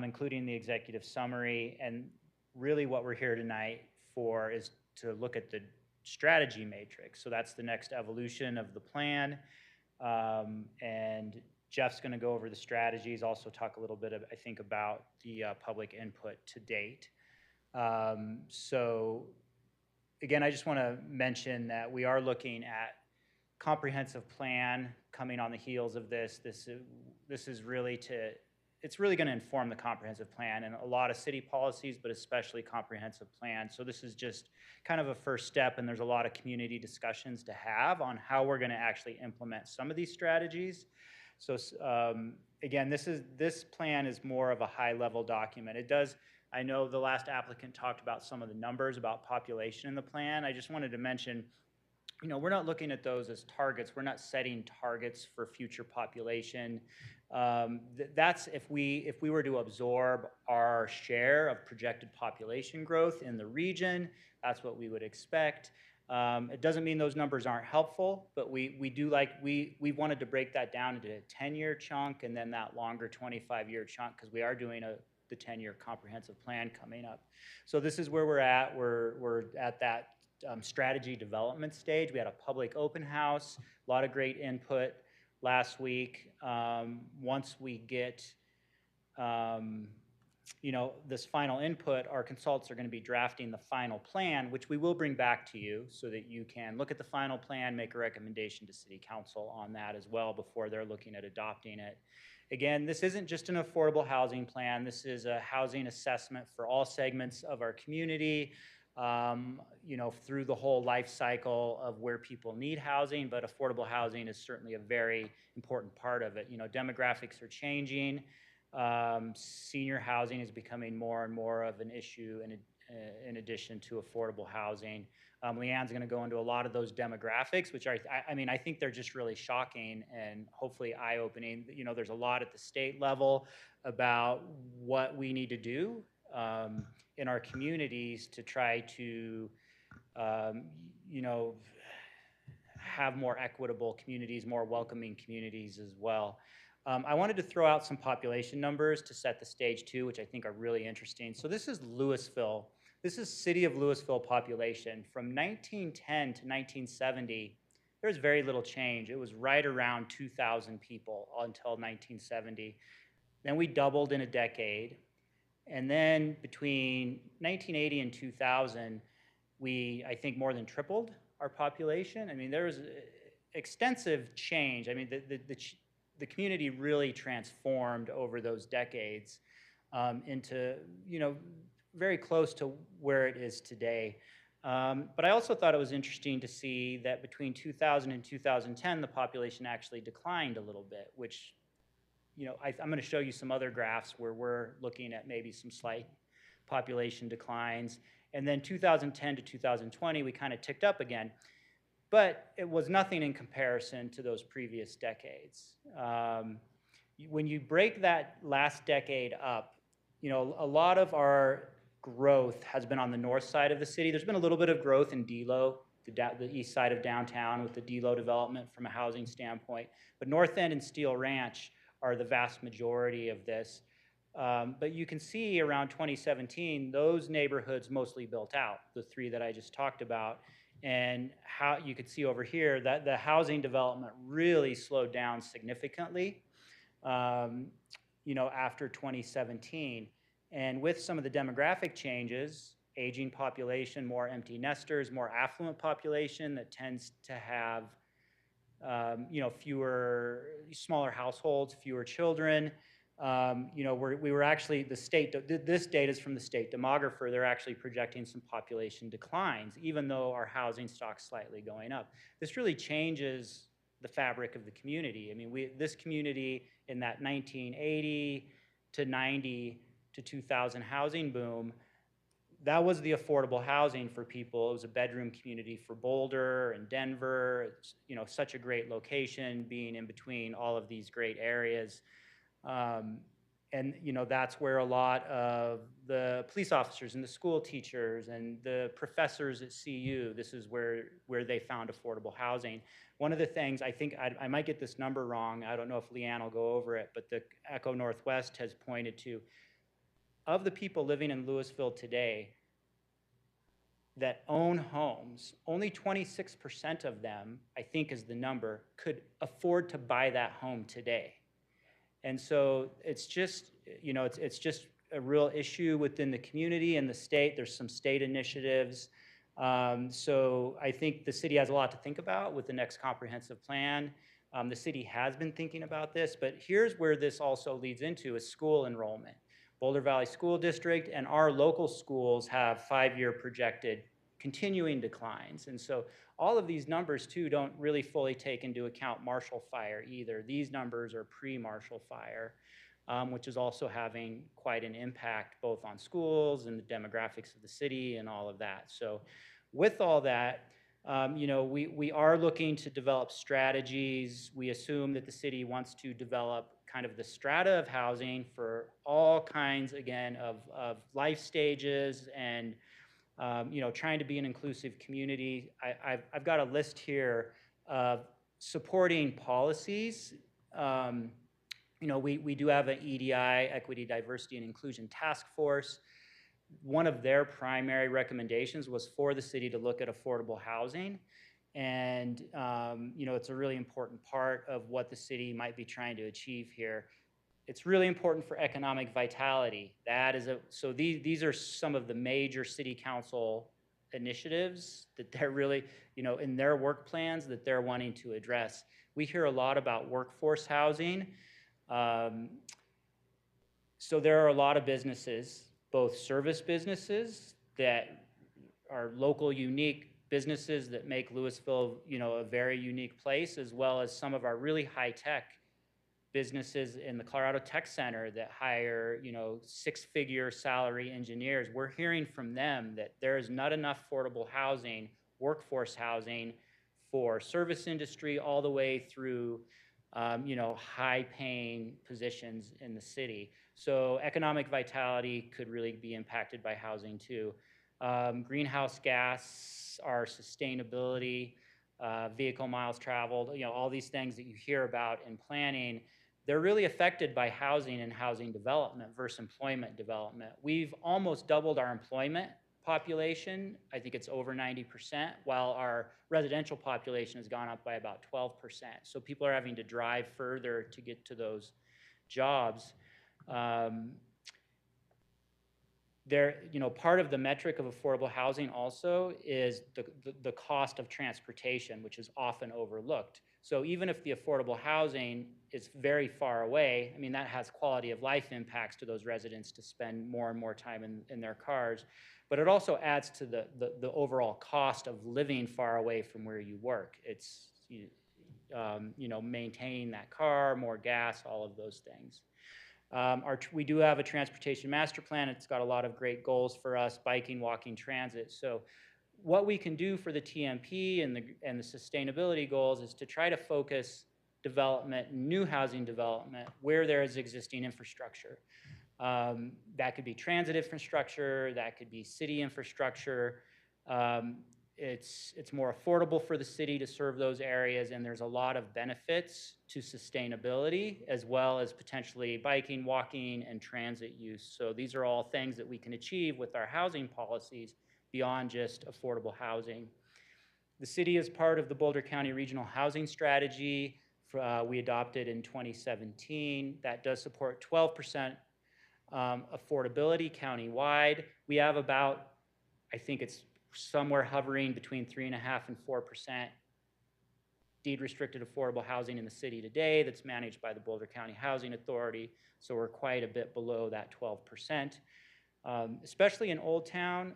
I: including the executive summary. And really what we're here tonight for is to look at the strategy matrix. So that's the next evolution of the plan. And Jeff's going to go over the strategies, also talk a little bit, I think, about the public input to date. So again, I just want to mention that we are looking at comprehensive plan coming on the heels of this. This is really it's really going to inform the comprehensive plan and a lot of city policies, but especially comprehensive plan. So this is just kind of a first step, and there's a lot of community discussions to have on how we're going to actually implement some of these strategies. So again, this plan is more of a high-level document. It does. I know the last applicant talked about some of the numbers about population in the plan. I just wanted to mention, we're not looking at those as targets. We're not setting targets for future population. That's if we were to absorb our share of projected population growth in the region, that's what we would expect. It doesn't mean those numbers aren't helpful, but we wanted to break that down into a 10-year chunk and then that longer 25-year chunk, because we are doing the 10-year comprehensive plan coming up. So this is where we're at. We're at that strategy development stage. We had a public open house, a lot of great input last week. Once we get this final input, our consultants are going to be drafting the final plan, which we will bring back to you so that you can look at the final plan, make a recommendation to City Council on that as well before they're looking at adopting it. Again, this isn't just an affordable housing plan. This is a housing assessment for all segments of our community, through the whole life cycle of where people need housing, but affordable housing is certainly a very important part of it. Demographics are changing. Senior housing is becoming more and more of an issue in addition to affordable housing. Leanne's going to go into a lot of those demographics, which I think they're just really shocking and hopefully eye-opening. There's a lot at the state level about what we need to do in our communities to try to, have more equitable communities, more welcoming communities as well. I wanted to throw out some population numbers to set the stage too, which I think are really interesting. So this is Louisville. This is City of Louisville population. From 1910 to 1970, there was very little change. It was right around 2,000 people until 1970. Then we doubled in a decade. And then between 1980 and 2000, we, I think, more than tripled our population. There was extensive change. The community really transformed over those decades into, very close to where it is today. But I also thought it was interesting to see that between 2000 and 2010, the population actually declined a little bit, which, I'm going to show you some other graphs where we're looking at maybe some slight population declines. And then 2010 to 2020, we kind of ticked up again. But it was nothing in comparison to those previous decades. When you break that last decade up, a lot of our growth has been on the north side of the city. There's been a little bit of growth in Delo, the east side of downtown with the Delo development from a housing standpoint. But North End and Steel Ranch are the vast majority of this. But you can see around 2017, those neighborhoods mostly built out, the three that I just talked about. And how you could see over here that the housing development really slowed down significantly, after 2017. And with some of the demographic changes, aging population, more empty nesters, more affluent population that tends to have fewer, smaller households, fewer children. We were actually, this data is from the state demographer, they're actually projecting some population declines, even though our housing stock's slightly going up. This really changes the fabric of the community. I mean, this community in that 1980 to 90 to 2000 housing boom, that was the affordable housing for people. It was a bedroom community for Boulder and Denver. It's, such a great location, being in between all of these great areas. That's where a lot of the police officers and the school teachers and the professors at CU, this is where they found affordable housing. One of the things, I think I might get this number wrong, I don't know if Leanne will go over it, but the Echo Northwest has pointed to, of the people living in Louisville today that own homes, only 26% of them, I think is the number, could afford to buy that home today. And so it's just, it's just a real issue within the community and the state. There's some state initiatives. So I think the city has a lot to think about with the next comprehensive plan. The city has been thinking about this, but here's where this also leads into is school enrollment. Boulder Valley School District and our local schools have 5-year projected continuing declines. And so all of these numbers too don't really fully take into account Marshall Fire either. These numbers are pre-Marshall Fire, which is also having quite an impact both on schools and the demographics of the city and all of that. So with all that, we are looking to develop strategies. We assume that the city wants to develop kind of the strata of housing for all kinds, again, of life stages and, trying to be an inclusive community. I've got a list here of supporting policies. We do have an EDI, Equity, Diversity, and Inclusion Task Force. One of their primary recommendations was for the city to look at affordable housing. And, it's a really important part of what the city might be trying to achieve here. It's really important for economic vitality. So these are some of the major city council initiatives that they're really, in their work plans that they're wanting to address. We hear a lot about workforce housing. So there are a lot of businesses, both service businesses that are local, unique businesses that make Louisville, a very unique place, as well as some of our really high-tech businesses in the Colorado Tech Center that hire, 6-figure salary engineers. We're hearing from them that there is not enough affordable housing, workforce housing for service industry all the way through, high-paying positions in the city. So economic vitality could really be impacted by housing too. Greenhouse gas, our sustainability, vehicle miles traveled, all these things that you hear about in planning, they're really affected by housing and housing development versus employment development. We've almost doubled our employment population. I think it's over 90%, while our residential population has gone up by about 12%. So people are having to drive further to get to those jobs. Part of the metric of affordable housing also is the cost of transportation, which is often overlooked. So even if the affordable housing is very far away, I mean, that has quality of life impacts to those residents to spend more and more time in their cars, but it also adds to the overall cost of living far away from where you work. It's, maintaining that car, more gas, all of those things. We do have a transportation master plan. It's got a lot of great goals for us, biking, walking, transit. So what we can do for the TMP and the sustainability goals is to try to focus development, new housing development, where there is existing infrastructure. That could be transit infrastructure, that could be city infrastructure. It's more affordable for the city to serve those areas, and there's a lot of benefits to sustainability, as well as potentially biking, walking, and transit use. So these are all things that we can achieve with our housing policies beyond just affordable housing. The city is part of the Boulder County Regional Housing Strategy we adopted in 2017. That does support 12% affordability countywide. We have about, I think it's somewhere hovering between 3.5% and 4% deed restricted affordable housing in the city today that's managed by the Boulder County Housing Authority. So we're quite a bit below that 12%. Especially in Old Town,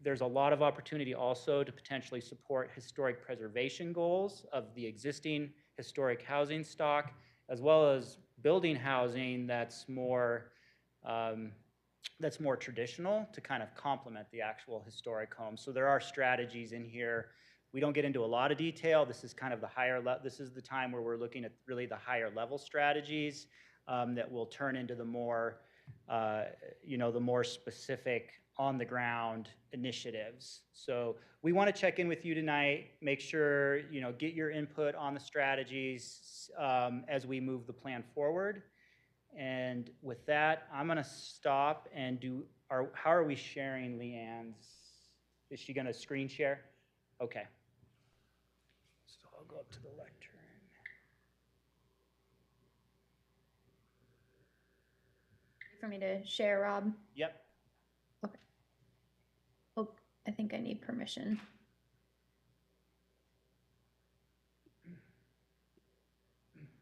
I: there's a lot of opportunity also to potentially support historic preservation goals of the existing historic housing stock, as well as building housing that's more traditional to kind of complement the actual historic homes. So there are strategies in here. We don't get into a lot of detail. This is kind of the this is the time where we're looking at really the higher level strategies that will turn into the more the more specific on the ground initiatives. So we want to check in with you tonight, make sure, get your input on the strategies as we move the plan forward. And with that, I'm going to stop and how are we sharing Leanne's? Is she going to screen share? Okay. So I'll go up to the lectern.
P: For me to share, Rob?
I: Yep.
P: Okay. Oh, I think I need permission.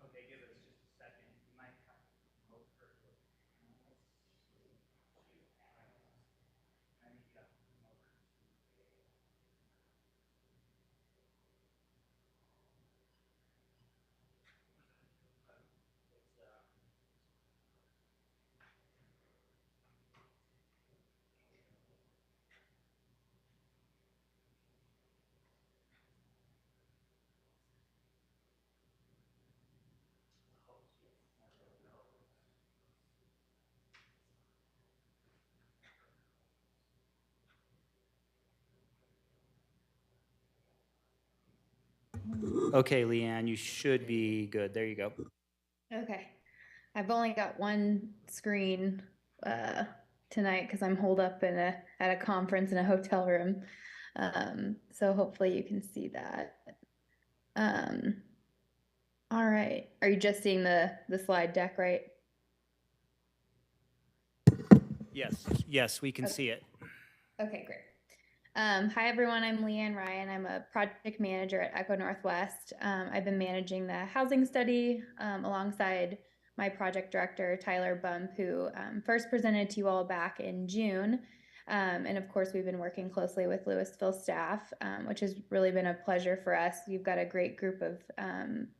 I: Okay, give us just a second. You might have to promote her to a panelist. I need you to promote her to Okay, Leanne, you should be good. There you go.
P: Okay. I've only got one screen tonight because I'm holed up at a conference in a hotel room. So hopefully you can see that. All right. Are you just seeing the slide deck, right?
I: Yes, we can see it.
P: Okay, great. Hi, everyone. I'm Leanne Ryan. I'm a project manager at Echo Northwest. I've been managing the housing study alongside my project director, Tyler Bump, who first presented to you all back in June. And of course, we've been working closely with Louisville staff, which has really been a pleasure for us. You've got a great group of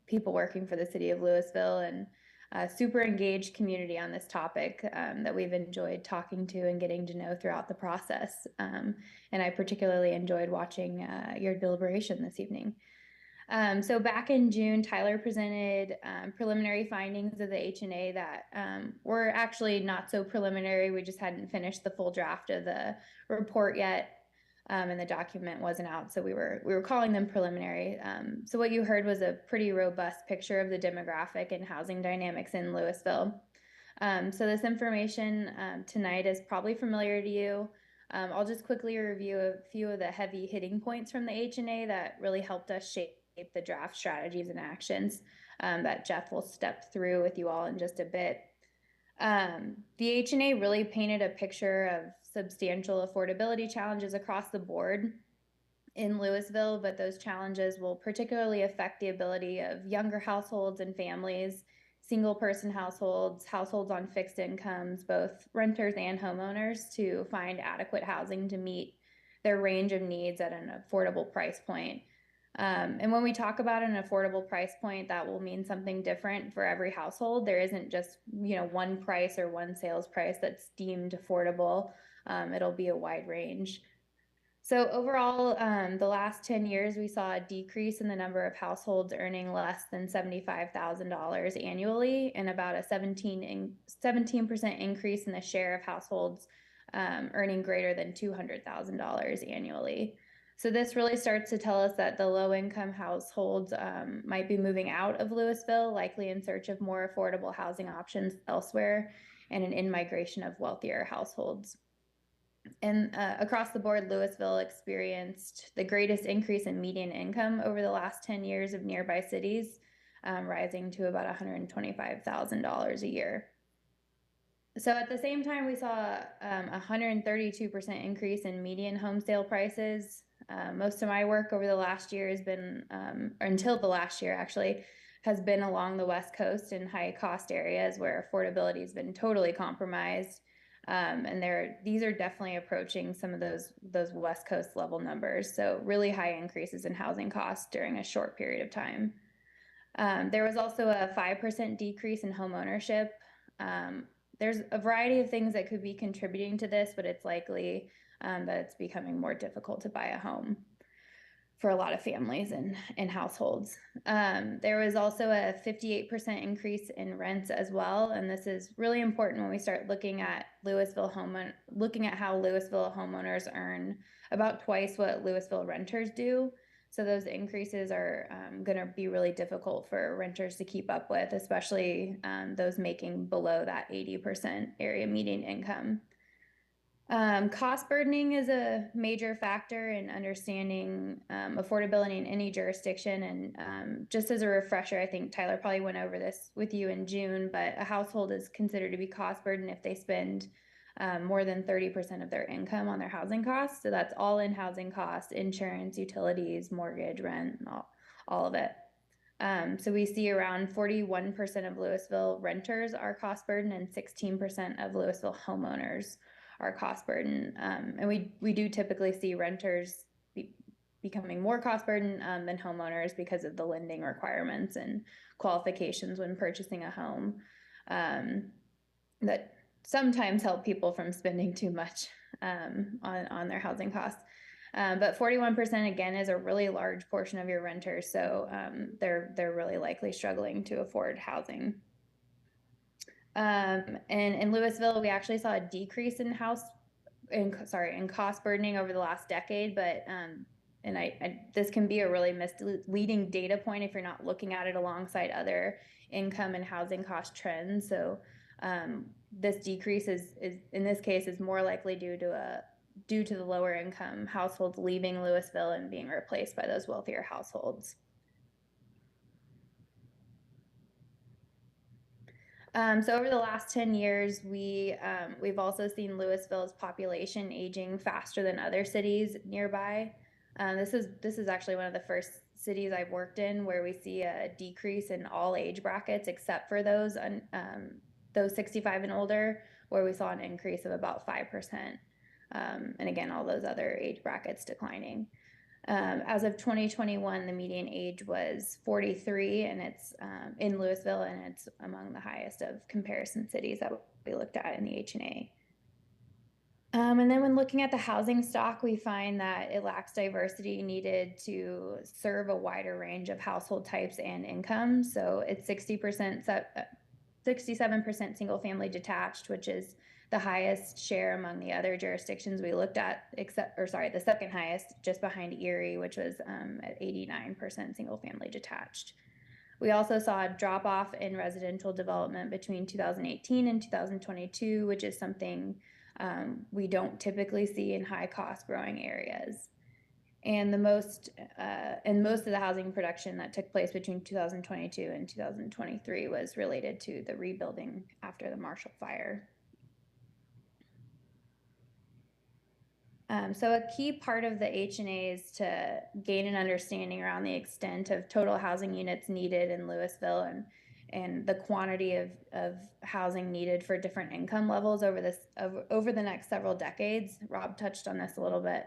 P: people working for the city of Louisville and a super engaged community on this topic that we've enjoyed talking to and getting to know throughout the process. And I particularly enjoyed watching your deliberation this evening. So back in June, Tyler presented preliminary findings of the H&A that were actually not so preliminary. We just hadn't finished the full draft of the report yet. And the document wasn't out, so we were calling them preliminary. So what you heard was a pretty robust picture of the demographic and housing dynamics in Louisville. So this information tonight is probably familiar to you. I'll just quickly review a few of the heavy hitting points from the H&A that really helped us shape the draft strategies and actions that Jeff will step through with you all in just a bit. The H&A really painted a picture of substantial affordability challenges across the board in Louisville, but those challenges will particularly affect the ability of younger households and families, single-person households, households on fixed incomes, both renters and homeowners, to find adequate housing to meet their range of needs at an affordable price point. And when we talk about an affordable price point, that will mean something different for every household. There isn't just, one price or one sales price that's deemed affordable. It'll be a wide range. So overall, the last 10 years, we saw a decrease in the number of households earning less than $75,000 annually, and about a 17% increase in the share of households earning greater than $200,000 annually. So this really starts to tell us that the low-income households might be moving out of Louisville, likely in search of more affordable housing options elsewhere, and an in-migration of wealthier households. And across the board, Louisville experienced the greatest increase in median income over the last 10 years of nearby cities, rising to about $125,000 a year. So at the same time, we saw a 132% increase in median home sale prices, Most of my work over the last year has been, or until the last year actually, has been along the West Coast in high cost areas where affordability has been totally compromised. And these are definitely approaching some of those West Coast level numbers. So really high increases in housing costs during a short period of time. There was also a 5% decrease in home ownership. There's a variety of things that could be contributing to this, but it's likely that it's becoming more difficult to buy a home for a lot of families and households. There was also a 58% increase in rents as well, and this is really important when we start looking at how Louisville homeowners earn about twice what Louisville renters do. So those increases are going to be really difficult for renters to keep up with, especially those making below that 80% area median income. Cost burdening is a major factor in understanding affordability in any jurisdiction. And just as a refresher, I think Tyler probably went over this with you in June, but a household is considered to be cost burdened if they spend more than 30% of their income on their housing costs. So that's all in housing costs, insurance, utilities, mortgage, rent, all of it. So we see around 41% of Louisville renters are cost burdened and 16% of Louisville homeowners are cost burden. And we do typically see renters becoming more cost burden than homeowners because of the lending requirements and qualifications when purchasing a home that sometimes help people from spending too much on their housing costs. But 41% again is a really large portion of your renters, so they're really likely struggling to afford housing. And in Louisville, we actually saw a decrease in cost burdening over the last decade, but this can be a really misleading data point if you're not looking at it alongside other income and housing cost trends. So this decrease is in this case is more likely due to the lower income households leaving Louisville and being replaced by those wealthier households. So over the last 10 years, we've also seen Louisville's population aging faster than other cities nearby. This is actually one of the first cities I've worked in where we see a decrease in all age brackets except for those 65 and older, where we saw an increase of about 5%. And again, all those other age brackets declining. As of 2021, the median age was 43, and it's in Louisville, and it's among the highest of comparison cities that we looked at in the H&A. And then when looking at the housing stock, we find that it lacks diversity needed to serve a wider range of household types and income. So it's 67% single family detached, which is the highest share among the other jurisdictions we looked at, the second highest, just behind Erie, which was at 89% single family detached. We also saw a drop off in residential development between 2018 and 2022, which is something we don't typically see in high cost growing areas. And most of the housing production that took place between 2022 and 2023 was related to the rebuilding after the Marshall Fire. So a key part of the H&A is to gain an understanding around the extent of total housing units needed in Louisville and the quantity of housing needed for different income levels over the next several decades. Rob touched on this a little bit.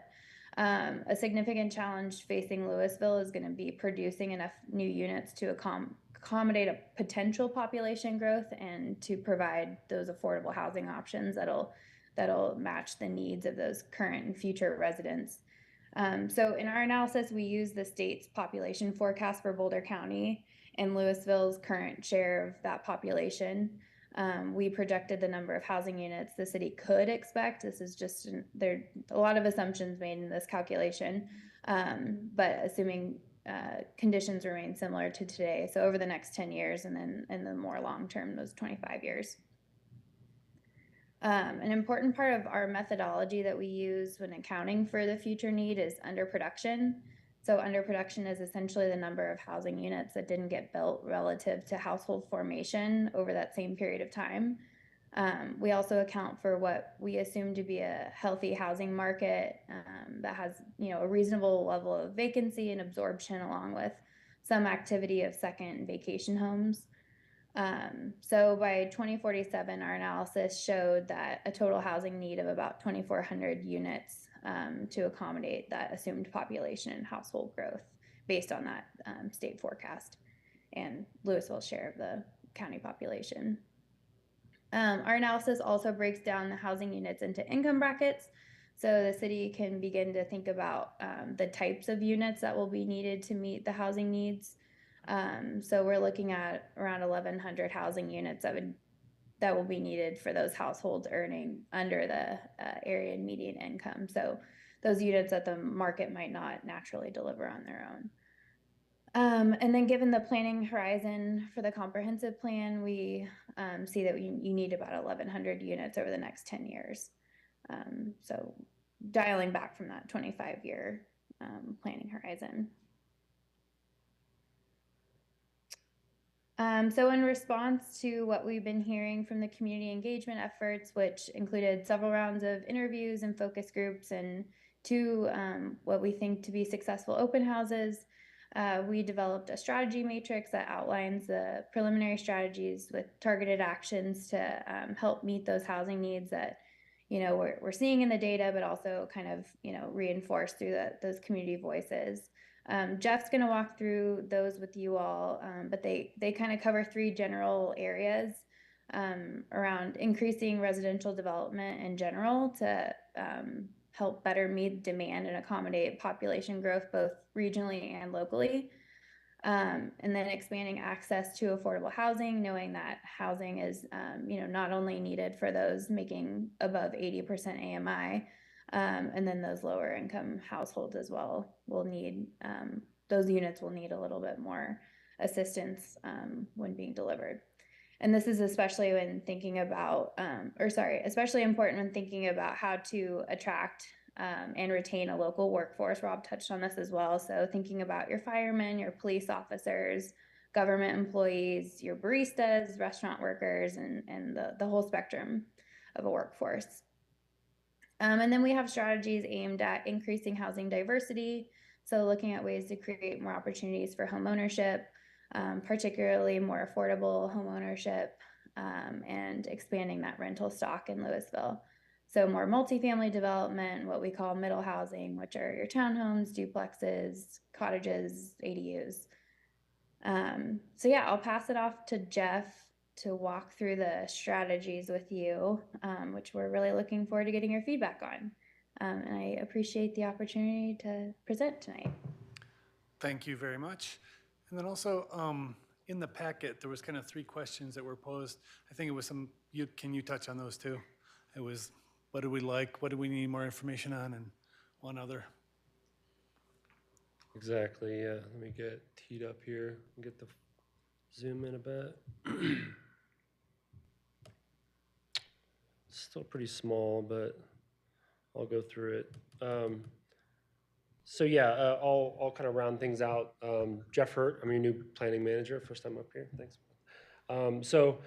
P: A significant challenge facing Louisville is going to be producing enough new units to accommodate a potential population growth and to provide those affordable housing options that'll match the needs of those current and future residents. So in our analysis, we use the state's population forecast for Boulder County and Louisville's current share of that population. We projected the number of housing units the city could expect. This is just, there are a lot of assumptions made in this calculation, but assuming conditions remain similar to today. So over the next 10 years and then in the more long-term, those 25 years. An important part of our methodology that we use when accounting for the future need is underproduction. So underproduction is essentially the number of housing units that didn't get built relative to household formation over that same period of time. We also account for what we assume to be a healthy housing market that has, a reasonable level of vacancy and absorption, along with some activity of second vacation homes. So by 2047, our analysis showed that a total housing need of about 2,400 units to accommodate that assumed population and household growth based on that state forecast and Louisville's share of the county population. Our analysis also breaks down the housing units into income brackets, so the city can begin to think about the types of units that will be needed to meet the housing needs. So we're looking at around 1,100 housing units that will be needed for those households earning under the area median income. So those units that the market might not naturally deliver on their own. And then given the planning horizon for the comprehensive plan, we see that you need about 1,100 units over the next 10 years. So dialing back from that 25-year planning horizon. So in response to what we've been hearing from the community engagement efforts, which included several rounds of interviews and focus groups and 2 what we think to be successful open houses, we developed a strategy matrix that outlines the preliminary strategies with targeted actions to help meet those housing needs that we're seeing in the data, but also kind of reinforced through those community voices. Jeff's going to walk through those with you all, but they kind of cover 3 general areas around increasing residential development in general to help better meet demand and accommodate population growth both regionally and locally. And then expanding access to affordable housing, knowing that housing is not only needed for those making above 80% AMI, and then those lower income households as well will need, those units will need a little bit more assistance when being delivered. And this is especially when thinking about, especially important when thinking about how to attract and retain a local workforce. Rob touched on this as well. So thinking about your firemen, your police officers, government employees, your baristas, restaurant workers, and the whole spectrum of a workforce. And then we have strategies aimed at increasing housing diversity. So looking at ways to create more opportunities for home ownership, particularly more affordable home ownership, and expanding that rental stock in Louisville. So more multifamily development, what we call middle housing, which are your townhomes, duplexes, cottages, ADUs. So yeah, I'll pass it off to Jeff to walk through the strategies with you, which we're really looking forward to getting your feedback on. And I appreciate the opportunity to present tonight.
B: Thank you very much. And then also in the packet, there was kind of 3 questions that were posed. I think it was can you touch on those too? It was, what do we like? What do we need more information on? And one other.
Q: Exactly, yeah. Let me get teed up here and get the zoom in a bit. Still pretty small, but I'll go through it. So yeah, I'll kind of round things out. Jeff Hurt, I'm your new planning manager, first time up here, thanks. So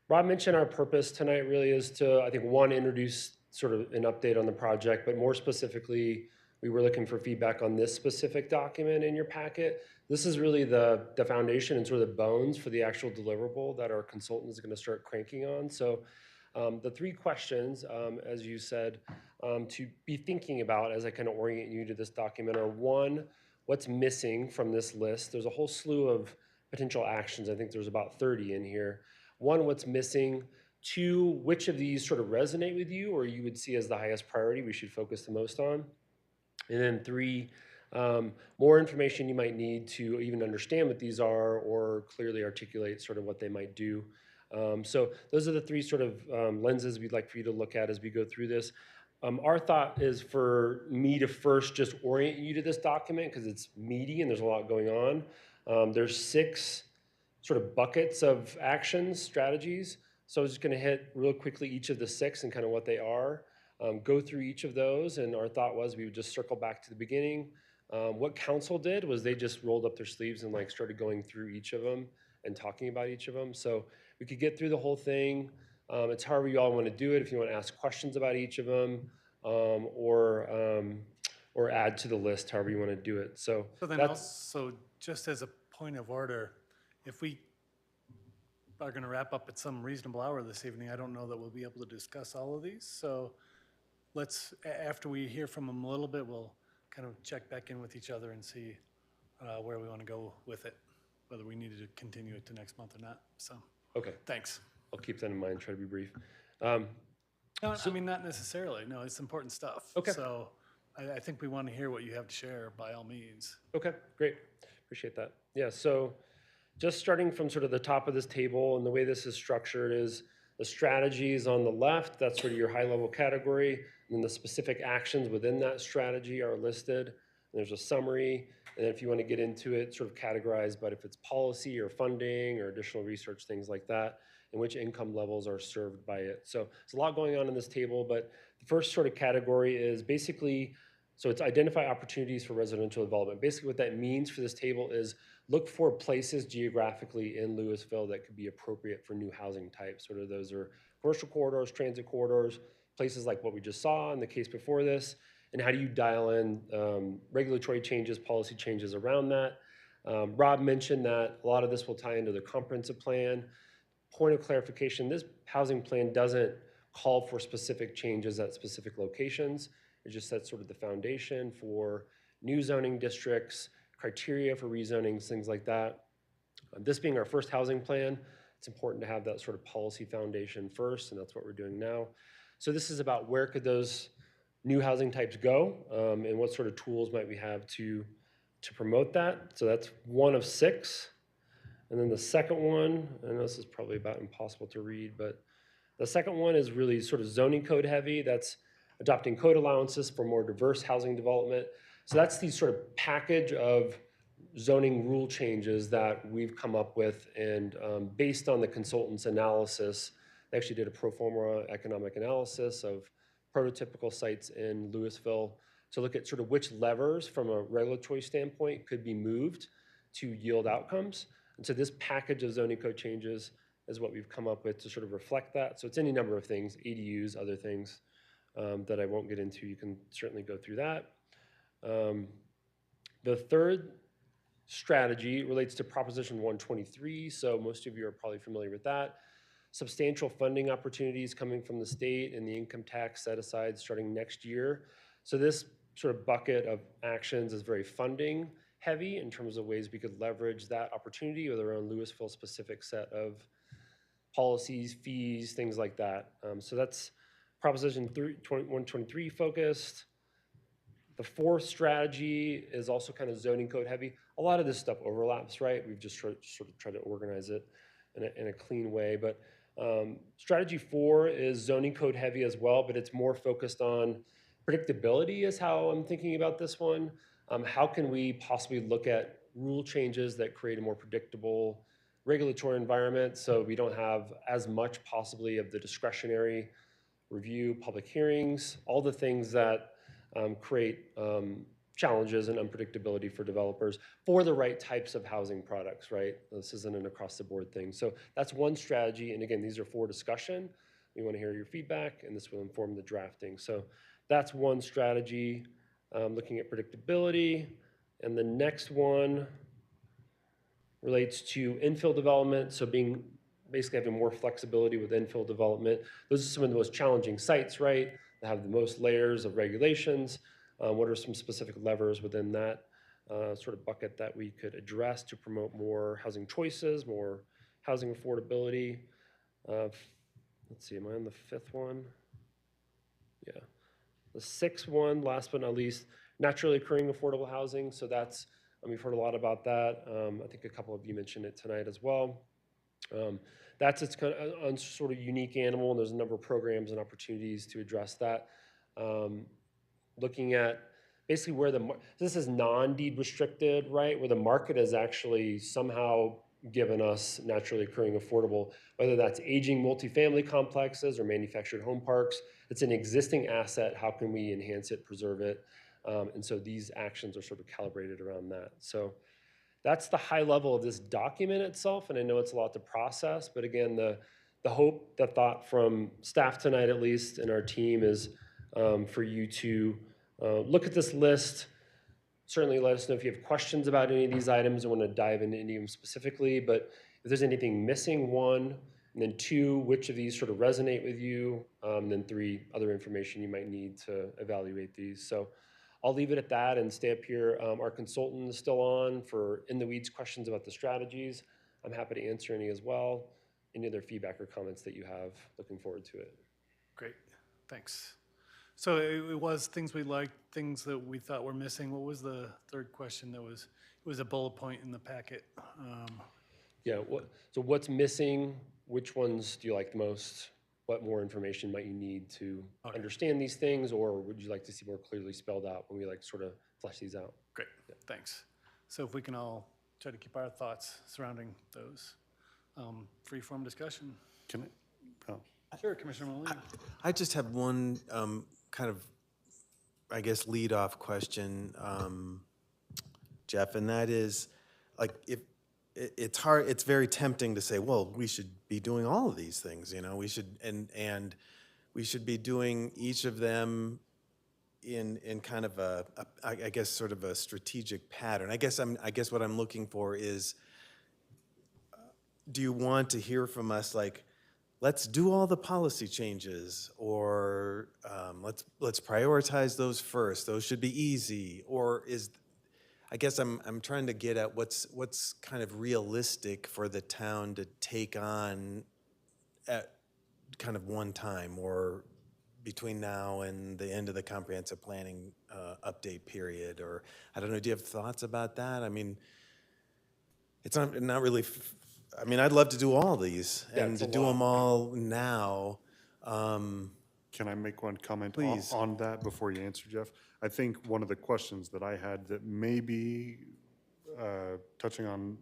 Q: Rob mentioned our purpose tonight really is to, I think, 1, introduce sort of an update on the project, but more specifically, we were looking for feedback on this specific document in your packet. This is really the foundation and sort of the bones for the actual deliverable that our consultant is going to start cranking on. So the 3 questions, as you said, to be thinking about as I kind of orient you to this document are 1, what's missing from this list? There's a whole slew of potential actions. I think there's about 30 in here. 1, what's missing? 2, which of these sort of resonate with you or you would see as the highest priority we should focus the most on? And then 3, more information you might need to even understand what these are or clearly articulate sort of what they might do. So those are the 3 sort of lenses we'd like for you to look at as we go through this. Our thought is for me to first just orient you to this document because it's meaty and there's a lot going on. There's 6 sort of buckets of actions, strategies. So I was just going to hit real quickly each of the 6 and kind of what they are. Go through each of those, and our thought was we would just circle back to the beginning. What council did was they just rolled up their sleeves and like started going through each of them and talking about each of them. So we could get through the whole thing, It's however you all want to do it, if you want to ask questions about each of them, or add to the list, however you want to do it. So
B: So then
Q: that's,
B: also, just as a point of order, if we are going to wrap up at some reasonable hour this evening, I don't know that we'll be able to discuss all of these. So let's, after we hear from them a little bit, we'll kind of check back in with each other and see where we want to go with it, whether we needed to continue it to next month or not. So,
Q: okay,
B: thanks.
Q: I'll keep that in mind, try to be brief.
B: No, I mean, not necessarily. No, it's important stuff.
Q: Okay.
B: So I think we want to hear what you have to share by all means.
Q: Okay, great. Appreciate that. Yeah, so just starting from sort of the top of this table, and the way this is structured is the strategies on the left, that's sort of your high-level category, and then the specific actions within that strategy are listed. And there's a summary, and if you want to get into it, sort of categorized, but if it's policy or funding or additional research, things like that, and which income levels are served by it. So there's a lot going on in this table, but the first sort of category is basically, so it's identify opportunities for residential development. Basically what that means for this table is look for places geographically in Louisville that could be appropriate for new housing types. Sort of those are commercial corridors, transit corridors, places like what we just saw in the case before this, and how do you dial in regulatory changes, policy changes around that. Rob mentioned that a lot of this will tie into the comprehensive plan. Point of clarification, this housing plan doesn't call for specific changes at specific locations. It just sets sort of the foundation for new zoning districts, criteria for rezonings, things like that. This being our first housing plan, it's important to have that sort of policy foundation first, and that's what we're doing now. So this is about where could those new housing types go, and what sort of tools might we have to promote that. So that's one of 6. And then the second one, I know this is probably about impossible to read, but the second one is really sort of zoning code heavy. That's adopting code allowances for more diverse housing development. So that's the sort of package of zoning rule changes that we've come up with, and based on the consultant's analysis, they actually did a pro forma economic analysis of prototypical sites in Louisville to look at sort of which levers from a regulatory standpoint could be moved to yield outcomes. And so this package of zoning code changes is what we've come up with to sort of reflect that. So it's any number of things, ADUs, other things that I won't get into. You can certainly go through that. The third strategy relates to Proposition 123. So most of you are probably familiar with that. Substantial funding opportunities coming from the state and the income tax set aside starting next year. So this sort of bucket of actions is very funding heavy in terms of ways we could leverage that opportunity with our own Louisville specific set of policies, fees, things like that. So that's Proposition 123 focused. The fourth strategy is also kind of zoning code heavy. A lot of this stuff overlaps, right? We've just sort of tried to organize it in a clean way. But strategy 4 is zoning code heavy as well, but it's more focused on predictability is how I'm thinking about this one. How can we possibly look at rule changes that create a more predictable regulatory environment so we don't have as much possibly of the discretionary review, public hearings, all the things that create challenges and unpredictability for developers for the right types of housing products, right? This isn't an across-the-board thing. So that's one strategy, and again, these are for discussion. We want to hear your feedback, and this will inform the drafting. So that's one strategy, looking at predictability. And the next one relates to infill development, so basically having more flexibility with infill development. Those are some of the most challenging sites, right? That have the most layers of regulations. What are some specific levers within that sort of bucket that we could address to promote more housing choices, more housing affordability? Let's see, am I on the 5th one? Yeah. The 6th one, last but not least, naturally occurring affordable housing. So that's, we've heard a lot about that. I think a couple of you mentioned it tonight as well. That's its kind of sort of unique animal, and there's a number of programs and opportunities to address that. Looking at basically where this is non-deed restricted, right? Where the market has actually somehow given us naturally occurring affordable, whether that's aging multifamily complexes or manufactured home parks. It's an existing asset. How can we enhance it, preserve it? And so these actions are sort of calibrated around that. So that's the high level of this document itself, and I know it's a lot to process, but again, the the hope, the thought from staff tonight, at least, and our team is for you to look at this list. Certainly let us know if you have questions about any of these items or want to dive into any of them specifically. But if there's anything missing, one, and then two, which of these sort of resonate with you, and then three, other information you might need to evaluate these. So I'll leave it at that and stay up here. Our consultant is still on for in the weeds questions about the strategies. I'm happy to answer any as well. Any other feedback or comments that you have, looking forward to it.
B: Great, thanks. So it was things we liked, things that we thought were missing. What was the third question? It was a bullet point in the packet.
Q: Yeah, so what's missing? Which ones do you like the most? What more information might you need to understand these things, or would you like to see more clearly spelled out when we like sort of flesh these out?
B: Great, thanks. So if we can all try to keep our thoughts surrounding those. Free-form discussion.
F: Can I?
B: Sure, Commissioner Molina.
N: I just have one kind of, I guess, lead-off question, Jeff, and that is, like, if it's hard, it's very tempting to say, well, we should be doing all of these things, you know, we should, and we should be doing each of them in kind of I guess, sort of a strategic pattern. I guess what I'm looking for is, do you want to hear from us, like, let's do all the policy changes, or let's prioritize those first. Those should be easy. Or I guess I'm trying to get at what's kind of realistic for the town to take on at kind of one time, or between now and the end of the comprehensive planning update period. Or I don't know. Do you have thoughts about that? I mean, it's not really. I mean, I'd love to do all these, and to do them all now.
F: Can I make one comment
N: Please.
F: on that before you answer, Jeff? I think one of the questions that I had that may be touching on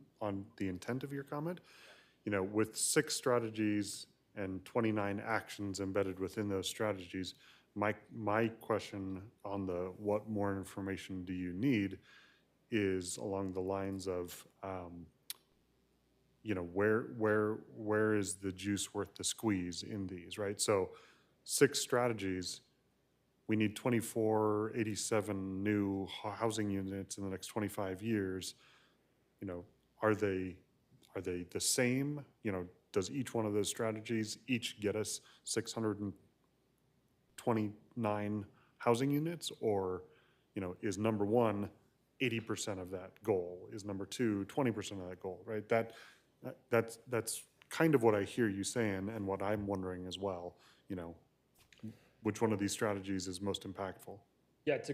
F: the intent of your comment, you know, with 6 strategies and 29 actions embedded within those strategies, my question on the what more information do you need is along the lines of, you know, where is the juice worth the squeeze in these, right? So 6 strategies, we need 2487 new housing units in the next 25 years. You know, are they the same? You know, does each one of those strategies each get us 629 housing units? Or, you know, is number 1 80% of that goal? Is number 2 20% of that goal, right? That's kind of what I hear you saying, and what I'm wondering as well, you know, which one of these strategies is most impactful?
Q: Yeah, it's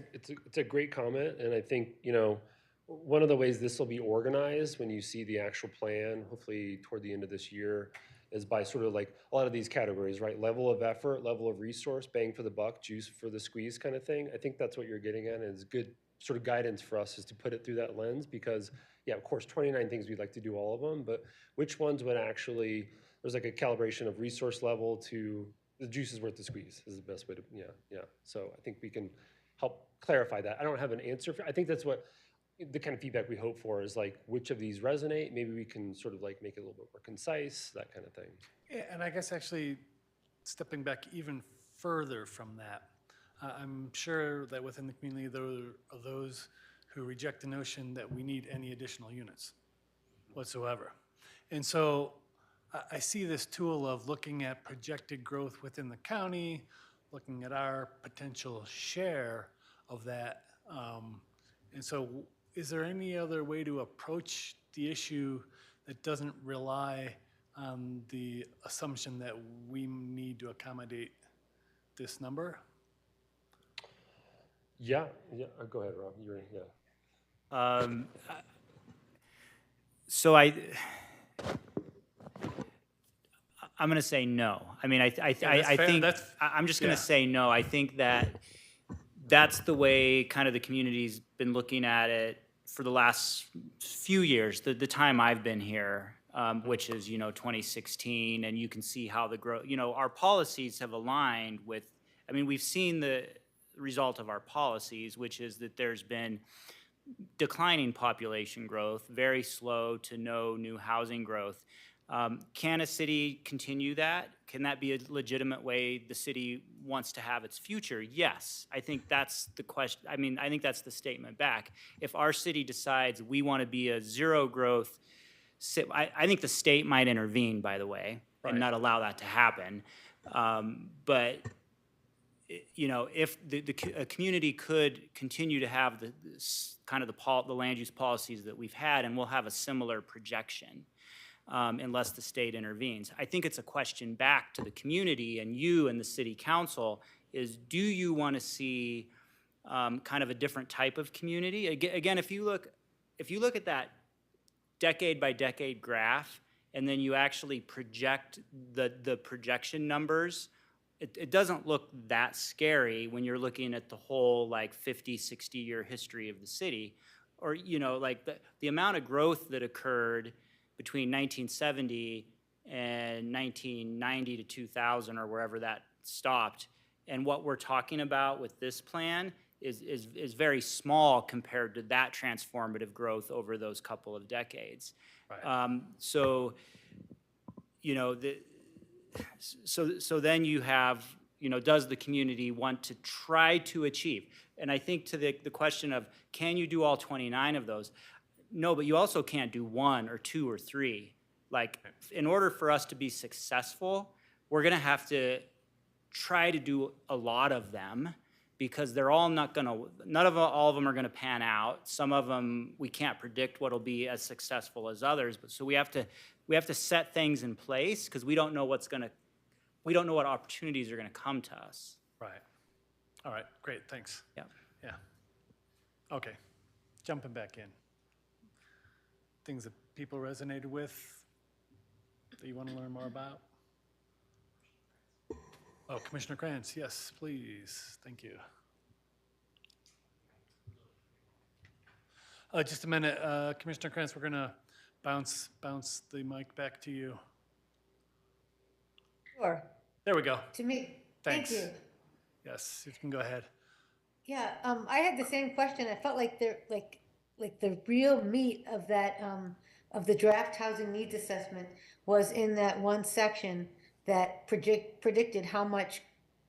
Q: a great comment, and I think, you know, one of the ways this will be organized when you see the actual plan, hopefully toward the end of this year, is by sort of like a lot of these categories, right? Level of effort, level of resource, bang for the buck, juice for the squeeze kind of thing. I think that's what you're getting at, and it's good sort of guidance for us is to put it through that lens, because yeah, of course, 29 things, we'd like to do all of them, but which ones would actually, there's like a calibration of resource level to the juice is worth the squeeze is the best way to, yeah. So I think we can help clarify that. I don't have an answer for, I think that's what the kind of feedback we hope for is, like, which of these resonate? Maybe we can sort of like make it a little bit more concise, that kind of thing.
B: Yeah, and I guess actually stepping back even further from that, I'm sure that within the community there are those who reject the notion that we need any additional units whatsoever. And so I see this tool of looking at projected growth within the county, looking at our potential share of that. And so is there any other way to approach the issue that doesn't rely on the assumption that we need to accommodate this number?
Q: Yeah. Go ahead, Rob. Yeah.
I: So I'm going to say no. I mean, I think I'm just going to say no. I think that that's the way kind of the community's been looking at it for the last few years, the time I've been here, which is, 2016, and you can see how the growth, our policies have aligned with, I mean, we've seen the result of our policies, which is that there's been declining population growth, very slow to no new housing growth. Can a city continue that? Can that be a legitimate way the city wants to have its future? Yes, I think that's the question. I mean, I think that's the statement back. If our city decides we want to be a zero growth, I think the state might intervene, by the way, and not allow that to happen. But you know, if a community could continue to have the land use policies that we've had, and we'll have a similar projection. Unless the state intervenes. I think it's a question back to the community and you and the city council is, do you want to see kind of a different type of community? Again, if you look at that decade by decade graph and then you actually project the projection numbers, it doesn't look that scary when you're looking at the whole like 50, 60 year history of the city. Or, you know, like the amount of growth that occurred between 1970 and 1990 to 2000 or wherever that stopped. And what we're talking about with this plan is very small compared to that transformative growth over those couple of decades. Right. So, you know, so then you have, you know, does the community want to try to achieve? And I think to the question of, can you do all 29 of those? No, but you also can't do 1 or 2 or 3. Like, in order for us to be successful, we're going to have to try to do a lot of them because they're all not going to, all of them are going to pan out. Some of them, we can't predict what'll be as successful as others. But so we have to set things in place because we don't know what opportunities are going to come to us.
B: Right. All right, great, thanks.
I: Yeah.
B: Yeah. Okay, jumping back in. Things that people resonated with that you want to learn more about? Oh, Commissioner Krantz, yes, please. Thank you. Just a minute, Commissioner Krantz, we're gonna bounce the mic back to you.
J: Sure.
B: There we go.
J: To me.
B: Thanks.
J: Thank you.
B: Yes, you can go ahead.
J: Yeah, I had the same question. I felt like the real meat of that of the draft housing needs assessment was in that one section that predicted how much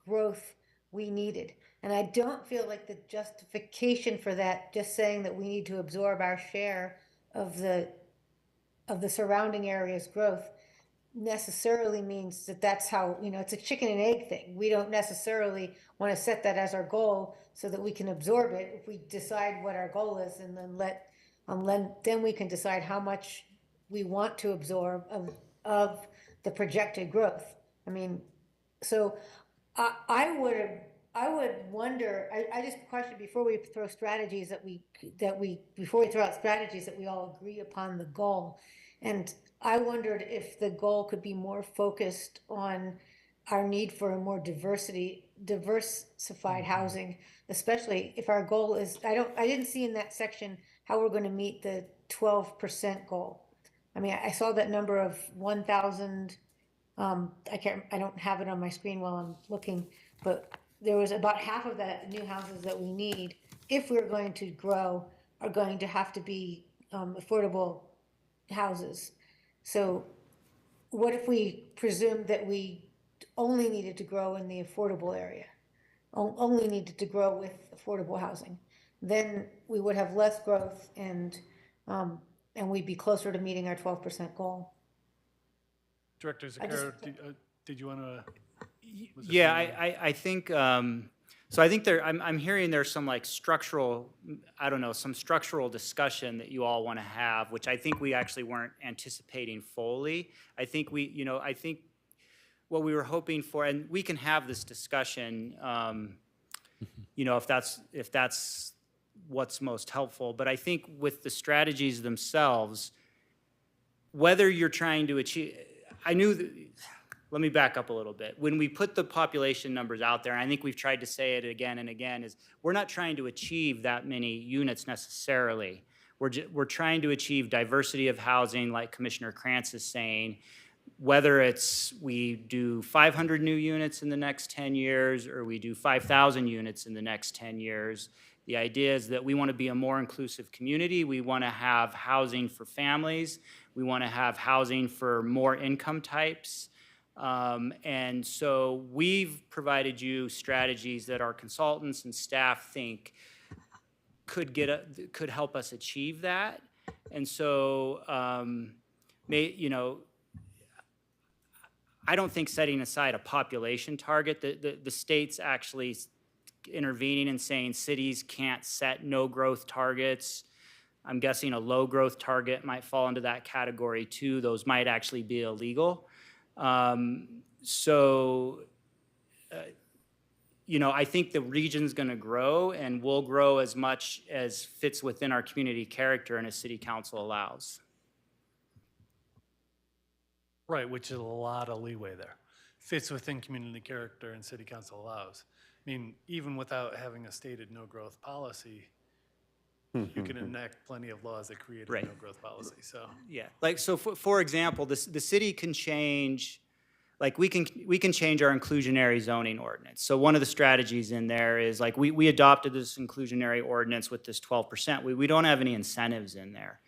J: growth we needed. And I don't feel like the justification for that, just saying that we need to absorb our share of the surrounding area's growth, necessarily means that that's how, you know, it's a chicken and egg thing. We don't necessarily want to set that as our goal so that we can absorb it. If we decide what our goal is and then then we can decide how much we want to absorb of the projected growth. I mean, so I would wonder, I just question before we throw strategies before we throw out strategies that we all agree upon the goal. And I wondered if the goal could be more focused on our need for a more diversified housing, especially if our goal is, I didn't see in that section how we're going to meet the 12% goal. I mean, I saw that number of 1,000, I don't have it on my screen while I'm looking, but there was about half of the new houses that we need, if we're going to grow, are going to have to be affordable houses. So what if we presumed that we only needed to grow in the affordable area, only needed to grow with affordable housing? Then we would have less growth and we'd be closer to meeting our 12% goal.
B: Director Zucchero, did you want to?
I: Yeah, I think, so I think I'm hearing there's some like structural, I don't know, some structural discussion that you all want to have, which I think we actually weren't anticipating fully. I think I think what we were hoping for, and we can have this discussion, you know, if that's what's most helpful. But I think with the strategies themselves, whether you're trying to achieve, let me back up a little bit. When we put the population numbers out there, and I think we've tried to say it again and again, is we're not trying to achieve that many units necessarily. We're trying to achieve diversity of housing, like Commissioner Krantz is saying, whether it's we do 500 new units in the next 10 years or we do 5,000 units in the next 10 years. The idea is that we want to be a more inclusive community. We want to have housing for families. We want to have housing for more income types. And so we've provided you strategies that our consultants and staff think could help us achieve that. And so, I don't think setting aside a population target, the state's actually intervening and saying cities can't set no growth targets. I'm guessing a low growth target might fall into that category too. Those might actually be illegal. I think the region's going to grow and will grow as much as fits within our community character and as city council allows.
B: Right, which is a lot of leeway there. Fits within community character and city council allows. I mean, even without having a stated no growth policy, you can enact plenty of laws that create a no growth policy, so.
I: Yeah, like, so for example, the city can change, like we can change our inclusionary zoning ordinance. So one of the strategies in there is like, we adopted this inclusionary ordinance with this 12%. We don't have any incentives in there.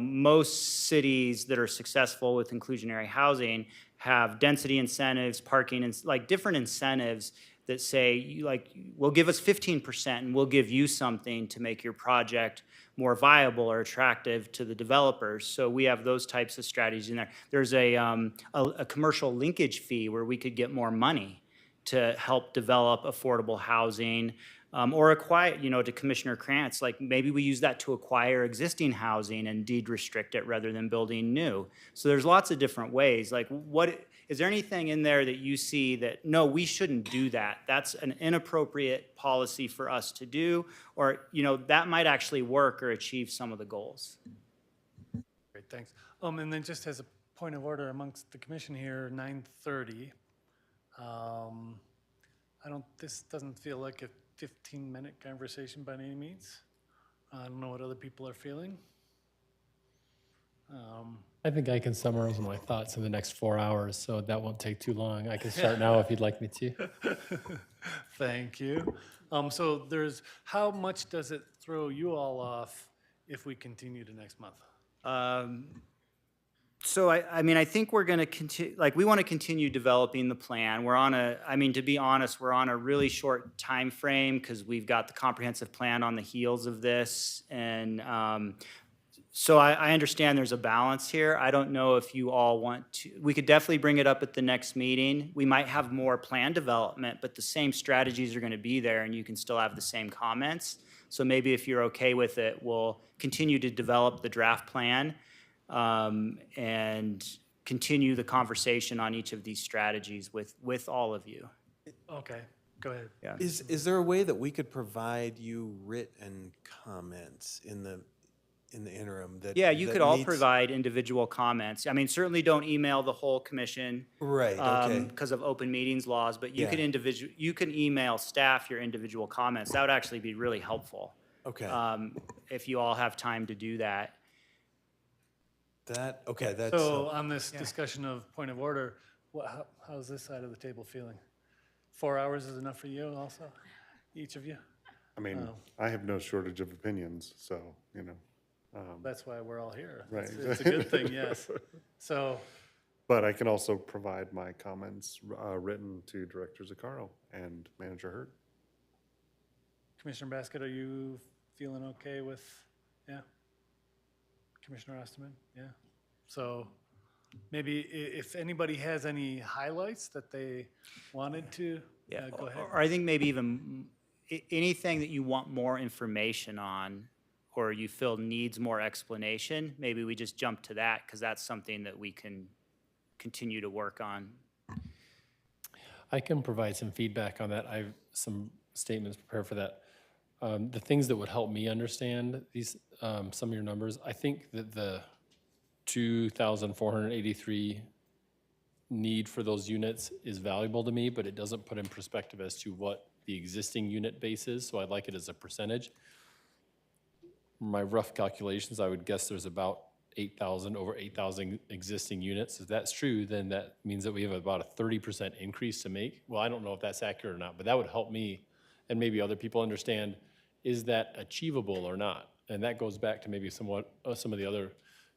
I: Most cities that are successful with inclusionary housing have density incentives, parking, and like different incentives that say, we'll give us 15% and we'll give you something to make your project more viable or attractive to the developers. So we have those types of strategies in there. There's a commercial linkage fee where we could get more money to help develop affordable housing. Or acquire, to Commissioner Krantz, like maybe we use that to acquire existing housing and deed restrict it rather than building new. So there's lots of different ways. Like, is there anything in there that you see that, no, we shouldn't do that? That's an inappropriate policy for us to do, or, that might actually work or achieve some of the goals.
B: Great, thanks. And then just as a point of order amongst the commission here, 9:30. This doesn't feel like a 15-minute conversation by any means. I don't know what other people are feeling.
H: I think I can summarize my thoughts in the next 4 hours, so that won't take too long. I can start now if you'd like me to.
B: Thank you. So how much does it throw you all off if we continue to next month?
I: So I think we're going to continue, we want to continue developing the plan. To be honest, we're on a really short time frame because we've got the comprehensive plan on the heels of this. And so I understand there's a balance here. I don't know if you all want to, we could definitely bring it up at the next meeting. We might have more plan development, but the same strategies are going to be there and you can still have the same comments. So maybe if you're okay with it, we'll continue to develop the draft plan. And continue the conversation on each of these strategies with all of you.
B: Okay, go ahead.
I: Yeah.
N: Is there a way that we could provide you written comments in the interim that?
I: Yeah, you could all
N: meets-
I: provide individual comments. Certainly don't email the whole commission.
N: Right, okay.
I: Because of open meetings laws, but you
N: Yeah.
I: you can email staff your individual comments. That would actually be really helpful.
N: Okay.
I: If you all have time to do that.
N: That's.
B: So on this discussion of point of order, how's this side of the table feeling? 4 hours is enough for you also, each of you?
F: I have no shortage of opinions, so,
B: That's why we're all here.
F: Right.
B: It's a good thing, yes. So,
F: But I can also provide my comments written to Director Zaccaro and Manager Hurt.
B: Commissioner Basket, are you feeling okay with, Commissioner Osterman, So maybe if anybody has any highlights that they wanted to, go ahead.
I: Or I think maybe even anything that you want more information on or you feel needs more explanation, maybe we just jump to that because that's something that we can continue to work on.
H: I can provide some feedback on that. I have some statements prepared for that. The things that would help me understand these, some of your numbers, I think that the 2,483 need for those units is valuable to me, but it doesn't put in perspective as to what the existing unit base is, so I'd like it as a percentage. My rough calculations, I would guess there's about over 8,000 existing units. If that's true, then that means that we have about a 30% increase to make. Well, I don't know if that's accurate or not, but that would help me and maybe other people understand is that achievable or not? And that goes back to maybe somewhat, some of the other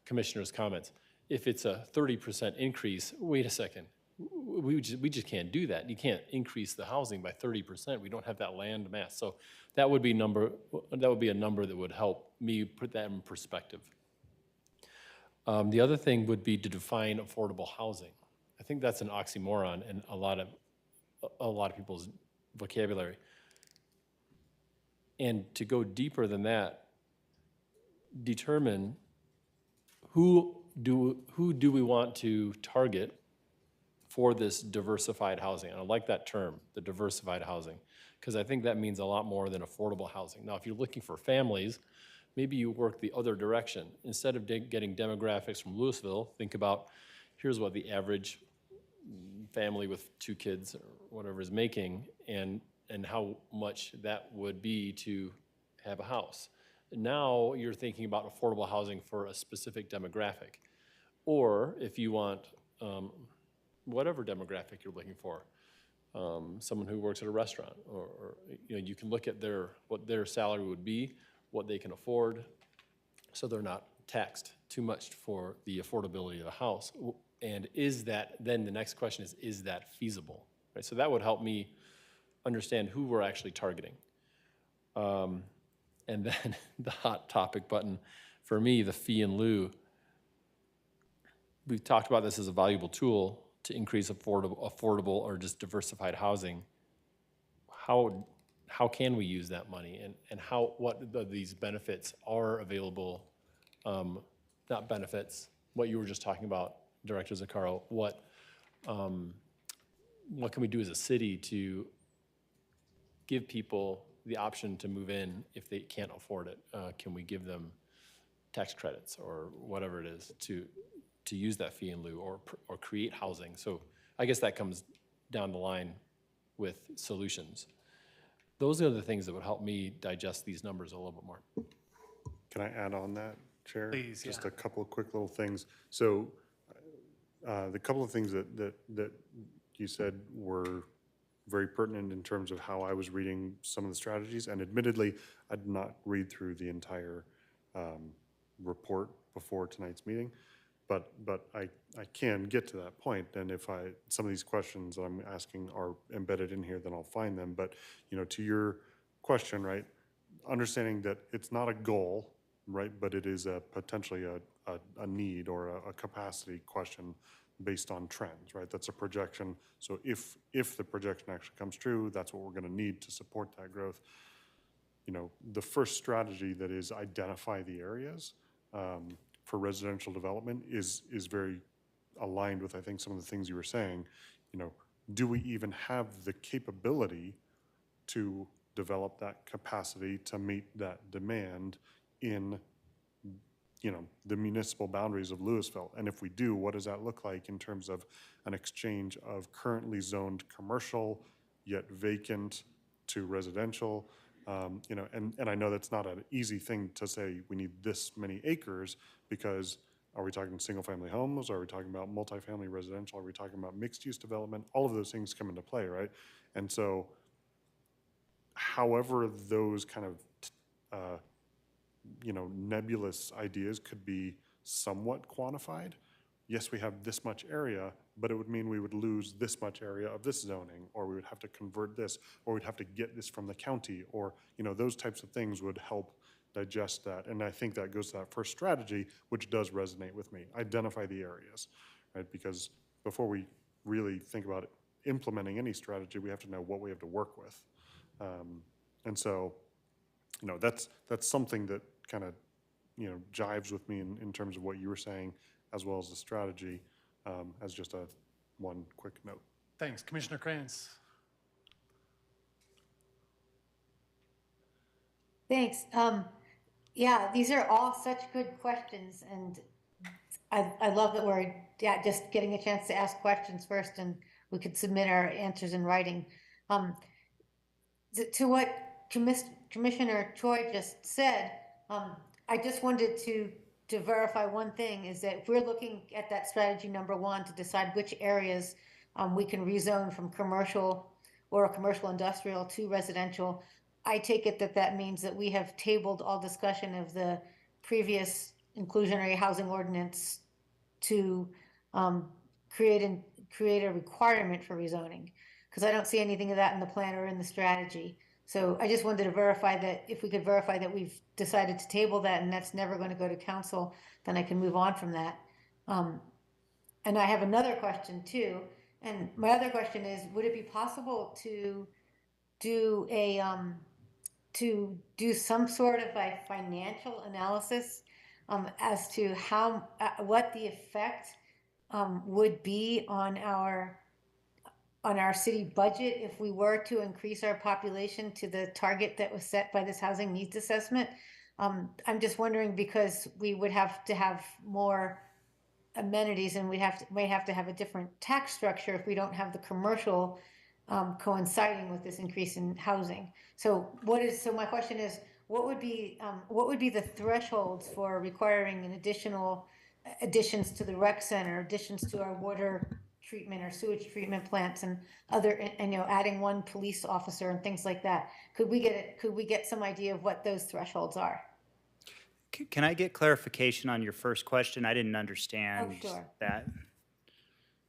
H: commissioners' comments. If it's a 30% increase, wait a second, we just can't do that. You can't increase the housing by 30%. We don't have that land mass. So that would be a number that would help me put that in perspective. The other thing would be to define affordable housing. I think that's an oxymoron in a lot of people's vocabulary. And to go deeper than that, determine who do we want to target for this diversified housing. And I like that term, the diversified housing, because I think that means a lot more than affordable housing. Now, if you're looking for families, maybe you work the other direction. Instead of getting demographics from Louisville, think about here's what the average family with 2 kids or whatever is making, and how much that would be to have a house. Now you're thinking about affordable housing for a specific demographic. Or if you want whatever demographic you're looking for, someone who works at a restaurant, or you can look at what their salary would be, what they can afford, so they're not taxed too much for the affordability of the house. And then the next question is that feasible? Right? So that would help me understand who we're actually targeting. And then the hot topic button, for me, the fee in lieu. We've talked about this as a valuable tool to increase affordable or just diversified housing. How can we use that money, and what these benefits are available? Not benefits, what you were just talking about, Director Zaccaro. What can we do as a city to give people the option to move in if they can't afford it? Can we give them tax credits or whatever it is to use that fee in lieu, or create housing? So I guess that comes down the line with solutions. Those are the things that would help me digest these numbers a little bit more.
F: Can I add on that, Chair?
B: Please,
F: Just
B: yeah.
F: a couple of quick little things. So the couple of things that you said were very pertinent in terms of how I was reading some of the strategies, and admittedly, I did not read through the entire report before tonight's meeting, but I can get to that point, and if some of these questions that I'm asking are embedded in here, then I'll find them. But to your question, right, understanding that it's not a goal, right, but it is potentially a need or a capacity question based on trends, right? That's a projection. So if the projection actually comes true, that's what we're going to need to support that growth. The first strategy that is identify the areas for residential development is very aligned with, I think, some of the things you were saying. Do we even have the capability to develop that capacity to meet that demand in the municipal boundaries of Louisville? And if we do, what does that look like in terms of an exchange of currently zoned commercial yet vacant to residential? And I know that's not an easy thing to say, we need this many acres, because are we talking single-family homes? Are we talking about multifamily residential? Are we talking about mixed-use development? All of those things come into play, right? And so however those kind of nebulous ideas could be somewhat quantified. Yes, we have this much area, but it would mean we would lose this much area of this zoning, or we would have to convert this, or we'd have to get this from the county, or those types of things would help digest that. And I think that goes to that first strategy, which does resonate with me. Identify the areas, right? Because before we really think about implementing any strategy, we have to know what we have to work with. And so, that's something that kind of, jives with me in terms of what you were saying, as well as the strategy, as just one quick note.
B: Thanks. Commissioner Krantz.
J: Thanks. Yeah, these are all such good questions, and I love that we're just getting a chance to ask questions first, and we could submit our answers in writing. To what Commissioner Choi just said, I just wanted to verify one thing, is that if we're looking at that strategy number 1 to decide which areas we can rezone from commercial or commercial industrial to residential, I take it that that means that we have tabled all discussion of the previous inclusionary housing ordinance to create a requirement for rezoning, because I don't see anything of that in the plan or in the strategy. So I just wanted to verify that, if we could verify that we've decided to table that and that's never going to go to council, then I can move on from that. And I have another question too. And my other question is, would it be possible to do some sort of a financial analysis as to how what the effect would be on our city budget if we were to increase our population to the target that was set by this housing needs assessment? I'm just wondering, because we would have to have more amenities and may have to have a different tax structure if we don't have the commercial coinciding with this increase in housing. So my question is, what would be the thresholds for requiring additions to the rec center, additions to our water treatment or sewage treatment plants, and adding one police officer and things like that? Could we get some idea of what those thresholds are?
I: Can I get clarification on your first question? I didn't understand
J: sure.
I: that.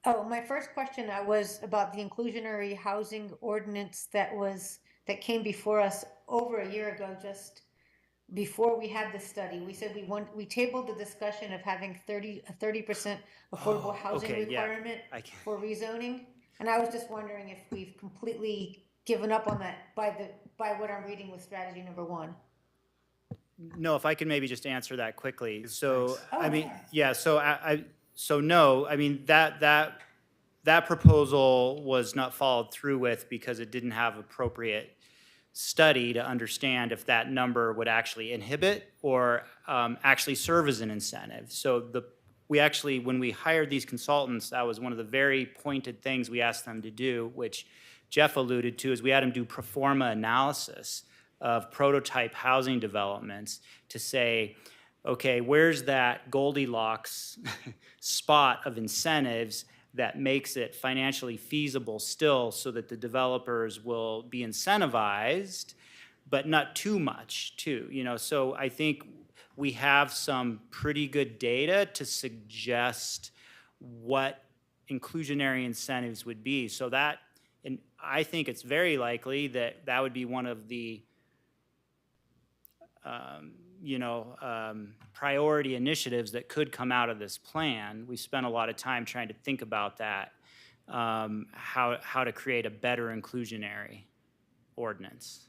J: Oh, my first question was about the inclusionary housing ordinance that came before us over a year ago, just before we had this study. We said we tabled the discussion of having a 30% affordable housing requirement for rezoning. And I was just wondering if we've completely given up on that by what I'm reading with strategy number 1.
I: No, if I could maybe just answer that quickly. So, I mean, yeah, so no, I mean, that proposal was not followed through with because it didn't have appropriate study to understand if that number would actually inhibit or actually serve as an incentive. So we actually, when we hired these consultants, that was one of the very pointed things we asked them to do, which Jeff alluded to, is we had them do pro forma analysis of prototype housing developments to say, okay, where's that Goldilocks spot of incentives that makes it financially feasible still, so that the developers will be incentivized, but not too much too, So I think we have some pretty good data to suggest what inclusionary incentives would be. So that, and I think it's very likely that that would be one of the priority initiatives that could come out of this plan. We spent a lot of time trying to think about that, how to create a better inclusionary ordinance.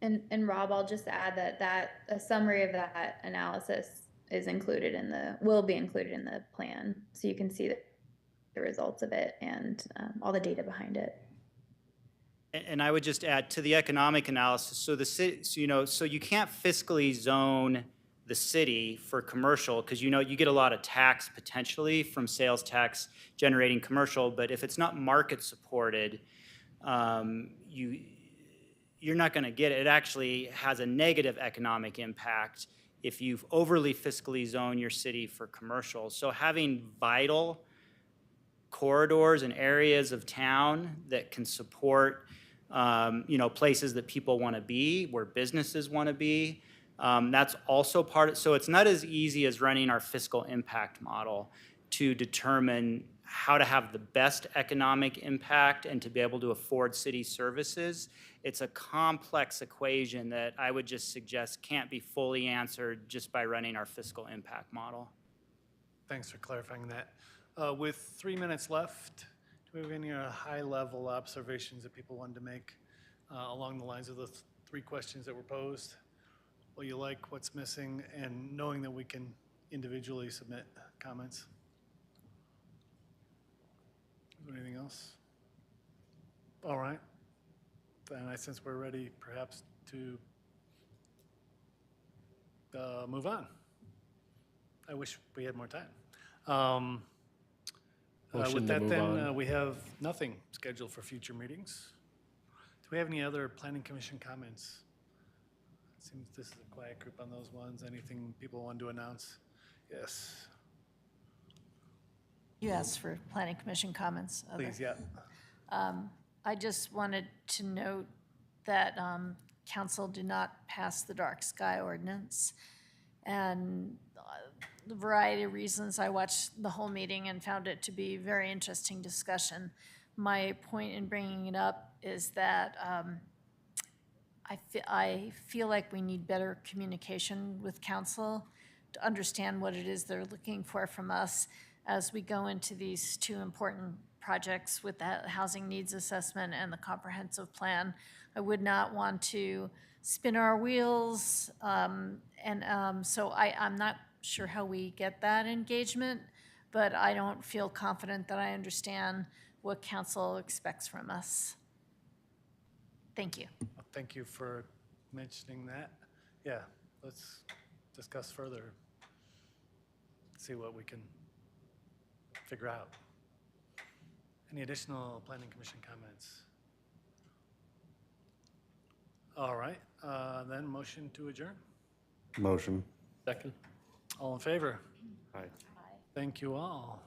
P: And Rob, I'll just add that a summary of that analysis will be included in the plan, so you can see the results of it and all the data behind it.
I: And I would just add to the economic analysis, so the city, so you can't fiscally zone the city for commercial, because you get a lot of tax potentially from sales tax generating commercial, but if it's not market supported, you're not going to get it. It actually has a negative economic impact if you've overly fiscally zoned your city for commercial. So having vital corridors and areas of town that can support places that people want to be, where businesses want to be. That's also part of, so it's not as easy as running our fiscal impact model to determine how to have the best economic impact and to be able to afford city services. It's a complex equation that I would just suggest can't be fully answered just by running our fiscal impact model.
B: Thanks for clarifying that. With 3 minutes left, do we have any high-level observations that people wanted to make along the lines of the 3 questions that were posed? What you like, what's missing, and knowing that we can individually submit comments? Is there anything else? All right. Then I sense we're ready perhaps to move on. I wish we had more time. With that, then, we have nothing scheduled for future meetings. Do we have any other planning commission comments? It seems this is a quiet group on those ones. Anything people want to announce? Yes.
E: You asked for planning commission comments.
B: Please, yeah.
E: I just wanted to note that council do not pass the dark sky ordinance. And the variety of reasons, I watched the whole meeting and found it to be very interesting discussion. My point in bringing it up is that I feel like we need better communication with council to understand what it is they're looking for from us as we go into these two important projects with the housing needs assessment and the comprehensive plan. I would not want to spin our wheels, so I'm not sure how we get that engagement, but I don't feel confident that I understand what council expects from us. Thank you.
B: Well, thank you for mentioning that. Yeah, let's discuss further, see what we can figure out. Any additional planning commission comments? All right, then motion to adjourn.
F: Motion.
H: Second.
B: All in favor?
F: Aye.
B: Thank you all.